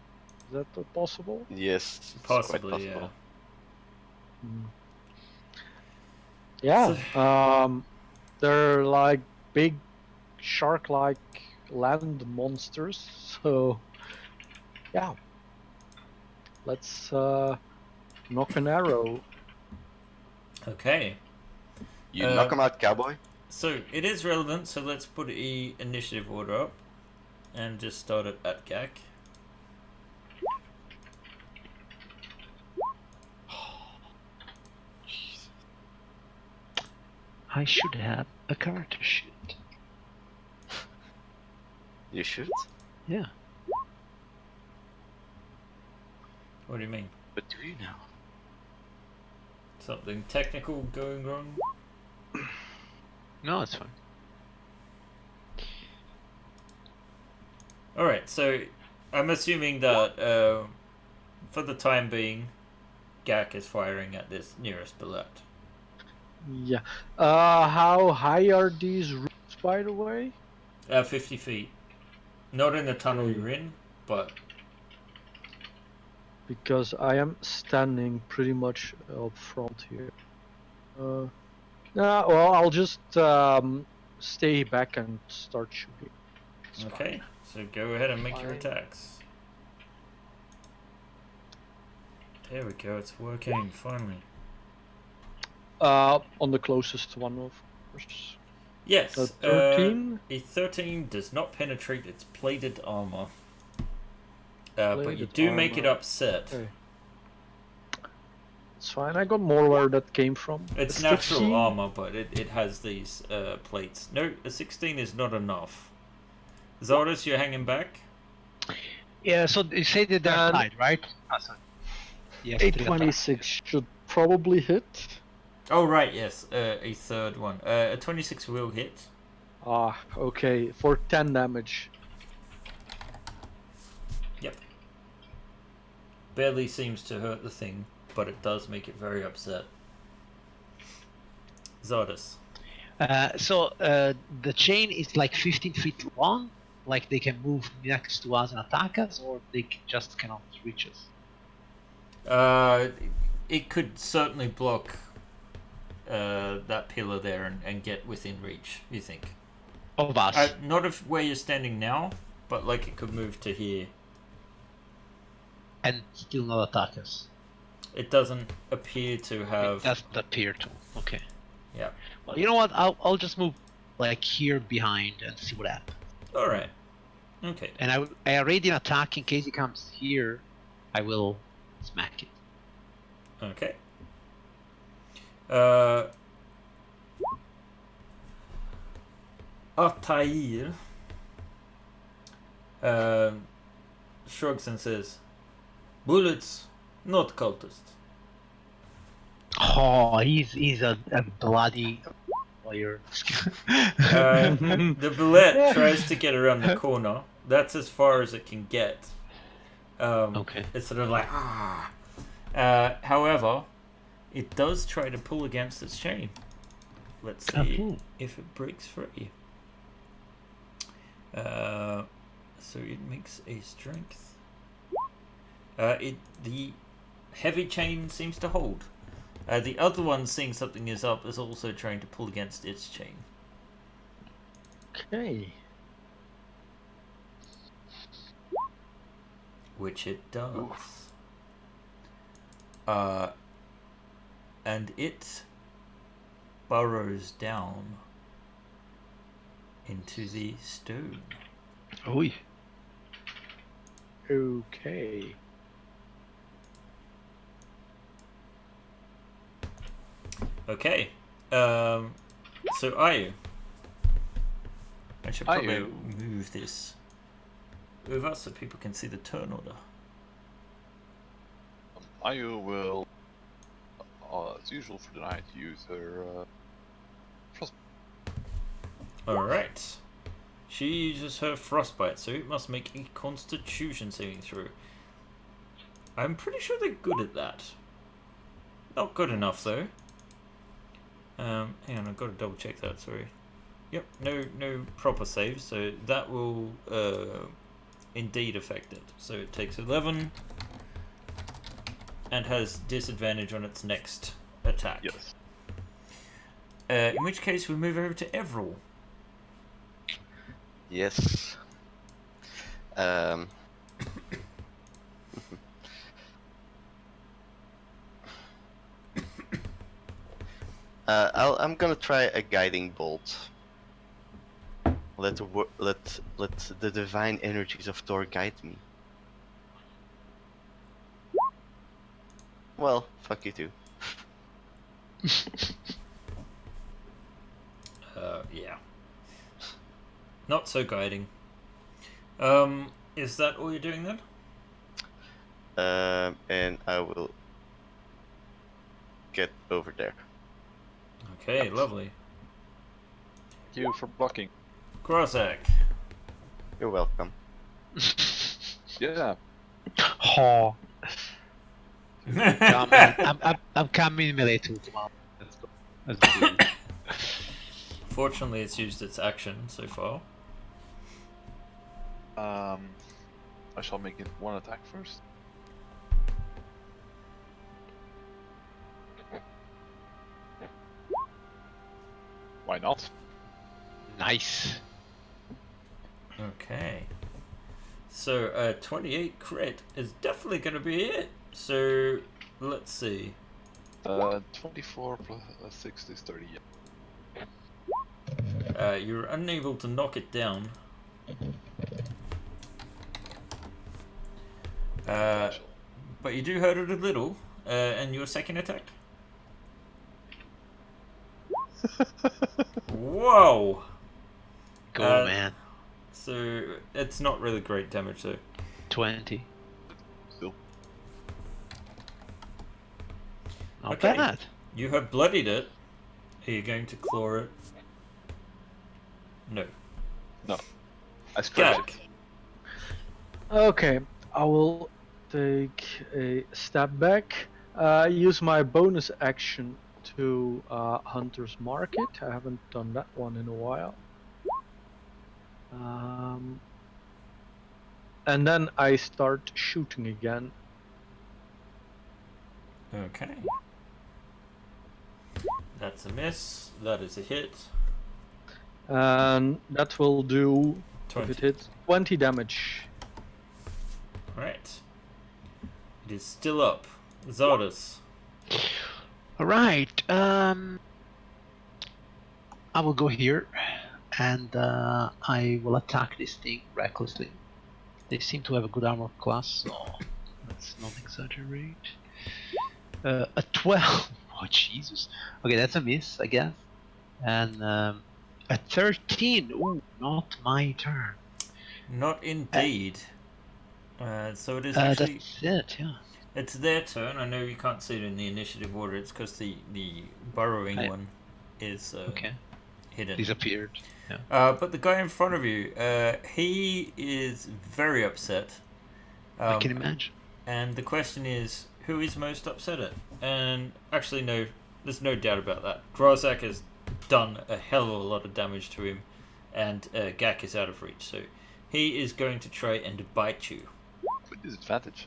Is that possible? Yes, it's Possibly, quite possible. Yeah. They're like big shark-like land monsters. So, yeah. Let's knock an arrow. Okay. You knock him out, cowboy. So it is relevant, so let's put the initiative order up and just start it at Gak. I should have a character sheet. You should. Yeah. What do you mean? But do you now? Something technical going wrong? No, it's fine. Alright, so I'm assuming that for the time being, Gak is firing at this nearest bullet. Yeah. How high are these roofs, by the way? 50 feet. Not in the tunnel you're in, but... Because I am standing pretty much up front here. Well, I'll just stay back and start shooting. It's Okay, so go ahead and make your Fine. attacks. There we go, it's working, finally. On the closest one, of course. Yes, So 13? A 13 does not penetrate its plated armor. But you Plated do make it armor. upset. Okay. It's fine, I got more where that came from. It's A natural 15? armor, but it has these plates. No, a 16 is not enough. Zordus, you're hanging back? Yeah, so you say that they're And- tied, right? Oh, sorry. Yes, 826 should probably hit. Oh, right, yes, a third one. A 26 will hit. Ah, okay, for 10 damage. Yep. Barely seems to hurt the thing, but it does make it very upset. Zordus. So the chain is like 15 feet long, like they can move next to us and attack us, or they just cannot reach us. It could certainly block that pillar there and get within reach, you think? Of us. Not of where you're standing now, but like it could move to here. And still not attack us. It doesn't appear to have... It doesn't appear to. Okay. Yeah. Well, you know what? I'll just move like here behind and see what happens. Alright. Okay. And I already an attack in case he comes here. I will smack it. Okay. Altair shrugs and says, "Bullets, not cultists." Oh, he's a bloody player. The bullet tries to get around the corner. That's as far as it can get. Okay. It's sort of like, however, it does try to pull against its chain. Let's see if it breaks free. So it makes a strength. The heavy chain seems to hold. The other one, seeing something is up, is also trying to pull against its chain. Okay. Which it does. And it burrows down into the stone. Oi. Okay. Okay. So Ayu. I should probably Ayu. move this over so people can see the turn order. Ayu will, as usual for the night, use her frost. Alright. She uses her frostbite, so it must make a constitution saving throw. I'm pretty sure they're good at that. Not good enough though. Hang on, I've got to double check that, sorry. Yep, no proper save, so that will indeed affect it. So it takes 11 and has disadvantage on its next attack. Yes. In which case we move over to Everil. Yes. I'm gonna try a guiding bolt. Let the divine energies of Thor guide me. Well, fuck you too. Yeah. Not so guiding. Is that all you're doing then? And I will get over there. Okay, lovely. Thank you for blocking. Grozak. You're welcome. Yeah. Oh. Come on. I'm coming melee too. Come on. Let's go. Let's do it. Fortunately, it's used its action so far. I shall make it one attack first. Why not? Nice. Okay. So, 28 crit is definitely going to be it. So, let's see. 24 plus 6 is 30. You're unable to knock it down. But you do hurt it a little. And your second attack? Whoa! Go, man. So, it's not really great damage though. 20. Still. Not Okay. bad. You have bloodied it. Are you going to claw it? No. No. I scratch Gag. it. Okay, I will take a step back. Use my bonus action to Hunter's Market. I haven't done that one in a while. And then I start shooting again. Okay. That's a miss. That is a hit. And that will do, 20. if it hits, 20 damage. Right. It is still up. Zardas. Alright, I will go here and I will attack this thing recklessly. They seem to have a good armor class, so let's not exaggerate. A 12. Oh, Jesus. Okay, that's a miss, I guess. And a A 13. Ooh, not my turn. Not indeed. So it is actually... That's it, yeah. It's their turn. I know you can't see it in the initiative order. It's because the burrowing one is Okay. hidden. Disappeared. Yeah. But the guy in front of you, he is very upset. I can imagine. And the question is, who is most upset at? And actually, no, there's no doubt about that. Grozak has done a hell of a lot of damage to him, and Gak is out of reach. So he is going to try and bite you. With disadvantage.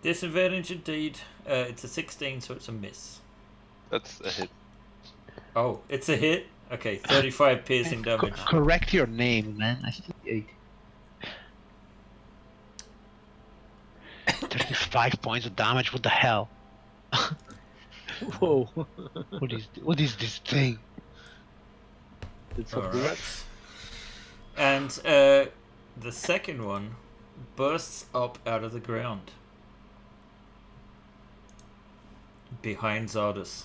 Disadvantage indeed. It's a 16, so it's a miss. That's a hit. Oh, it's a hit? Okay, 35 piercing damage. Correct your name, man. I see 8. 35 points of damage. What the hell? Whoa. What is this thing? It's a Alright. bullet. And the second one bursts up out of the ground. Behind Zardes.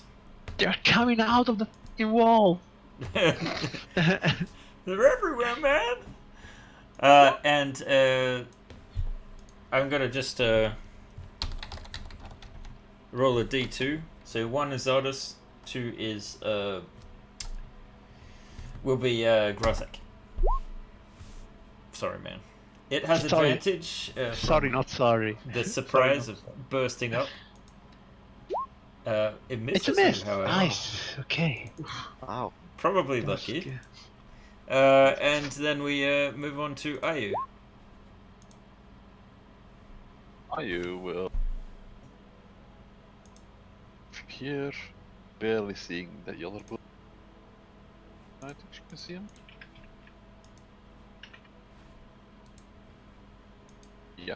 They're coming out of the fucking wall. They're everywhere, man! And I'm gonna just roll a d2. So 1 is Zardes, 2 is will be Grozak. Sorry, man. It has Sorry. advantage. Sorry, not sorry. The surprise of bursting up. It It's misses a miss. you, however. Nice. Okay. Wow. Probably That was lucky. good. And then we move on to Ayu. Ayu will here, barely seeing the yellow blue. I think you can see him. Yeah.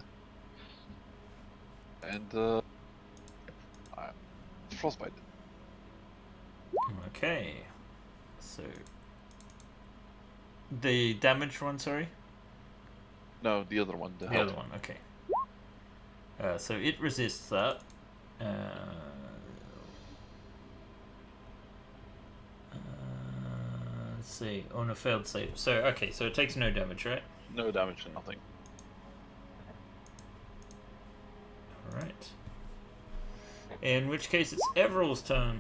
And frostbite. Okay. So the damage one, sorry? No, the other one. The other one, okay. So it resists that. Let's see, on a failed save. So, okay, so it takes no damage, right? No damage and nothing. Alright. In which case, it's Everill's turn.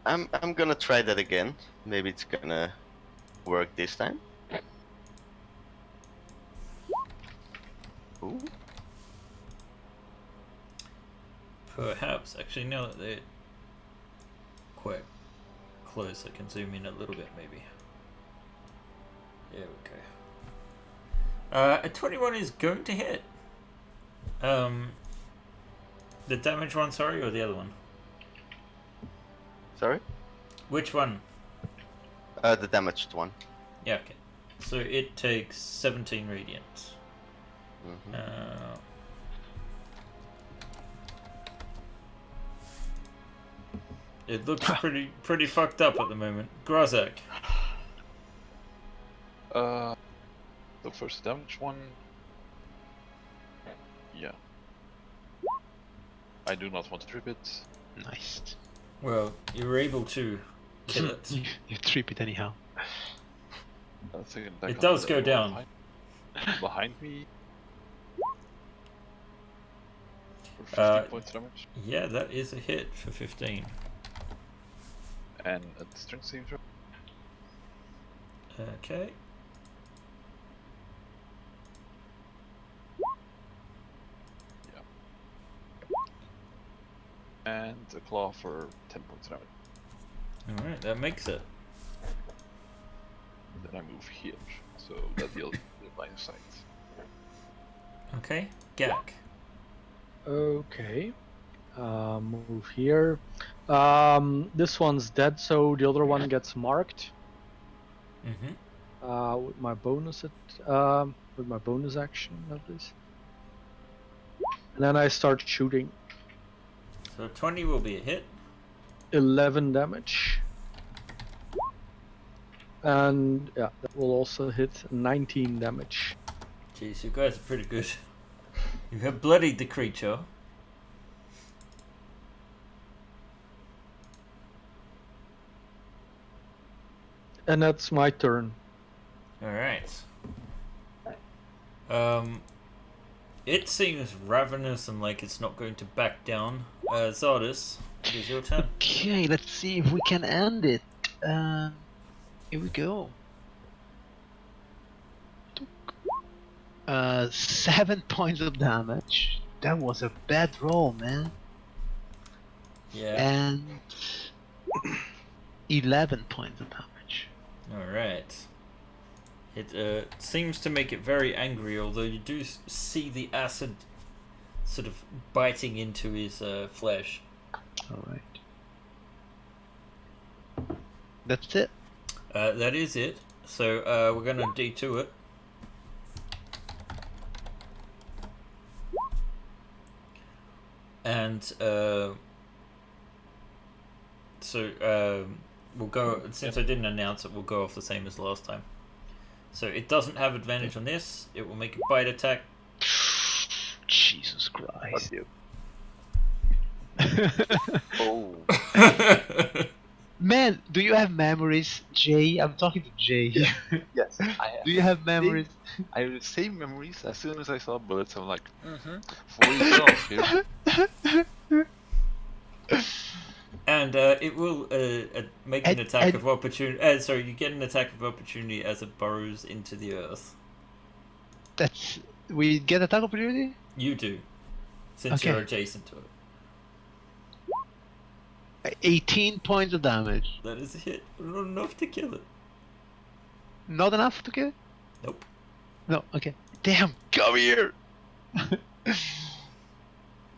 I'm gonna try that again. Maybe it's gonna work this time. Ooh. Perhaps. Actually, now that they're quite close, I can zoom in a little bit, maybe. There we go. A 21 is going to hit. The damage one, sorry, or the other one? Sorry? Which one? The damaged one. Yeah, okay. So it takes 17 radiant. Mhm. It looks pretty fucked up at the moment. Grozak. The first damage one. Yeah. I do not want to trip it. Nice. Well, you were able to kill it. You trip it anyhow. Second It attack does on go the down. behind me. For 15 points damage. Yeah, that is a hit for 15. And a strength saving throw. Okay. And a claw for 10 points damage. Alright, that makes it. Then I move here, so that deals with line of sight. Okay, Gak. Okay. Move here. This one's dead, so the other one gets marked. Mm-hmm. With my bonus action, at least. And then I start shooting. So 20 will be a hit. 11 damage. And yeah, that will also hit 19 damage. Jeez, you guys are pretty good. You have bloodied the creature. And that's my turn. Alright. It seems ravenous and like it's not going to back down. Zardis, it is your turn. Okay, let's see if we can end it. Here we go. 7 points of damage. That was a bad roll, man. Yeah. And 11 points of damage. Alright. It seems to make it very angry, although you do see the acid sort of biting into his flesh. Alright. That's it. That is it. So we're going to D2 it. And we'll go, since I didn't announce it, we'll go off the same as last time. So it doesn't have advantage on this. It will make a bite attack. Jesus Christ. Fuck you. Oh. Man, do you have memories, Jay? I'm talking to Jay. Yes, I have. Do you have memories? I have the same memories. As soon as I saw bullets, I'm like, Mm-hmm. for yourself here. And it will make an attack and- of opportunity. Sorry, you get an attack of opportunity as it burrows into the earth. That's we get attack opportunity? You do, since Okay. you're adjacent to it. 18 points of damage. That is a hit, but not enough to kill it. Not enough to kill it? Nope. No, okay. Damn, come here!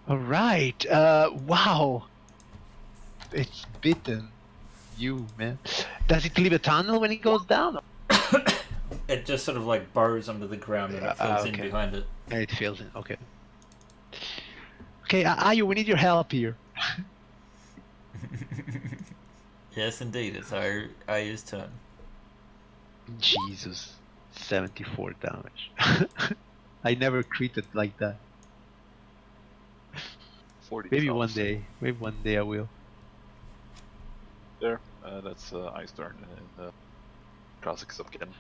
Alright, wow. It's bitten. You, man. Does it leave a tunnel when it goes down? It just sort of like burrows under the ground and it fills in okay. behind it. It fills in, okay. Okay, Ayu, we need your help here. Yes, indeed, it's Ayu's turn. Jesus. 74 damage. I never treated like that. 40 Maybe souls. one day. Maybe one day I will. There, that's Ice turn, and Krasik is up again.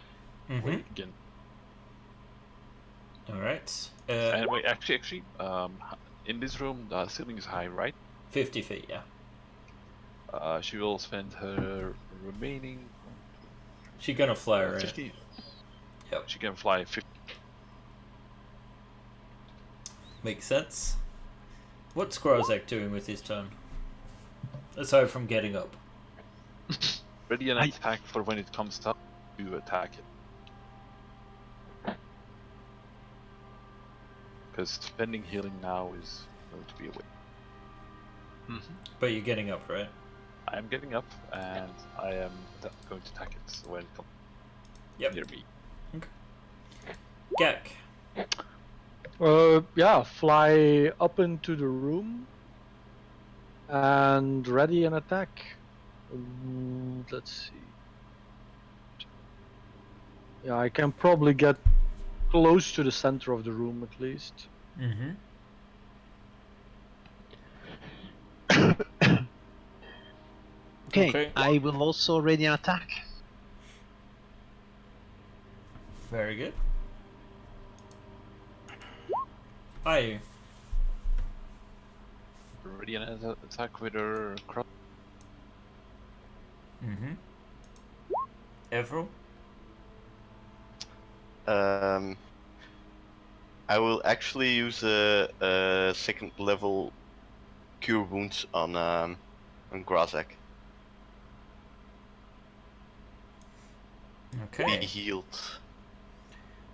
Mm-hmm. Wait, again. All right. And wait, actually, in this room, the ceiling is high, right? 50 feet, yeah. She will spend her remaining She's gonna fly around. 50. Yep. She can fly 50. Makes sense. What's Grozak doing with his turn? Aside from getting up. Ready an attack for when it comes up to attack it. Because spending healing now is going to be a way. But you're getting up, right? I am getting up, and I am going to attack it when it comes Yep. near me. Gak. Yeah, fly up into the room and ready an attack. Let's see. Yeah, I can probably get close to the center of the room at least. Mm-hmm. Okay, I will also ready an attack. Very good. Ayu. Ready an attack with her cross. Mm-hmm. Everil. I will actually use a second level cure wounds on Grozak. Okay. Be healed.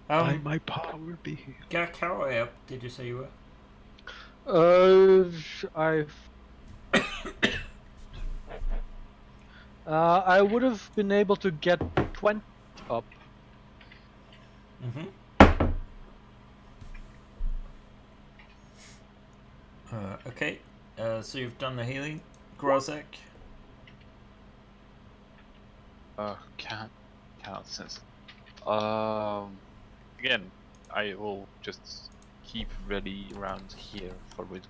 By my power be healed. Gak, how high up did you say you were? I would have been able to get 20 up. Mm-hmm. Okay. So you've done the healing, Grozak. Cannot sense. Again, I will just keep ready around here for it.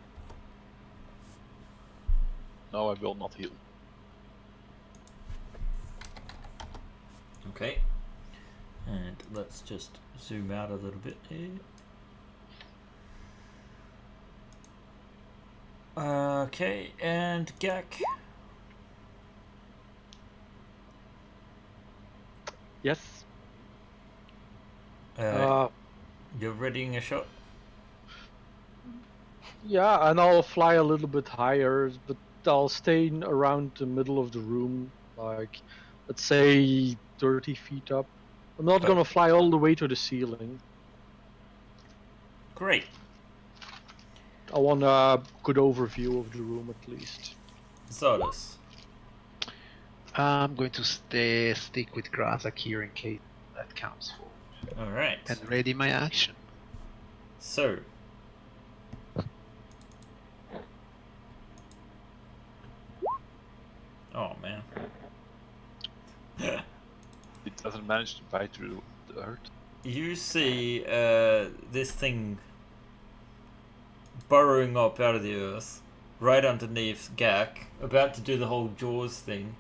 No, I will not heal. Okay. And let's just zoom out a little bit here. Okay, and Gak. Yes. You're readying a shot? Yeah, and I'll fly a little bit higher, but I'll stay around the middle of the room, like, let's say 30 feet up. I'm not gonna fly all the way to the ceiling. Great. I want a good overview of the room at least. Zardas. I'm going to stick with Grazak here in case that counts for. Alright. And ready my action. So. Oh man. It doesn't manage to bite through the earth. You see this thing burrowing up out of the earth, right underneath Gak, about to do the whole Jaws thing,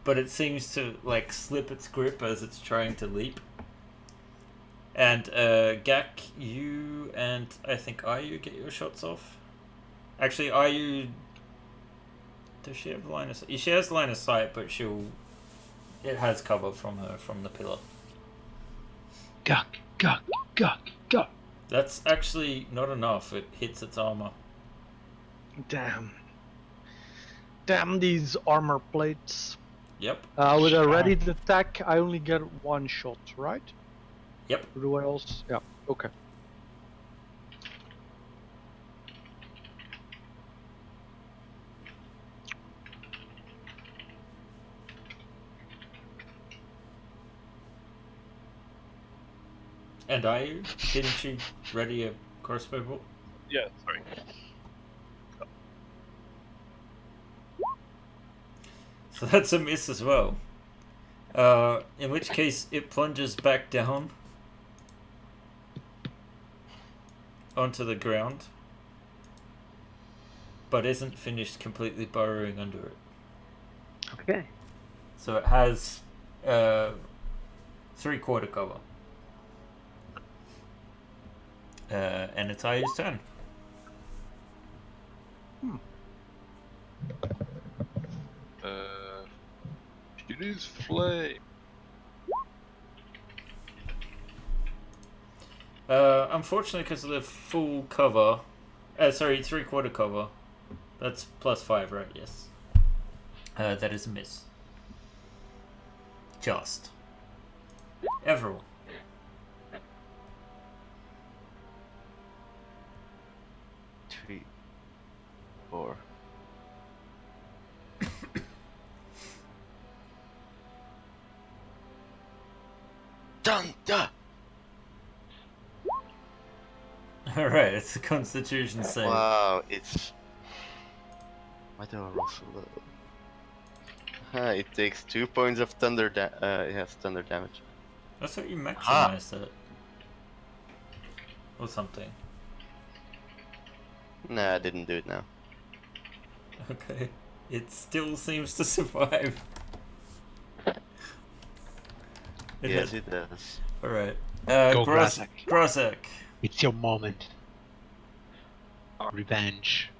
but it seems to like slip its grip as it's trying to leap. And Gak, you and I think Ayu get your shots off. Actually, Ayu, does she have line of sight? She has line of sight, but it has cover from her from the pillar. Gak. That's actually not enough. It hits its armor. Damn these armor plates. Yep. With a ready attack, I only get one shot, right? Yep. Or do I also? Yeah. Okay. And didn't you ready a crossbow bolt? Yeah, sorry. So that's a miss as well. In which case it plunges back down onto the ground, but isn't finished completely burrowing under it. Okay. So it has 3/4 cover. And it's Ayu's turn. Use flame. Unfortunately, because of the full cover, 3/4 cover, that's +5, right? Yes. That is a miss. Just. Everall. Three, 4. Dun. Alright, it's a Constitution save. Wow, it's. Why do I roll so low? It takes 2 points of thunder. It has thunder damage. I thought you maximized it. Or something. Nah, I didn't do it now. Okay. It still seems to survive. Yes, it does. Alright. Go Grazak. Grazak. It's your moment. Revenge.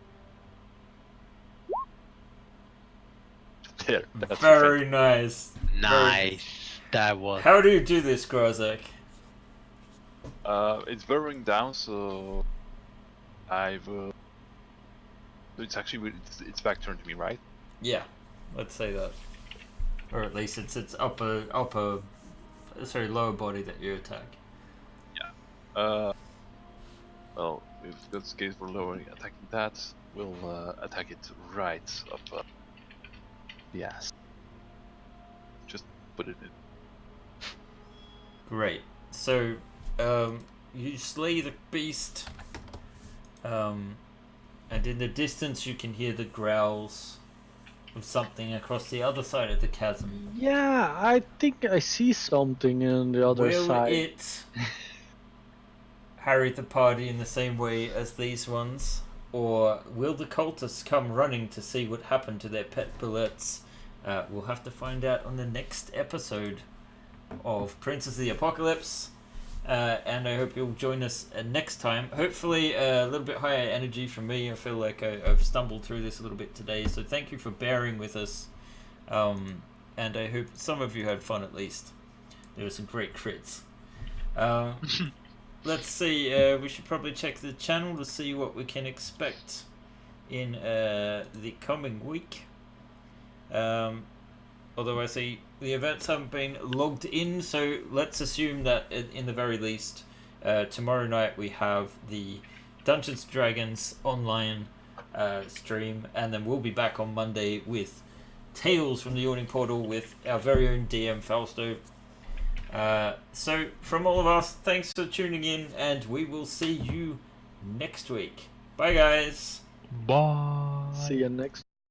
There. That's Very nice. Nice. That was. How do you do this, Grazak? It's burrowing down, so I will. It's actually it's back turned to me, right? Yeah, let's say that. Or at least it's its lower body that you attack. Well, if that's the case, we're lowering attacking that. We'll attack it right up the ass. Just put it in. Great. So, you slay the beast, and in the distance you can hear the growls of something across the other side of the chasm. Yeah, I think I see something on the other side. Will it harry the party in the same way as these ones? Or will the cultists come running to see what happened to their pet bullets? We'll have to find out on the next episode of Princess of the Apocalypse. And I hope you'll join us next time. Hopefully a little bit higher energy from me. I feel like I've stumbled through this a little bit today, so thank you for bearing with us. And I hope some of you had fun at least. There were some great crits. Let's see, we should probably check the channel to see what we can expect in the coming week. Although I see the events haven't been logged in, so let's assume that in the very least, tomorrow night we have the Dungeons & Dragons online stream, and then we'll be back on Monday with Tales from the Yawning Portal with our very own DM Fausto. So from all of us, thanks for tuning in, and we will see you next week. Bye guys. Bye. See you next